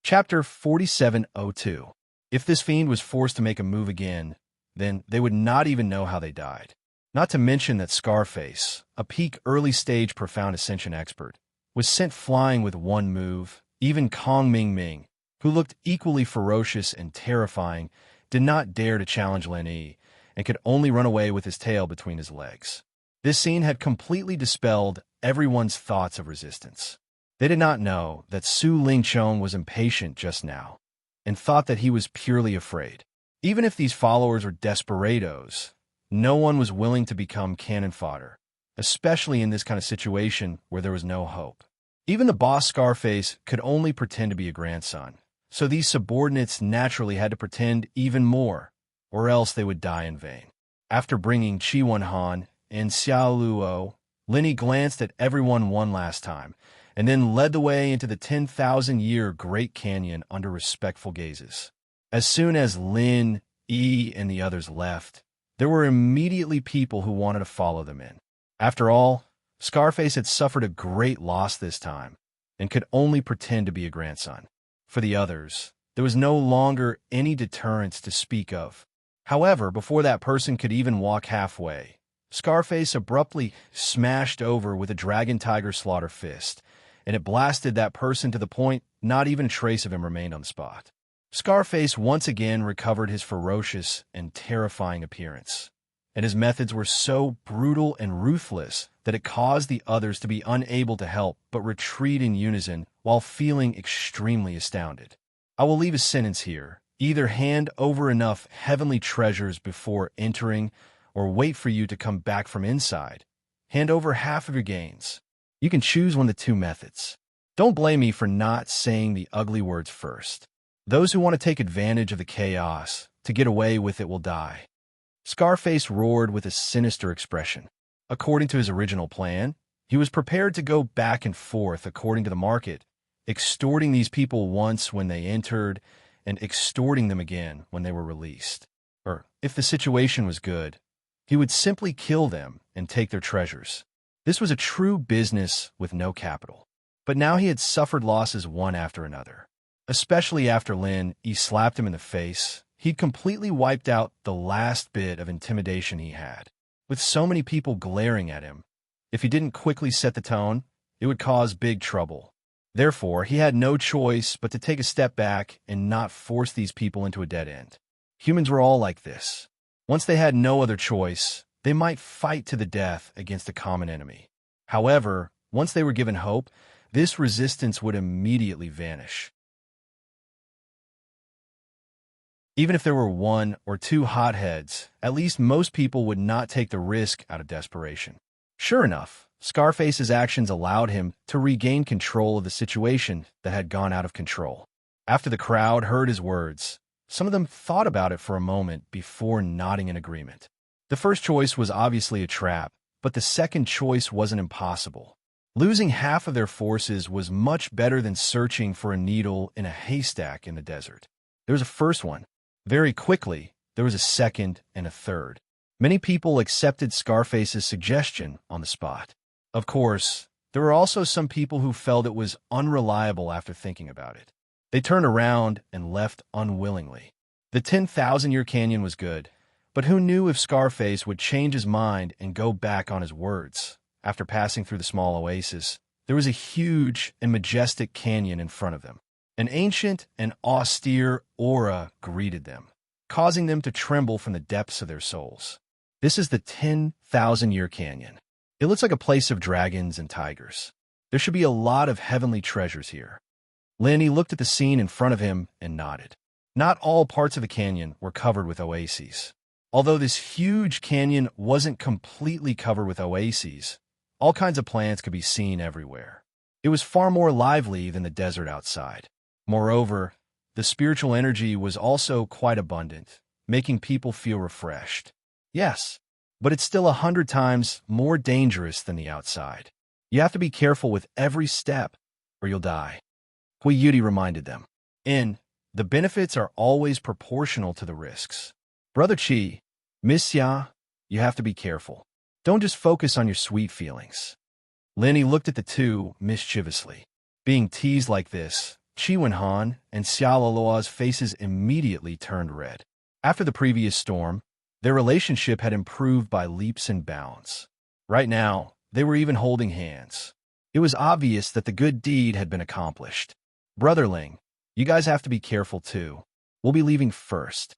Chapter 4702. If this fiend was forced to make a move again, then they would not even know how they died. Not to mention that Scarface, a peak early-stage profound ascension expert, was sent flying with one move. Even Kong Ming Ming, who looked equally ferocious and terrifying, did not dare to challenge Lin and could only run away with his tail between his legs. This scene had completely dispelled everyone's thoughts of resistance. They did not know that Su Lingchong was impatient just now, and thought that he was purely afraid. Even if these followers were desperados, no one was willing to become cannon fodder, especially in this kind of situation where there was no hope. Even the boss Scarface could only pretend to be a grandson, so these subordinates naturally had to pretend even more, or else they would die in vain. After bringing Qi Wenhan and Xia Luo, Lin glanced at everyone one last time, and then led the way into the 10,000-year Great Canyon under respectful gazes. As soon as Lin, and the others left, there were immediately people who wanted to follow them in. After all, Scarface had suffered a great loss this time, and could only pretend to be a grandson. For the others, there was no longer any deterrence to speak of. However, before that person could even walk halfway, Scarface abruptly smashed over with a Dragon Tiger Slaughter fist, and it blasted that person to the point not even a trace of him remained on the spot. Scarface once again recovered his ferocious and terrifying appearance, and his methods were so brutal and ruthless that it caused the others to be unable to help but retreat in unison while feeling extremely astounded. I will leave a sentence here. Either hand over enough heavenly treasures before entering, or wait for you to come back from inside. Hand over half of your gains. You can choose one of the two methods. Don't blame me for not saying the ugly words first. Those who want to take advantage of the chaos to get away with it will die. Scarface roared with a sinister expression. According to his original plan, he was prepared to go back and forth according to the market, extorting these people once when they entered and extorting them again when they were released. Or, if the situation was good, he would simply kill them and take their treasures. This was a true business with no capital. But now he had suffered losses one after another. Especially after Lin slapped him in the face, he'd completely wiped out the last bit of intimidation he had. With so many people glaring at him, if he didn't quickly set the tone, it would cause big trouble. Therefore, he had no choice but to take a step back and not force these people into a dead end. Humans were all like this. Once they had no other choice, they might fight to the death against a common enemy. However, once they were given hope, this resistance would immediately vanish. Even if there were one or two hotheads, at least most people would not take the risk out of desperation. Sure enough, Scarface's actions allowed him to regain control of the situation that had gone out of control. After the crowd heard his words, some of them thought about it for a moment before nodding in agreement. The first choice was obviously a trap, but the second choice wasn't impossible. Losing half of their forces was much better than searching for a needle in a haystack in the desert. There was a first one. Very quickly, there was a second and a third. Many people accepted Scarface's suggestion on the spot. Of course, there were also some people who felt it was unreliable after thinking about it. They turned around and left unwillingly. The 10,000-year canyon was good, but who knew if Scarface would change his mind and go back on his words? After passing through the small oasis, there was a huge and majestic canyon in front of them. An ancient and austere aura greeted them, causing them to tremble from the depths of their souls. This is the 10,000-year canyon. It looks like a place of dragons and tigers. There should be a lot of heavenly treasures here. Lenny looked at the scene in front of him and nodded. Not all parts of the canyon were covered with oases. Although this huge canyon wasn't completely covered with oases, all kinds of plants could be seen everywhere. It was far more lively than the desert outside. Moreover, the spiritual energy was also quite abundant, making people feel refreshed. Yes, but it's still 100 times more dangerous than the outside. You have to be careful with every step, or you'll die. Hui Yudi reminded them. The benefits are always proportional to the risks. Brother Chi, Miss Ya, you have to be careful. Don't just focus on your sweet feelings. Lenny looked at the two mischievously. Being teased like this, Chi Wenhan and Xiaololuo's faces immediately turned red. After the previous storm, their relationship had improved by leaps and bounds. Right now, they were even holding hands. It was obvious that the good deed had been accomplished. Brotherling, you guys have to be careful too. We'll be leaving first.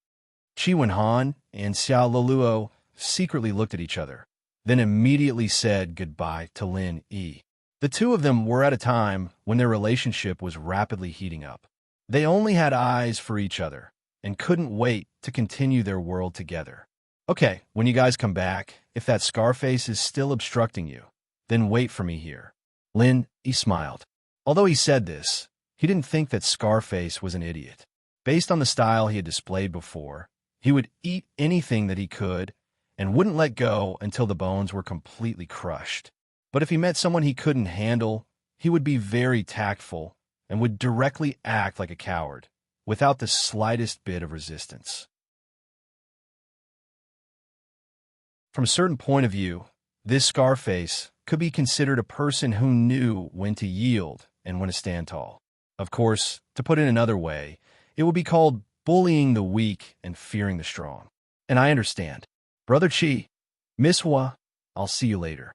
Chi Wenhan and Xiaololuo secretly looked at each other, then immediately said goodbye to Lin Yi. The two of them were at a time when their relationship was rapidly heating up. They only had eyes for each other and couldn't wait to continue their world together. Okay, when you guys come back, if that Scarface is still obstructing you, then wait for me here. Lin Yi smiled. Although he said this, he didn't think that Scarface was an idiot. Based on the style he had displayed before, he would eat anything that he could and wouldn't let go until the bones were completely crushed. But if he met someone he couldn't handle, he would be very tactful and would directly act like a coward, without the slightest bit of resistance. From a certain point of view, this Scarface could be considered a person who knew when to yield and when to stand tall. Of course, to put it another way, it would be called bullying the weak and fearing the strong. And I understand. Brother Chi, Miss Hua, I'll see you later.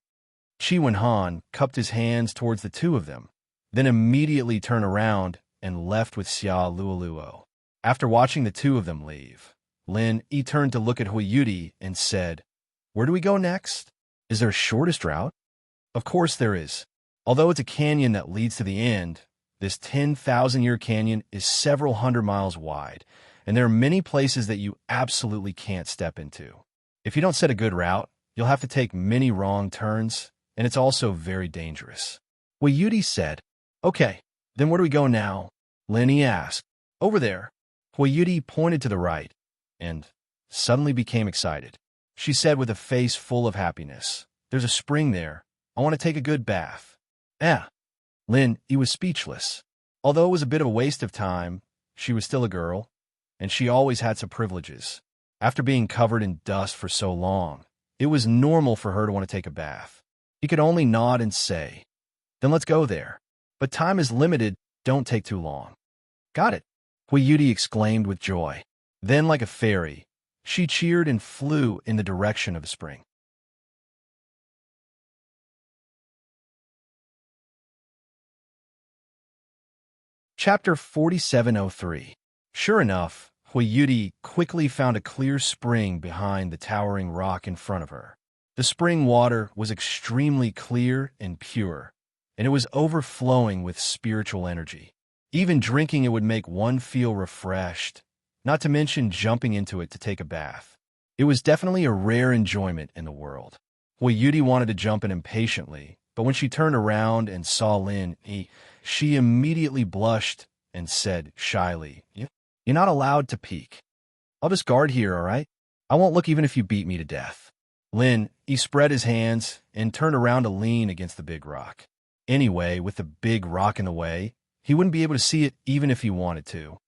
Chi Wenhan cupped his hands towards the two of them, then immediately turned around and left with Xia Luoluo. After watching the two of them leave, Lin Yi turned to look at Hui Yudi and said, "Where do we go next? Is there a shortest route?" Of course there is. Although it's a canyon that leads to the end, this 10,000-year canyon is several hundred miles wide, and there are many places that you absolutely can't step into. If you don't set a good route, you'll have to take many wrong turns, and it's also very dangerous. Hui Yudi said, "Okay, then where do we go now?" Lin Yi asked. "Over there." Hui Yudi pointed to the right, and suddenly became excited. She said with a face full of happiness, "There's a spring there. I want to take a good bath." Lin Yi was speechless. Although it was a bit of a waste of time, she was still a girl, and she always had some privileges. After being covered in dust for so long, it was normal for her to want to take a bath. He could only nod and say, "Then let's go there. But time is limited, don't take too long." "Got it," Hui Yudi exclaimed with joy. Then, like a fairy, she cheered and flew in the direction of the spring. Chapter 4703. Sure enough, Hui Yudi quickly found a clear spring behind the towering rock in front of her. The spring water was extremely clear and pure, and it was overflowing with spiritual energy. Even drinking it would make one feel refreshed. not to mention jumping into it to take a bath. It was definitely a rare enjoyment in the world. Yudi wanted to jump in impatiently, but when she turned around and saw Lin, she immediately blushed and said shyly, "You're not allowed to peek. I'll just guard here, all right? I won't look even if you beat me to death." Lin, he spread his hands and turned around to lean against the big rock. Anyway, with the big rock in the way, he wouldn't be able to see it even if he wanted to.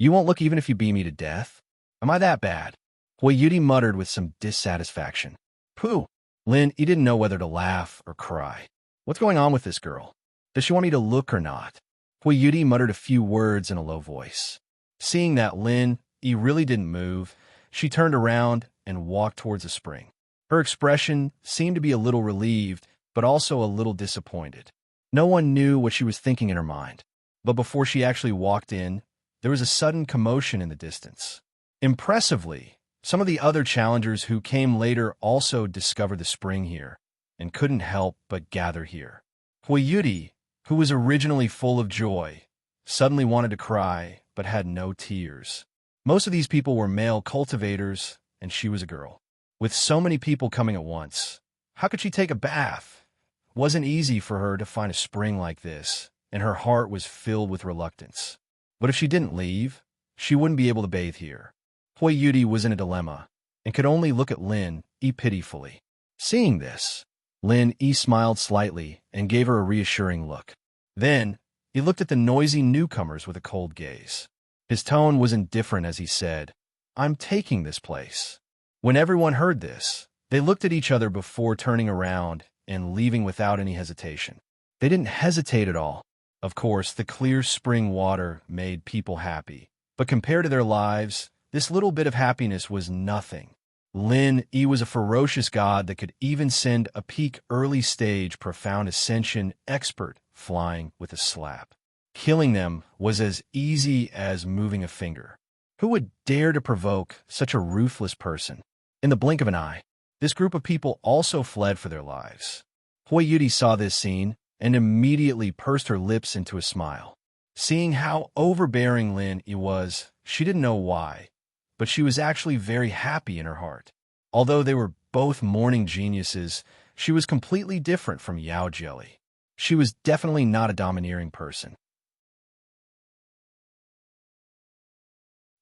"You won't look even if you beat me to death? Am I that bad?" Yudi muttered with some dissatisfaction. "Pooh." Lin, he didn't know whether to laugh or cry. "What's going on with this girl? Does she want me to look or not?" Yudi muttered a few words in a low voice. Seeing that Lin, he really didn't move, she turned around and walked towards the spring. Her expression seemed to be a little relieved, but also a little disappointed. No one knew what she was thinking in her mind. But before she actually walked in, there was a sudden commotion in the distance. Impressively, some of the other challengers who came later also discovered the spring here, and couldn't help but gather here. Yudi, who was originally full of joy, suddenly wanted to cry, but had no tears. Most of these people were male cultivators, and she was a girl. With so many people coming at once, how could she take a bath? It wasn't easy for her to find a spring like this, and her heart was filled with reluctance. But if she didn't leave, she wouldn't be able to bathe here. Yudi was in a dilemma, and could only look at Lin pitifully. Seeing this, Lin smiled slightly and gave her a reassuring look. Then, he looked at the noisy newcomers with a cold gaze. His tone was indifferent as he said, "I'm taking this place." When everyone heard this, they looked at each other before turning around and leaving without any hesitation. They didn't hesitate at all. Of course, the clear spring water made people happy, but compared to their lives, this little bit of happiness was nothing. Lin was a ferocious god that could even send a peak early stage profound ascension expert flying with a slap. Killing them was as easy as moving a finger. Who would dare to provoke such a ruthless person? In the blink of an eye, this group of people also fled for their lives. Yudi saw this scene and immediately pursed her lips into a smile. Seeing how overbearing Lin was, she didn't know why, but she was actually very happy in her heart. Although they were both morning geniuses, she was completely different from Yao Jelly. She was definitely not a domineering person.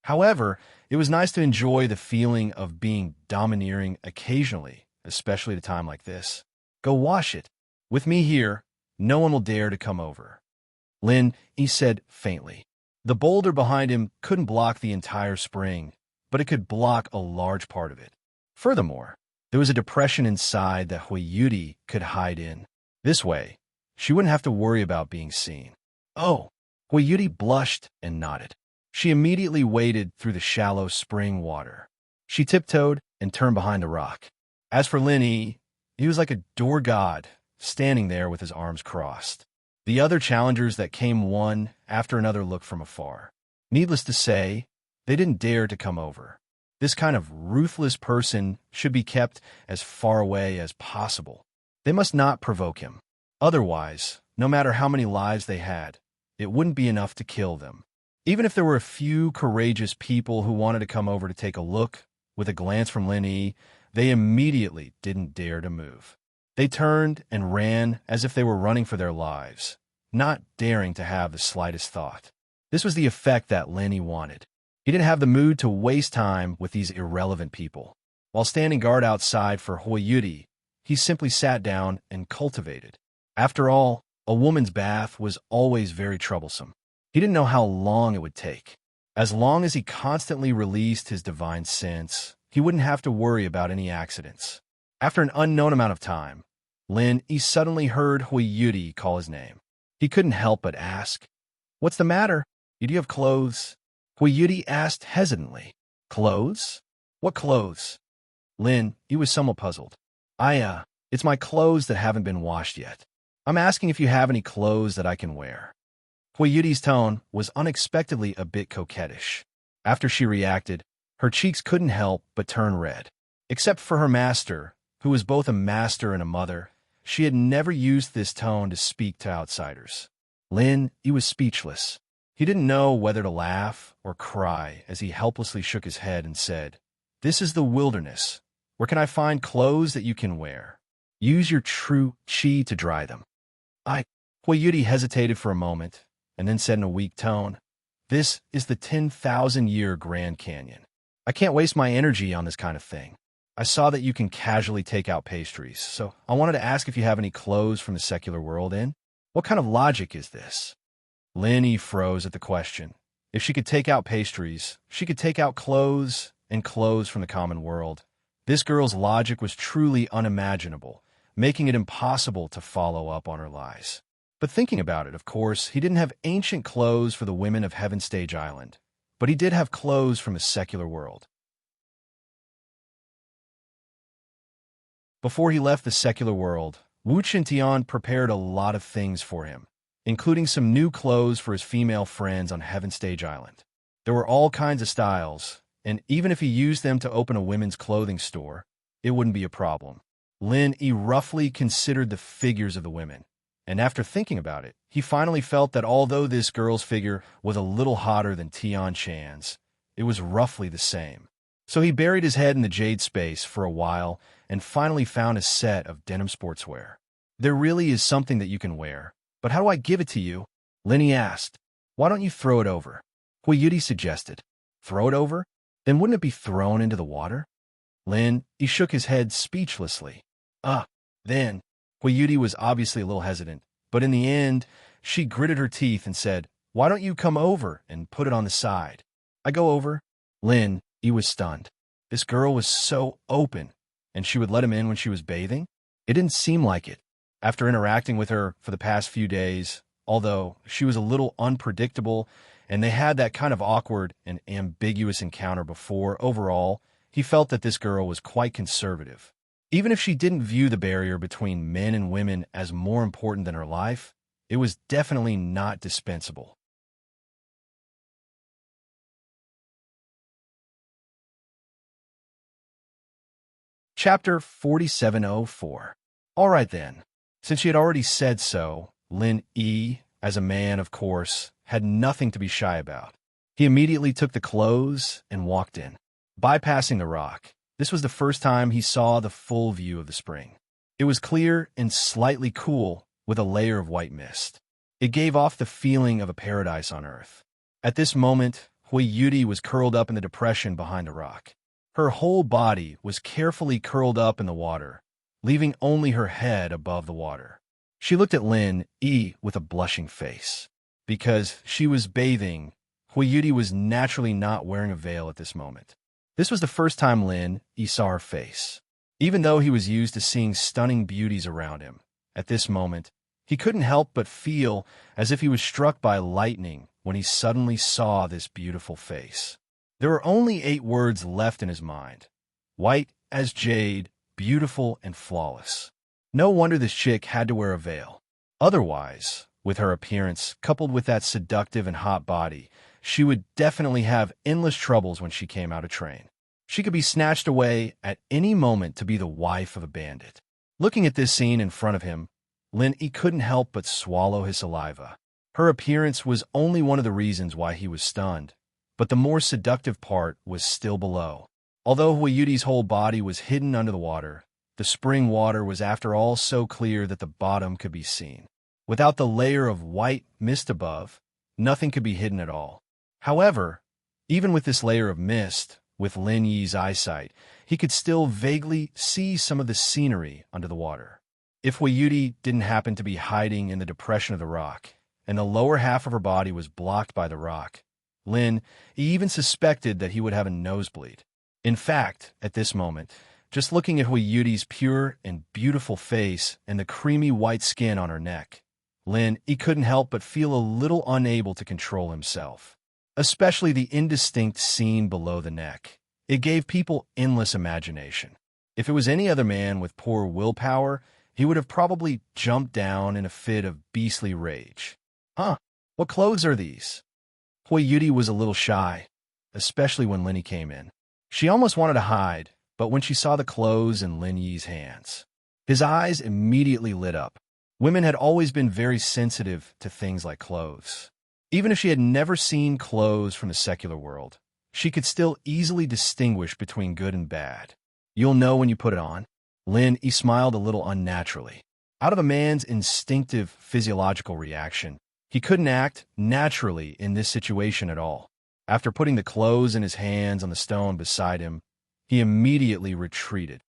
However, it was nice to enjoy the feeling of being domineering occasionally, especially at a time like this. "Go wash it. With me here, no one will dare to come over." Lin, he said faintly. The boulder behind him couldn't block the entire spring, but it could block a large part of it. Furthermore, there was a depression inside that Yudi could hide in. This way, she wouldn't have to worry about being seen. "Oh!" Yudi blushed and nodded. She immediately waded through the shallow spring water. She tiptoed and turned behind a rock. As for Lin, he was like a door god, standing there with his arms crossed. The other challengers that came one after another looked from afar. Needless to say, they didn't dare to come over. This kind of ruthless person should be kept as far away as possible. They must not provoke him. Otherwise, no matter how many lives they had, it wouldn't be enough to kill them. Even if there were a few courageous people who wanted to come over to take a look, with a glance from Lin, they immediately didn't dare to move. They turned and ran as if they were running for their lives, not daring to have the slightest thought. This was the effect that Lin wanted. He didn't have the mood to waste time with these irrelevant people. While standing guard outside for Yudi, he simply sat down and cultivated. After all, a woman's bath was always very troublesome. He didn't know how long it would take. As long as he constantly released his divine sense, he wouldn't have to worry about any accidents. After an unknown amount of time, Lin suddenly heard Yudi call his name. He couldn't help but ask, "What's the matter? Do you have clothes?" Yudi asked hesitantly. "Clothes? What clothes?" Lin, he was somewhat puzzled. It's my clothes that haven't been washed yet. I'm asking if you have any clothes that I can wear." Yudi's tone was unexpectedly a bit coquettish. After she reacted, her cheeks couldn't help but turn red. Except for her master, who was both a master and a mother, she had never used this tone to speak to outsiders. Lin, he was speechless. He didn't know whether to laugh or cry as he helplessly shook his head and said, "This is the wilderness. Where can I find clothes that you can wear? Use your true chi to dry them." Huayuti hesitated for a moment and then said in a weak tone, "This is the 10,000-year Grand Canyon. I can't waste my energy on this kind of thing. I saw that you can casually take out pastries, so I wanted to ask if you have any clothes from the secular world in. What kind of logic is this?" Lin froze at the question. If she could take out pastries, she could take out clothes and clothes from the common world. This girl's logic was truly unimaginable, making it impossible to follow up on her lies. But thinking about it, of course, he didn't have ancient clothes for the women of Heaven Stage Island, but he did have clothes from the secular world. Before he left the secular world, Wu Qintian prepared a lot of things for him, including some new clothes for his female friends on Heaven Stage Island. There were all kinds of styles, and even if he used them to open a women's clothing store, it wouldn't be a problem. Lin roughly considered the figures of the women, and after thinking about it, he finally felt that although this girl's figure was a little hotter than Tian Chan's, it was roughly the same. So he buried his head in the jade space for a while and finally found a set of denim sportswear. "There really is something that you can wear, but how do I give it to you?" Lin asked. "Why don't you throw it over?" Huayuti suggested. "Throw it over? Then wouldn't it be thrown into the water?" He shook his head speechlessly. Then. Huayuti was obviously a little hesitant, but in the end, she gritted her teeth and said, "Why don't you come over and put it on the side?" "I go over?" He was stunned. This girl was so open, and she would let him in when she was bathing? It didn't seem like it. After interacting with her for the past few days, although she was a little unpredictable and they had that kind of awkward and ambiguous encounter before, overall, he felt that this girl was quite conservative. Even if she didn't view the barrier between men and women as more important than her life, it was definitely not dispensable. Chapter 4704. All right then. Since she had already said so, Lin, as a man, of course, had nothing to be shy about. He immediately took the clothes and walked in. Bypassing the rock, this was the first time he saw the full view of the spring. It was clear and slightly cool, with a layer of white mist. It gave off the feeling of a paradise on earth. At this moment, Huayuti was curled up in the depression behind a rock. Her whole body was carefully curled up in the water, leaving only her head above the water. She looked at Lin with a blushing face. Because she was bathing, Huayuti was naturally not wearing a veil at this moment. This was the first time Lin saw her face. Even though he was used to seeing stunning beauties around him, at this moment, he couldn't help but feel as if he was struck by lightning when he suddenly saw this beautiful face. There were only 8 words left in his mind. White as jade, beautiful and flawless. No wonder this chick had to wear a veil. Otherwise, with her appearance, coupled with that seductive and hot body, she would definitely have endless troubles when she came out of train. She could be snatched away at any moment to be the wife of a bandit. Looking at this scene in front of him, Lin couldn't help but swallow his saliva. Her appearance was only one of the reasons why he was stunned, but the more seductive part was still below. Although Huayuti's whole body was hidden under the water, the spring water was after all so clear that the bottom could be seen. Without the layer of white mist above, nothing could be hidden at all. However, even with this layer of mist, with Lin Yi's eyesight, he could still vaguely see some of the scenery under the water. If Huayuti didn't happen to be hiding in the depression of the rock, and the lower half of her body was blocked by the rock, Lin even suspected that he would have a nosebleed. In fact, at this moment, just looking at Huayuti's pure and beautiful face and the creamy white skin on her neck, Lin couldn't help but feel a little unable to control himself. Especially the indistinct scene below the neck. It gave people endless imagination. If it was any other man with poor willpower, he would have probably jumped down in a fit of beastly rage. What clothes are these? Huayuti was a little shy, especially when Lin came in. She almost wanted to hide, but when she saw the clothes in Lin Yi's hands, his eyes immediately lit up. Women had always been very sensitive to things like clothes. Even if she had never seen clothes from the secular world, she could still easily distinguish between good and bad. You'll know when you put it on. He smiled a little unnaturally. Out of a man's instinctive physiological reaction, he couldn't act naturally in this situation at all. After putting the clothes in his hands on the stone beside him, he immediately retreated.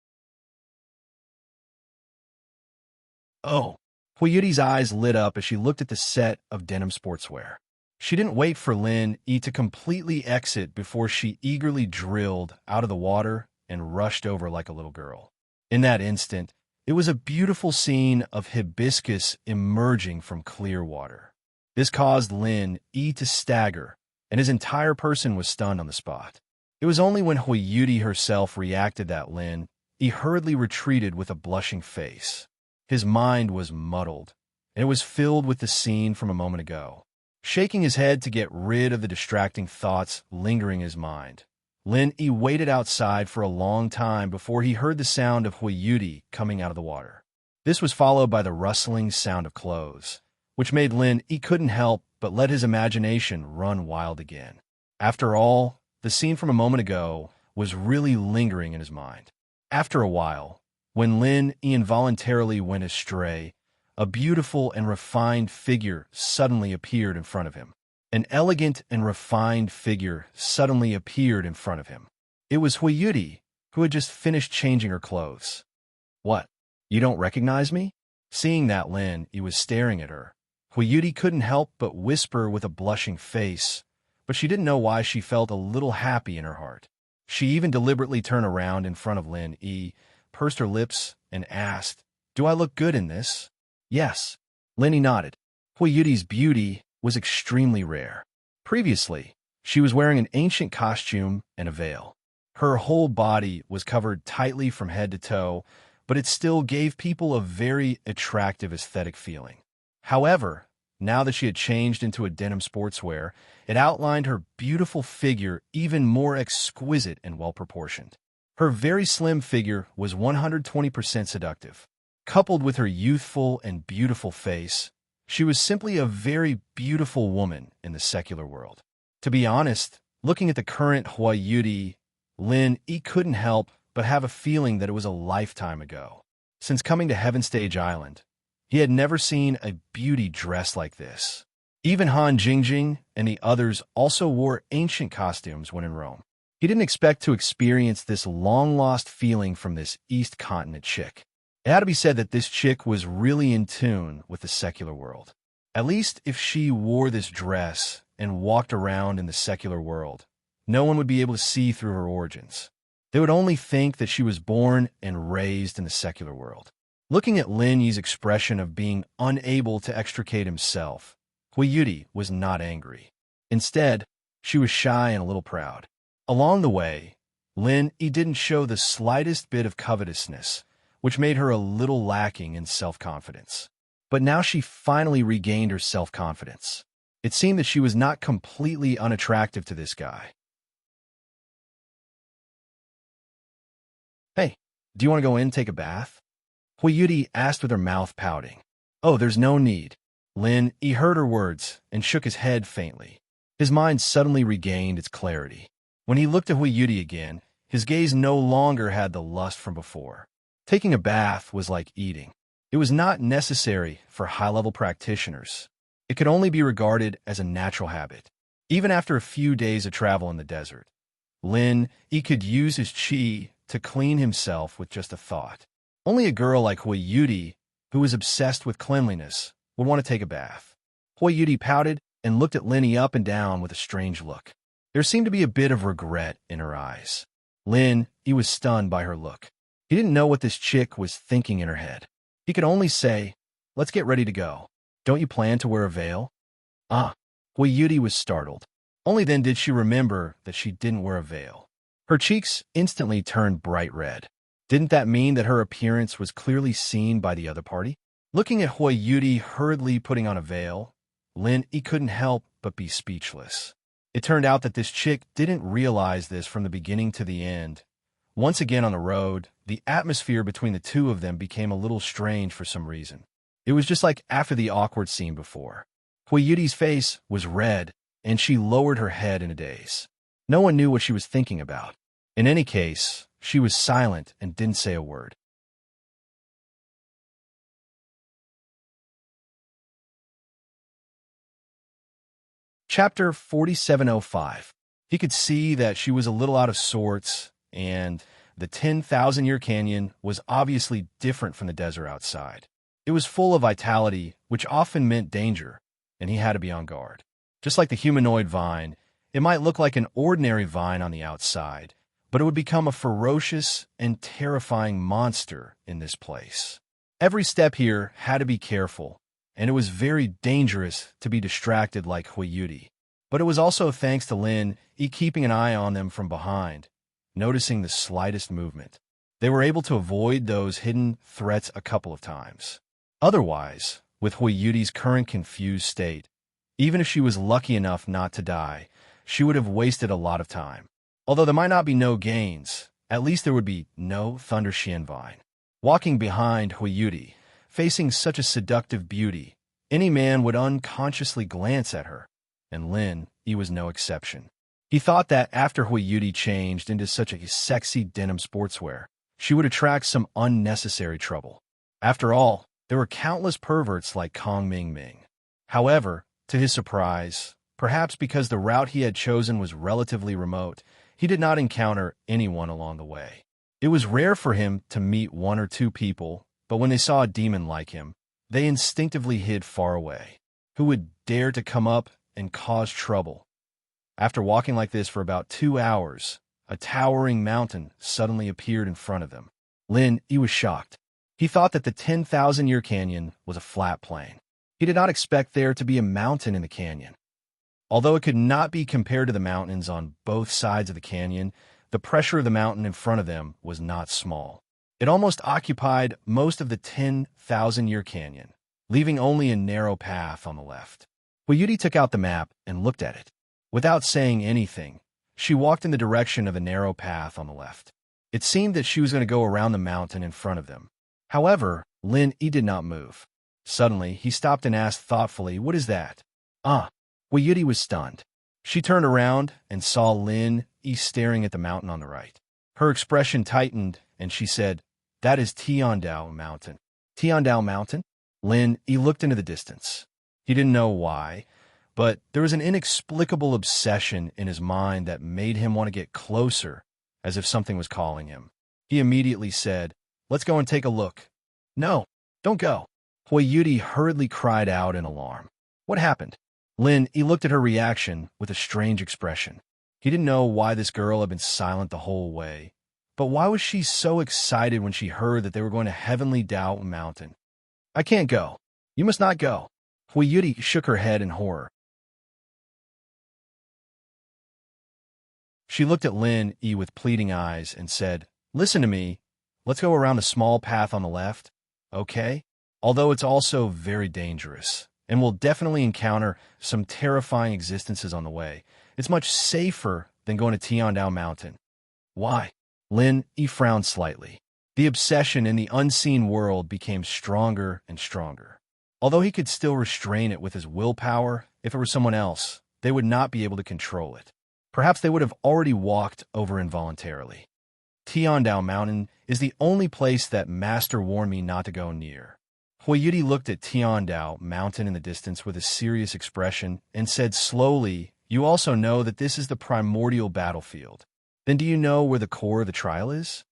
Oh! Huiyuti's eyes lit up as she looked at the set of denim sportswear. She didn't wait for Lin Yi to completely exit before she eagerly drilled out of the water and rushed over like a little girl. In that instant, it was a beautiful scene of hibiscus emerging from clear water. This caused Lin Yi to stagger, and his entire person was stunned on the spot. It was only when Huiyuti herself reacted that Lin Yi hurriedly retreated with a blushing face. His mind was muddled, and it was filled with the scene from a moment ago. Shaking his head to get rid of the distracting thoughts lingering in his mind, Lin Yi waited outside for a long time before he heard the sound of Huiyuti coming out of the water. This was followed by the rustling sound of clothes, which made Lin Yi couldn't help but let his imagination run wild again. After all, the scene from a moment ago was really lingering in his mind. After a while, when Lin Yi involuntarily went astray, a beautiful and refined figure suddenly appeared in front of him. An elegant and refined figure suddenly appeared in front of him. It was Huiyuti, who had just finished changing her clothes. What? You don't recognize me? Seeing that Lin Yi was staring at her, Huiyuti couldn't help but whisper with a blushing face, but she didn't know why she felt a little happy in her heart. She even deliberately turned around in front of Lin Yi, pursed her lips, and asked, "Do I look good in this?" "Yes." Lin Yi nodded. Huiyuti's beauty was extremely rare. Previously, she was wearing an ancient costume and a veil. Her whole body was covered tightly from head to toe, but it still gave people a very attractive aesthetic feeling. However, now that she had changed into a denim sportswear, it outlined her beautiful figure even more exquisite and well-proportioned. Her very slim figure was 120% seductive. Coupled with her youthful and beautiful face, she was simply a very beautiful woman in the secular world. To be honest, looking at the current Huiyuti, Lin Yi couldn't help but have a feeling that it was a lifetime ago. Since coming to Heaven Stage Island, he had never seen a beauty dressed like this. Even Han Jingjing and the others also wore ancient costumes when in Rome. He didn't expect to experience this long-lost feeling from this East Continent chick. It had to be said that this chick was really in tune with the secular world. At least if she wore this dress and walked around in the secular world, no one would be able to see through her origins. They would only think that she was born and raised in the secular world. Looking at Lin Yi's expression of being unable to extricate himself, Huiyuti was not angry. Instead, she was shy and a little proud. Along the way, Lin Yi didn't show the slightest bit of covetousness, which made her a little lacking in self-confidence. But now she finally regained her self-confidence. It seemed that she was not completely unattractive to this guy. "Hey, do you want to go in and take a bath?" Huiyuti asked with her mouth pouting. "Oh, there's no need." Lin Yi heard her words and shook his head faintly. His mind suddenly regained its clarity. When he looked at Huiyuti again, his gaze no longer had the lust from before. Taking a bath was like eating. It was not necessary for high-level practitioners. It could only be regarded as a natural habit. Even after a few days of travel in the desert, Lin Yi could use his qi to clean himself with just a thought. Only a girl like Huiyuti, who was obsessed with cleanliness, would want to take a bath. Huiyuti pouted and looked at Lin Yi up and down with a strange look. There seemed to be a bit of regret in her eyes. Lin Yi was stunned by her look. He didn't know what this chick was thinking in her head. He could only say, "Let's get ready to go. Don't you plan to wear a veil?" Ah, Huiyuti was startled. Only then did she remember that she didn't wear a veil. Her cheeks instantly turned bright red. Didn't that mean that her appearance was clearly seen by the other party? Looking at Huiyuti hurriedly putting on a veil, Lin Yi couldn't help but be speechless. It turned out that this chick didn't realize this from the beginning to the end. Once again on the road, the atmosphere between the two of them became a little strange for some reason. It was just like after the awkward scene before. Huiyuti's face was red, and she lowered her head in a daze. No one knew what she was thinking about. In any case, she was silent and didn't say a word. Chapter 4705. He could see that she was a little out of sorts, and the 10,000-year canyon was obviously different from the desert outside. It was full of vitality, which often meant danger, and he had to be on guard. Just like the humanoid vine, it might look like an ordinary vine on the outside, but it would become a ferocious and terrifying monster in this place. Every step here had to be careful, and it was very dangerous to be distracted like Huiyuti. But it was also thanks to Lin keeping an eye on them from behind, noticing the slightest movement. They were able to avoid those hidden threats a couple of times. Otherwise, with Huiyuti's current confused state, even if she was lucky enough not to die, she would have wasted a lot of time. Although there might not be no gains, at least there would be no Thunder Xianvine. Walking behind Huiyuti, facing such a seductive beauty, any man would unconsciously glance at her, and Lin was no exception. He thought that after Huiyuti changed into such a sexy denim sportswear, she would attract some unnecessary trouble. After all, there were countless perverts like Kong Ming Ming. However, to his surprise, perhaps because the route he had chosen was relatively remote, he did not encounter anyone along the way. It was rare for him to meet one or two people, but when they saw a demon like him, they instinctively hid far away. Who would dare to come up and cause trouble? After walking like this for about 2 hours, a towering mountain suddenly appeared in front of them. Lin was shocked. He thought that the 10,000-year canyon was a flat plain. He did not expect there to be a mountain in the canyon. Although it could not be compared to the mountains on both sides of the canyon, the pressure of the mountain in front of them was not small. It almost occupied most of the 10,000-year canyon, leaving only a narrow path on the left. Huiyuti took out the map and looked at it. Without saying anything, she walked in the direction of the narrow path on the left. It seemed that she was going to go around the mountain in front of them. However, Lin did not move. Suddenly, he stopped and asked thoughtfully, "What is that?" Huiyuti was stunned. She turned around and saw Lin staring at the mountain on the right. Her expression tightened, and she said, "That is Tiandao Mountain." Tiandao Mountain? Lin looked into the distance. He didn't know why, but there was an inexplicable obsession in his mind that made him want to get closer, as if something was calling him. He immediately said, "Let's go and take a look." "No, don't go." Huiyuti hurriedly cried out in alarm. What happened? Lin looked at her reaction with a strange expression. He didn't know why this girl had been silent the whole way, but why was she so excited when she heard that they were going to Heavenly Dao Mountain? "I can't go. You must not go." Huiyuti shook her head in horror. She looked at Lin with pleading eyes and said, "Listen to me. Let's go around the small path on the left, okay? Although it's also very dangerous, and we'll definitely encounter some terrifying existences on the way, it's much safer than going to Tiandao Mountain." "Why?" Lin frowned slightly. The obsession in the unseen world became stronger and stronger. Although he could still restrain it with his willpower, if it were someone else, they would not be able to control it. Perhaps they would have already walked over involuntarily. Tiandao Mountain is the only place that Master warned me not to go near. Huiyuti looked at Tiandao Mountain in the distance with a serious expression and said slowly, "You also know that this is the primordial battlefield. Then do you know where the core of the trial is?"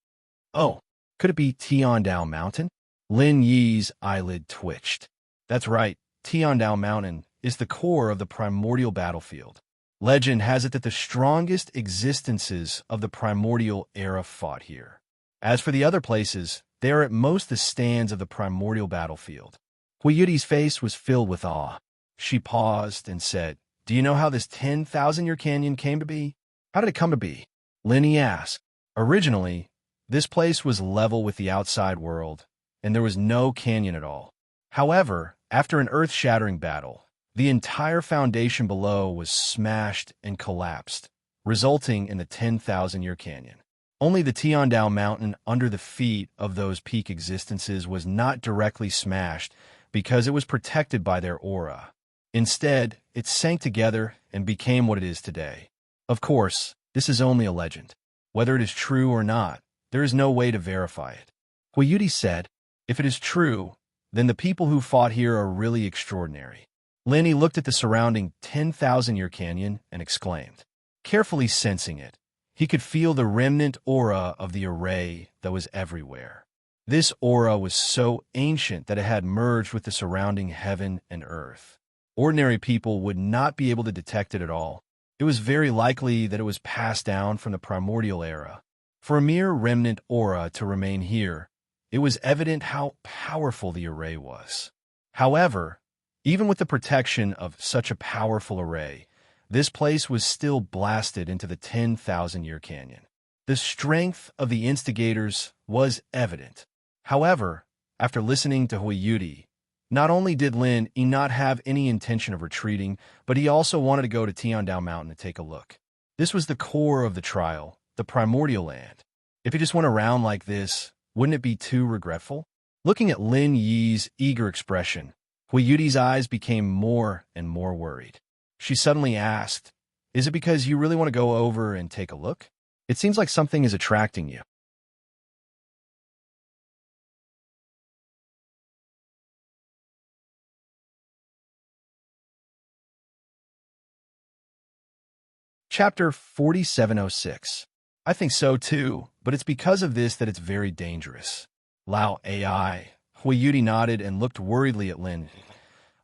"Oh, could it be Tiandao Mountain?" Lin Yi's eyelid twitched. "That's right, Tiandao Mountain is the core of the primordial battlefield. Legend has it that the strongest existences of the primordial era fought here. As for the other places, they are at most the stands of the primordial battlefield." Huiyuti's face was filled with awe. She paused and said, "Do you know how this 10,000-year canyon came to be?" "How did it come to be?" Lin asked. "Originally, this place was level with the outside world, and there was no canyon at all. However, after an earth-shattering battle, the entire foundation below was smashed and collapsed, resulting in the 10,000-year canyon. Only the Tiandao Mountain under the feet of those peak existences was not directly smashed because it was protected by their aura. Instead, it sank together and became what it is today. Of course, this is only a legend. Whether it is true or not, there is no way to verify it. Huiyuti said, if it is true, then the people who fought here are really extraordinary. Lenny looked at the surrounding 10,000-year canyon and exclaimed. Carefully sensing it, he could feel the remnant aura of the array that was everywhere. This aura was so ancient that it had merged with the surrounding heaven and earth. Ordinary people would not be able to detect it at all. It was very likely that it was passed down from the primordial era. For a mere remnant aura to remain here, it was evident how powerful the array was. However, even with the protection of such a powerful array, this place was still blasted into the 10,000-year canyon. The strength of the instigators was evident. However, after listening to Huiyuti, not only did Lin Yi not have any intention of retreating, but he also wanted to go to Tiandao Mountain to take a look. This was the core of the trial, the primordial land. If he just went around like this, wouldn't it be too regretful? Looking at Lin Yi's eager expression, Huiyuti's eyes became more and more worried. She suddenly asked, is it because you really want to go over and take a look? It seems like something is attracting you. Chapter 4706. I think so too, but it's because of this that it's very dangerous. Lao AI. Huiyuti nodded and looked worriedly at Lin.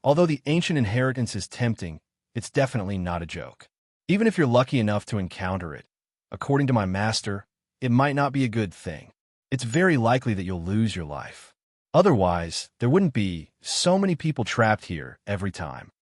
Although the ancient inheritance is tempting, it's definitely not a joke. Even if you're lucky enough to encounter it, according to my master, it might not be a good thing. It's very likely that you'll lose your life. Otherwise, there wouldn't be so many people trapped here every time.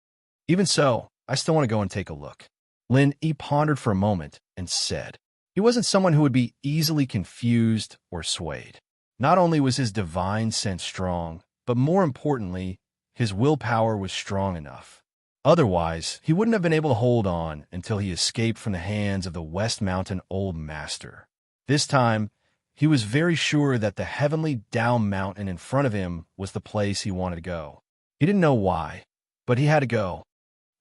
Even so, I still want to go and take a look. Lin Yi pondered for a moment and said, he wasn't someone who would be easily confused or swayed. Not only was his divine sense strong, but more importantly, his willpower was strong enough. Otherwise, he wouldn't have been able to hold on until he escaped from the hands of the West Mountain Old Master. This time, he was very sure that the heavenly Down Mountain in front of him was the place he wanted to go. He didn't know why, but he had to go.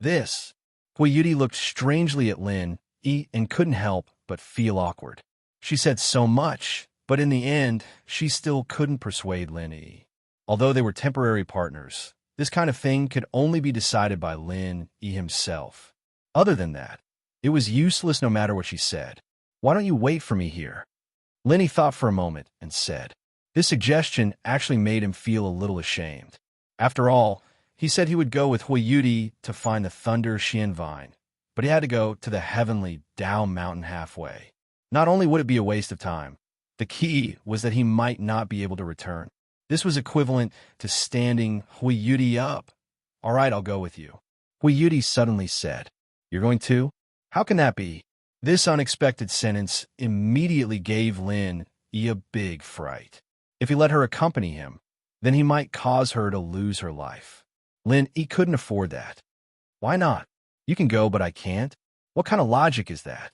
Huiyuti looked strangely at Lin Yi and couldn't help but feel awkward. She said so much, but in the end, she still couldn't persuade Lin Yi. Although they were temporary partners, this kind of thing could only be decided by Lin Yi himself. Other than that, it was useless no matter what she said. Why don't you wait for me here? Lin Yi thought for a moment and said. This suggestion actually made him feel a little ashamed. After all, he said he would go with Huiyuti to find the Thunder Xian Vine, but he had to go to the heavenly Dao Mountain halfway. Not only would it be a waste of time, the key was that he might not be able to return. This was equivalent to standing Huiyuti up. All right, I'll go with you. Huiyuti suddenly said, you're going to? How can that be? This unexpected sentence immediately gave Lin Yi a big fright. If he let her accompany him, then he might cause her to lose her life. Lin Yi couldn't afford that. Why not? You can go, but I can't? What kind of logic is that?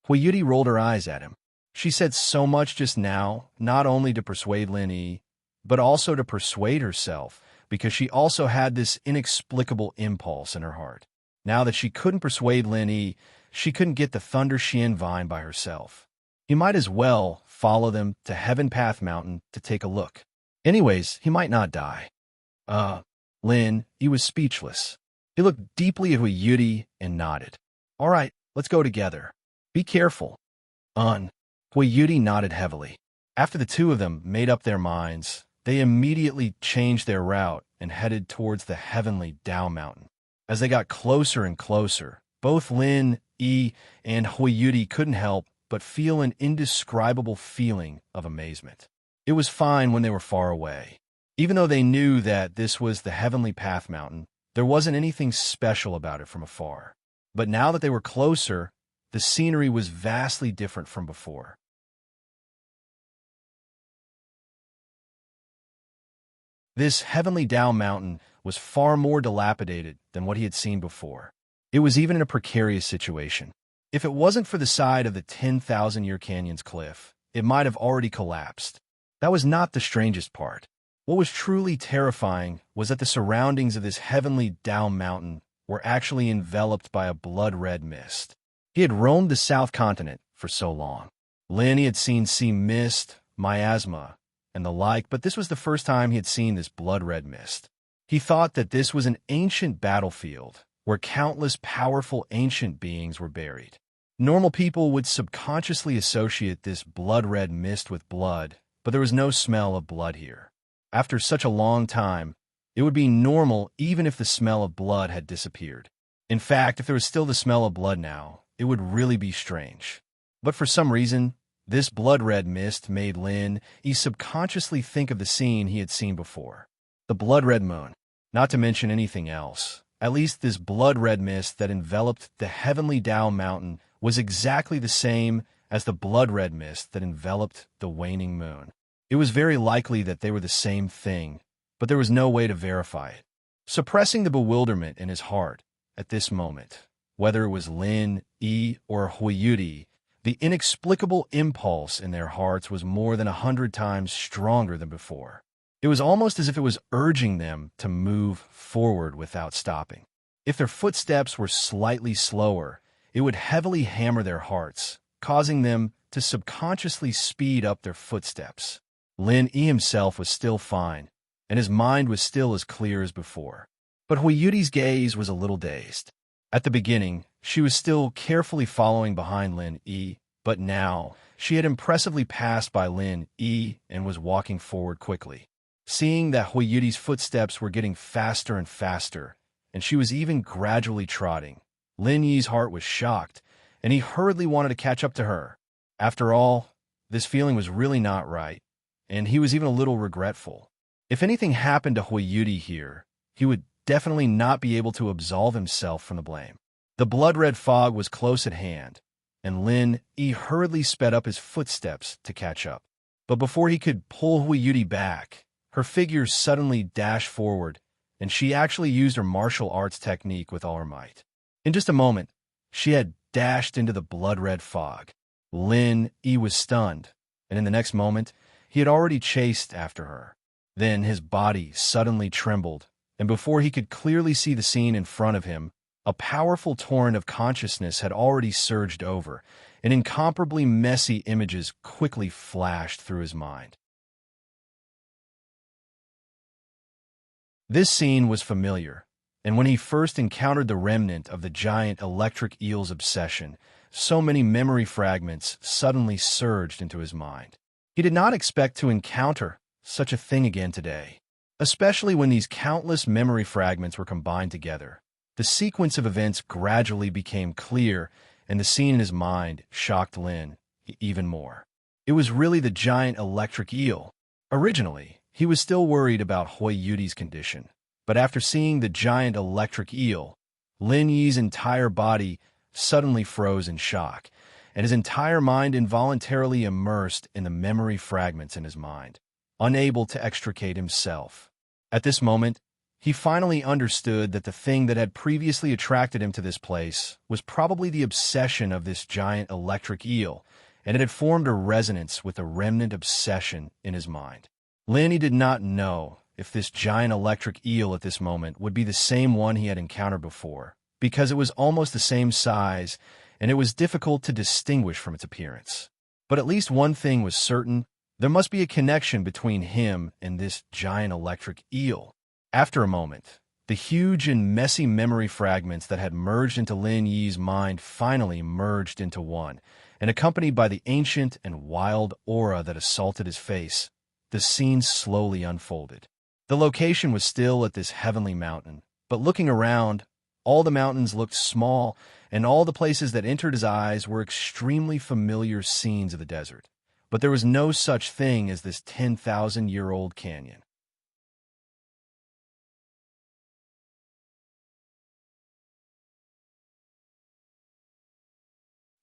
Huiyuti rolled her eyes at him. She said so much just now, not only to persuade Lin Yi, but also to persuade herself, because she also had this inexplicable impulse in her heart. Now that she couldn't persuade Lin Yi, she couldn't get the Thunder Xian Vine by herself. He might as well follow them to Heaven Path Mountain to take a look. Anyways, he might not die. Lin Yi was speechless. He looked deeply at Huiyuti and nodded. All right, let's go together. Be careful. Huiyuti nodded heavily. After the two of them made up their minds, they immediately changed their route and headed towards the heavenly Dao Mountain. As they got closer and closer, both Lin Yi and Huiyuti couldn't help but feel an indescribable feeling of amazement. It was fine when they were far away. Even though they knew that this was the Heavenly Path Mountain, there wasn't anything special about it from afar. But now that they were closer, the scenery was vastly different from before. This Heavenly Dao Mountain was far more dilapidated than what he had seen before. It was even in a precarious situation. If it wasn't for the side of the 10,000-year canyon's cliff, it might have already collapsed. That was not the strangest part. What was truly terrifying was that the surroundings of this heavenly Dao Mountain were actually enveloped by a blood-red mist. He had roamed the South Continent for so long. Lin he had seen sea mist, miasma, and the like, but this was the first time he had seen this blood-red mist. He thought that this was an ancient battlefield where countless powerful ancient beings were buried. Normal people would subconsciously associate this blood-red mist with blood, but there was no smell of blood here. After such a long time, it would be normal even if the smell of blood had disappeared. In fact, if there was still the smell of blood now, it would really be strange. But for some reason, this blood-red mist made Lin subconsciously think of the scene he had seen before. The blood-red moon, not to mention anything else. At least this blood-red mist that enveloped the heavenly Tao mountain was exactly the same as the blood-red mist that enveloped the waning moon. It was very likely that they were the same thing, but there was no way to verify it. Suppressing the bewilderment in his heart at this moment, whether it was Lin, or Huiyuti, the inexplicable impulse in their hearts was more than 100 times stronger than before. It was almost as if it was urging them to move forward without stopping. If their footsteps were slightly slower, it would heavily hammer their hearts, causing them to subconsciously speed up their footsteps. Lin himself was still fine, and his mind was still as clear as before. But Huiyuti's gaze was a little dazed. At the beginning, she was still carefully following behind Lin, but now she had impressively passed by Lin, and was walking forward quickly. Seeing that Huiyuti's footsteps were getting faster and faster, and she was even gradually trotting, Lin Yi's heart was shocked, and he hurriedly wanted to catch up to her. After all, this feeling was really not right, and he was even a little regretful. If anything happened to Huiyuti here, he would definitely not be able to absolve himself from the blame. The blood-red fog was close at hand, and Lin hurriedly sped up his footsteps to catch up. But before he could pull Huiyuti back, her figure suddenly dashed forward, and she actually used her martial arts technique with all her might. In just a moment, she had dashed into the blood-red fog. Lin was stunned, and in the next moment, he had already chased after her. Then his body suddenly trembled, and before he could clearly see the scene in front of him, a powerful torrent of consciousness had already surged over, and incomparably messy images quickly flashed through his mind. This scene was familiar, and when he first encountered the remnant of the giant electric eel's obsession, so many memory fragments suddenly surged into his mind. He did not expect to encounter such a thing again today, especially when these countless memory fragments were combined together. The sequence of events gradually became clear, and the scene in his mind shocked Lin even more. It was really the giant electric eel. Originally, he was still worried about Huiyuti's condition, but after seeing the giant electric eel, Lin Yi's entire body suddenly froze in shock, and his entire mind involuntarily immersed in the memory fragments in his mind, unable to extricate himself. At this moment, he finally understood that the thing that had previously attracted him to this place was probably the obsession of this giant electric eel, and it had formed a resonance with the remnant obsession in his mind. Lin did not know if this giant electric eel at this moment would be the same one he had encountered before, because it was almost the same size, and it was difficult to distinguish from its appearance. But at least one thing was certain: there must be a connection between him and this giant electric eel. After a moment, the huge and messy memory fragments that had merged into Lin Yi's mind finally merged into one, and accompanied by the ancient and wild aura that assaulted his face, the scene slowly unfolded. The location was still at this heavenly mountain, but looking around, all the mountains looked small, and all the places that entered his eyes were extremely familiar scenes of the desert. But there was no such thing as this 10,000-year-old canyon.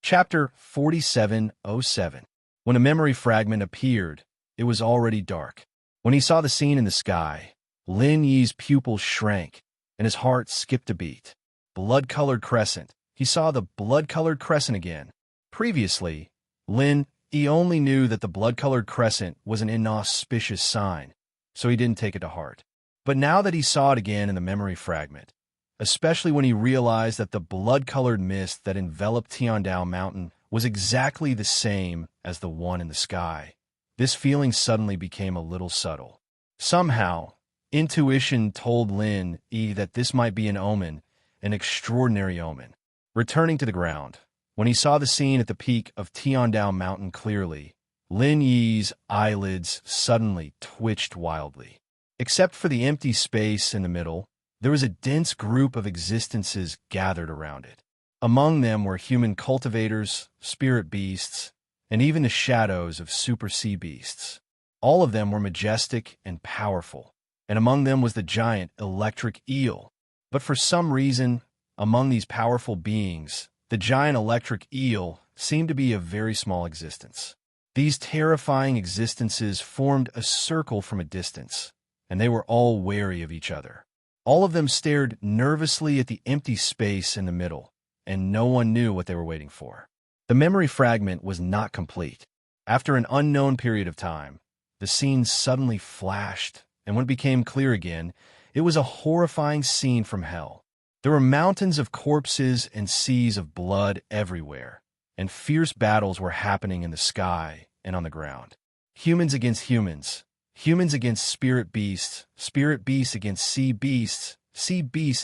Chapter 4707. When a memory fragment appeared, it was already dark. When he saw the scene in the sky, Lin Yi's pupils shrank, and his heart skipped a beat. Blood-colored crescent. He saw the blood-colored crescent again. Previously, Lin only knew that the blood-colored crescent was an inauspicious sign, so he didn't take it to heart. But now that he saw it again in the memory fragment, especially when he realized that the blood-colored mist that enveloped Tiandao Mountain was exactly the same as the one in the sky. This feeling suddenly became a little subtle. Somehow, intuition told Lin Yi that this might be an omen, an extraordinary omen. Returning to the ground, when he saw the scene at the peak of Tiandao Mountain clearly, Lin Yi's eyelids suddenly twitched wildly. Except for the empty space in the middle, there was a dense group of existences gathered around it. Among them were human cultivators, spirit beasts, and even the shadows of super sea beasts. All of them were majestic and powerful, and among them was the giant electric eel. But for some reason, among these powerful beings, the giant electric eel seemed to be of very small existence. These terrifying existences formed a circle from a distance, and they were all wary of each other. All of them stared nervously at the empty space in the middle, and no one knew what they were waiting for. The memory fragment was not complete. After an unknown period of time, the scene suddenly flashed, and when it became clear again, it was a horrifying scene from hell. There were mountains of corpses and seas of blood everywhere, and fierce battles were happening in the sky and on the ground. Humans against humans, humans against spirit beasts against sea beasts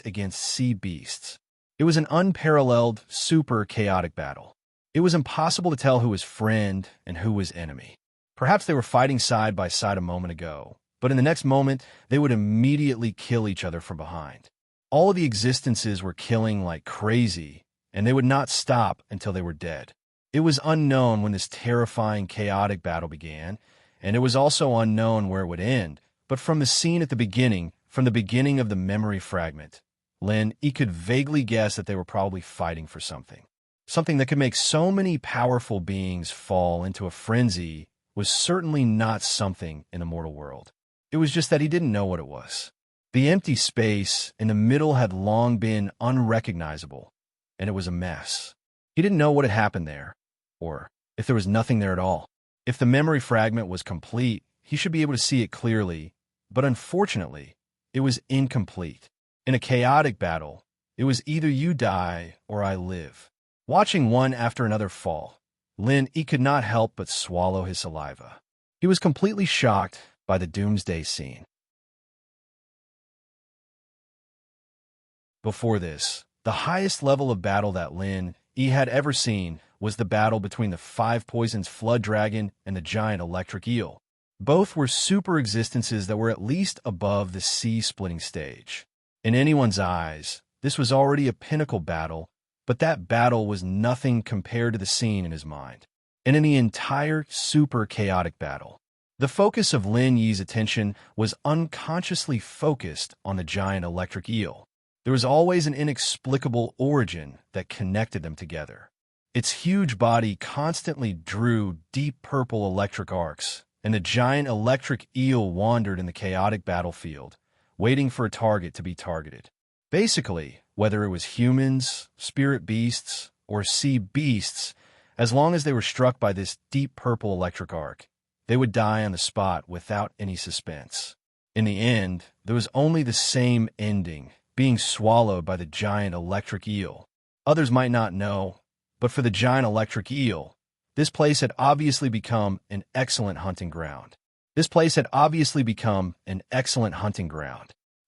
against sea beasts. It was an unparalleled, super chaotic battle. It was impossible to tell who was friend and who was enemy. Perhaps they were fighting side by side a moment ago, but in the next moment, they would immediately kill each other from behind. All of the existences were killing like crazy, and they would not stop until they were dead. It was unknown when this terrifying, chaotic battle began, and it was also unknown where it would end. But from the scene at the beginning, from the beginning of the memory fragment, Lin Yi could vaguely guess that they were probably fighting for something. Something that could make so many powerful beings fall into a frenzy was certainly not something in the mortal world. It was just that he didn't know what it was. The empty space in the middle had long been unrecognizable, and it was a mess. He didn't know what had happened there, or if there was nothing there at all. If the memory fragment was complete, he should be able to see it clearly, but unfortunately, it was incomplete. In a chaotic battle, it was either you die or I live. Watching one after another fall, Lin Yi could not help but swallow his saliva. He was completely shocked by the doomsday scene. Before this, the highest level of battle that Lin Yi had ever seen was the battle between the Five Poisons Flood Dragon and the giant electric eel. Both were super existences that were at least above the sea-splitting stage. In anyone's eyes, this was already a pinnacle battle, but that battle was nothing compared to the scene in his mind. And in the entire super chaotic battle, the focus of Lin Yi's attention was unconsciously focused on the giant electric eel. There was always an inexplicable origin that connected them together. Its huge body constantly drew deep purple electric arcs, and the giant electric eel wandered in the chaotic battlefield, waiting for a target to be targeted. Basically, whether it was humans, spirit beasts, or sea beasts, as long as they were struck by this deep purple electric arc, they would die on the spot without any suspense. In the end, there was only the same ending, being swallowed by the giant electric eel. Others might not know, but for the giant electric eel, this place had obviously become an excellent hunting ground.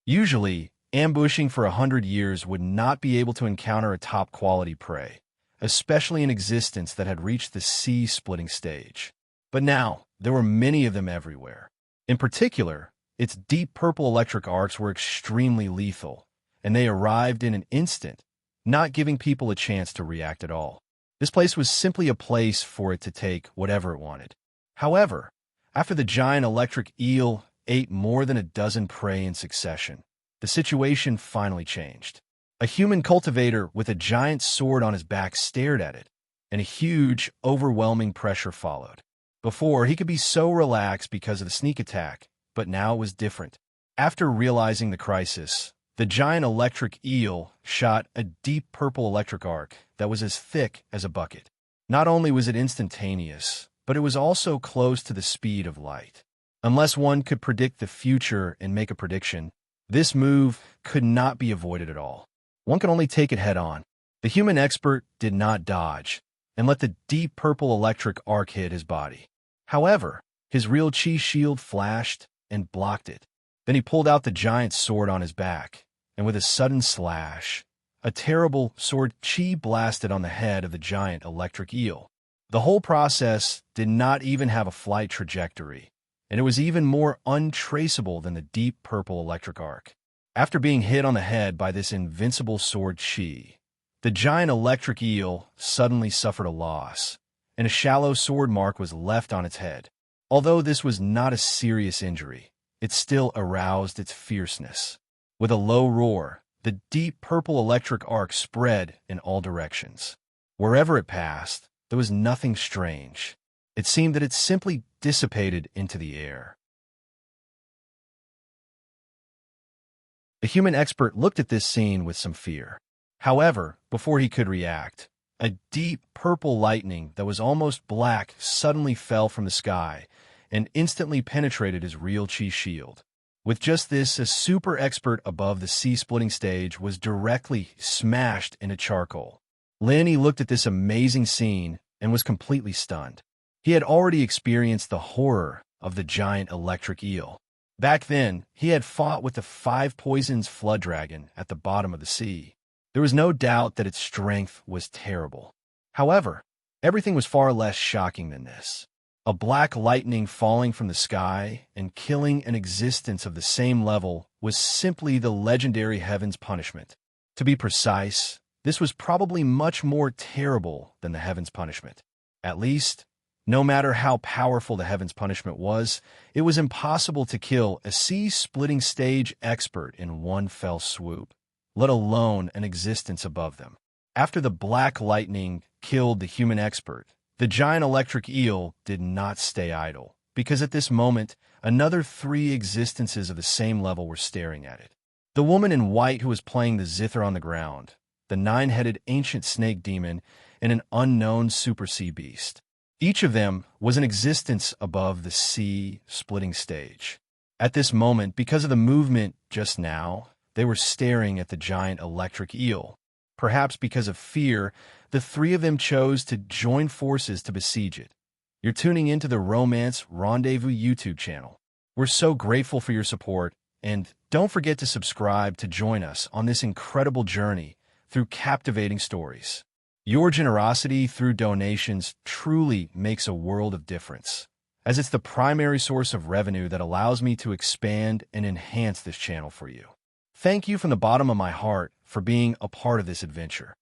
Usually, ambushing for 100 years would not be able to encounter a top-quality prey, especially an existence that had reached the sea-splitting stage. But now, there were many of them everywhere. In particular, its deep purple electric arcs were extremely lethal, and they arrived in an instant, not giving people a chance to react at all. This place was simply a place for it to take whatever it wanted. However, after the giant electric eel ate more than a dozen prey in succession, the situation finally changed. A human cultivator with a giant sword on his back stared at it, and a huge, overwhelming pressure followed. Before, he could be so relaxed because of the sneak attack, but now it was different. After realizing the crisis, the giant electric eel shot a deep purple electric arc that was as thick as a bucket. Not only was it instantaneous, but it was also close to the speed of light. Unless one could predict the future and make a prediction, this move could not be avoided at all. One can only take it head-on. The human expert did not dodge and let the deep purple electric arc hit his body. However, his real chi shield flashed and blocked it. Then he pulled out the giant sword on his back, and with a sudden slash, a terrible sword chi blasted on the head of the giant electric eel. The whole process did not even have a flight trajectory, and it was even more untraceable than the deep purple electric arc. After being hit on the head by this invincible sword chi, the giant electric eel suddenly suffered a loss, and a shallow sword mark was left on its head. Although this was not a serious injury, it still aroused its fierceness. With a low roar, the deep purple electric arc spread in all directions. Wherever it passed, there was nothing strange. It seemed that it simply dissipated into the air. The human expert looked at this scene with some fear. However, before he could react, a deep purple lightning that was almost black suddenly fell from the sky and instantly penetrated his real chi shield. With just this, a super expert above the sea-splitting stage was directly smashed into charcoal. Lenny looked at this amazing scene and was completely stunned. He had already experienced the horror of the giant electric eel. Back then, he had fought with the 5 poisons flood dragon at the bottom of the sea. There was no doubt that its strength was terrible. However, everything was far less shocking than this. A black lightning falling from the sky and killing an existence of the same level was simply the legendary heaven's punishment. To be precise, this was probably much more terrible than the heaven's punishment. At least, no matter how powerful the heaven's punishment was, it was impossible to kill a sea-splitting stage expert in one fell swoop, let alone an existence above them. After the black lightning killed the human expert, the giant electric eel did not stay idle, because at this moment, another 3 existences of the same level were staring at it. The woman in white who was playing the zither on the ground, the 9-headed ancient snake demon, and an unknown super sea beast. Each of them was an existence above the sea-splitting stage. At this moment, because of the movement just now, they were staring at the giant electric eel. Perhaps because of fear, the 3 of them chose to join forces to besiege it. You're tuning into the Romance Rendezvous YouTube channel. We're so grateful for your support, and don't forget to subscribe to join us on this incredible journey through captivating stories. Your generosity through donations truly makes a world of difference, as it's the primary source of revenue that allows me to expand and enhance this channel for you. Thank you from the bottom of my heart for being a part of this adventure.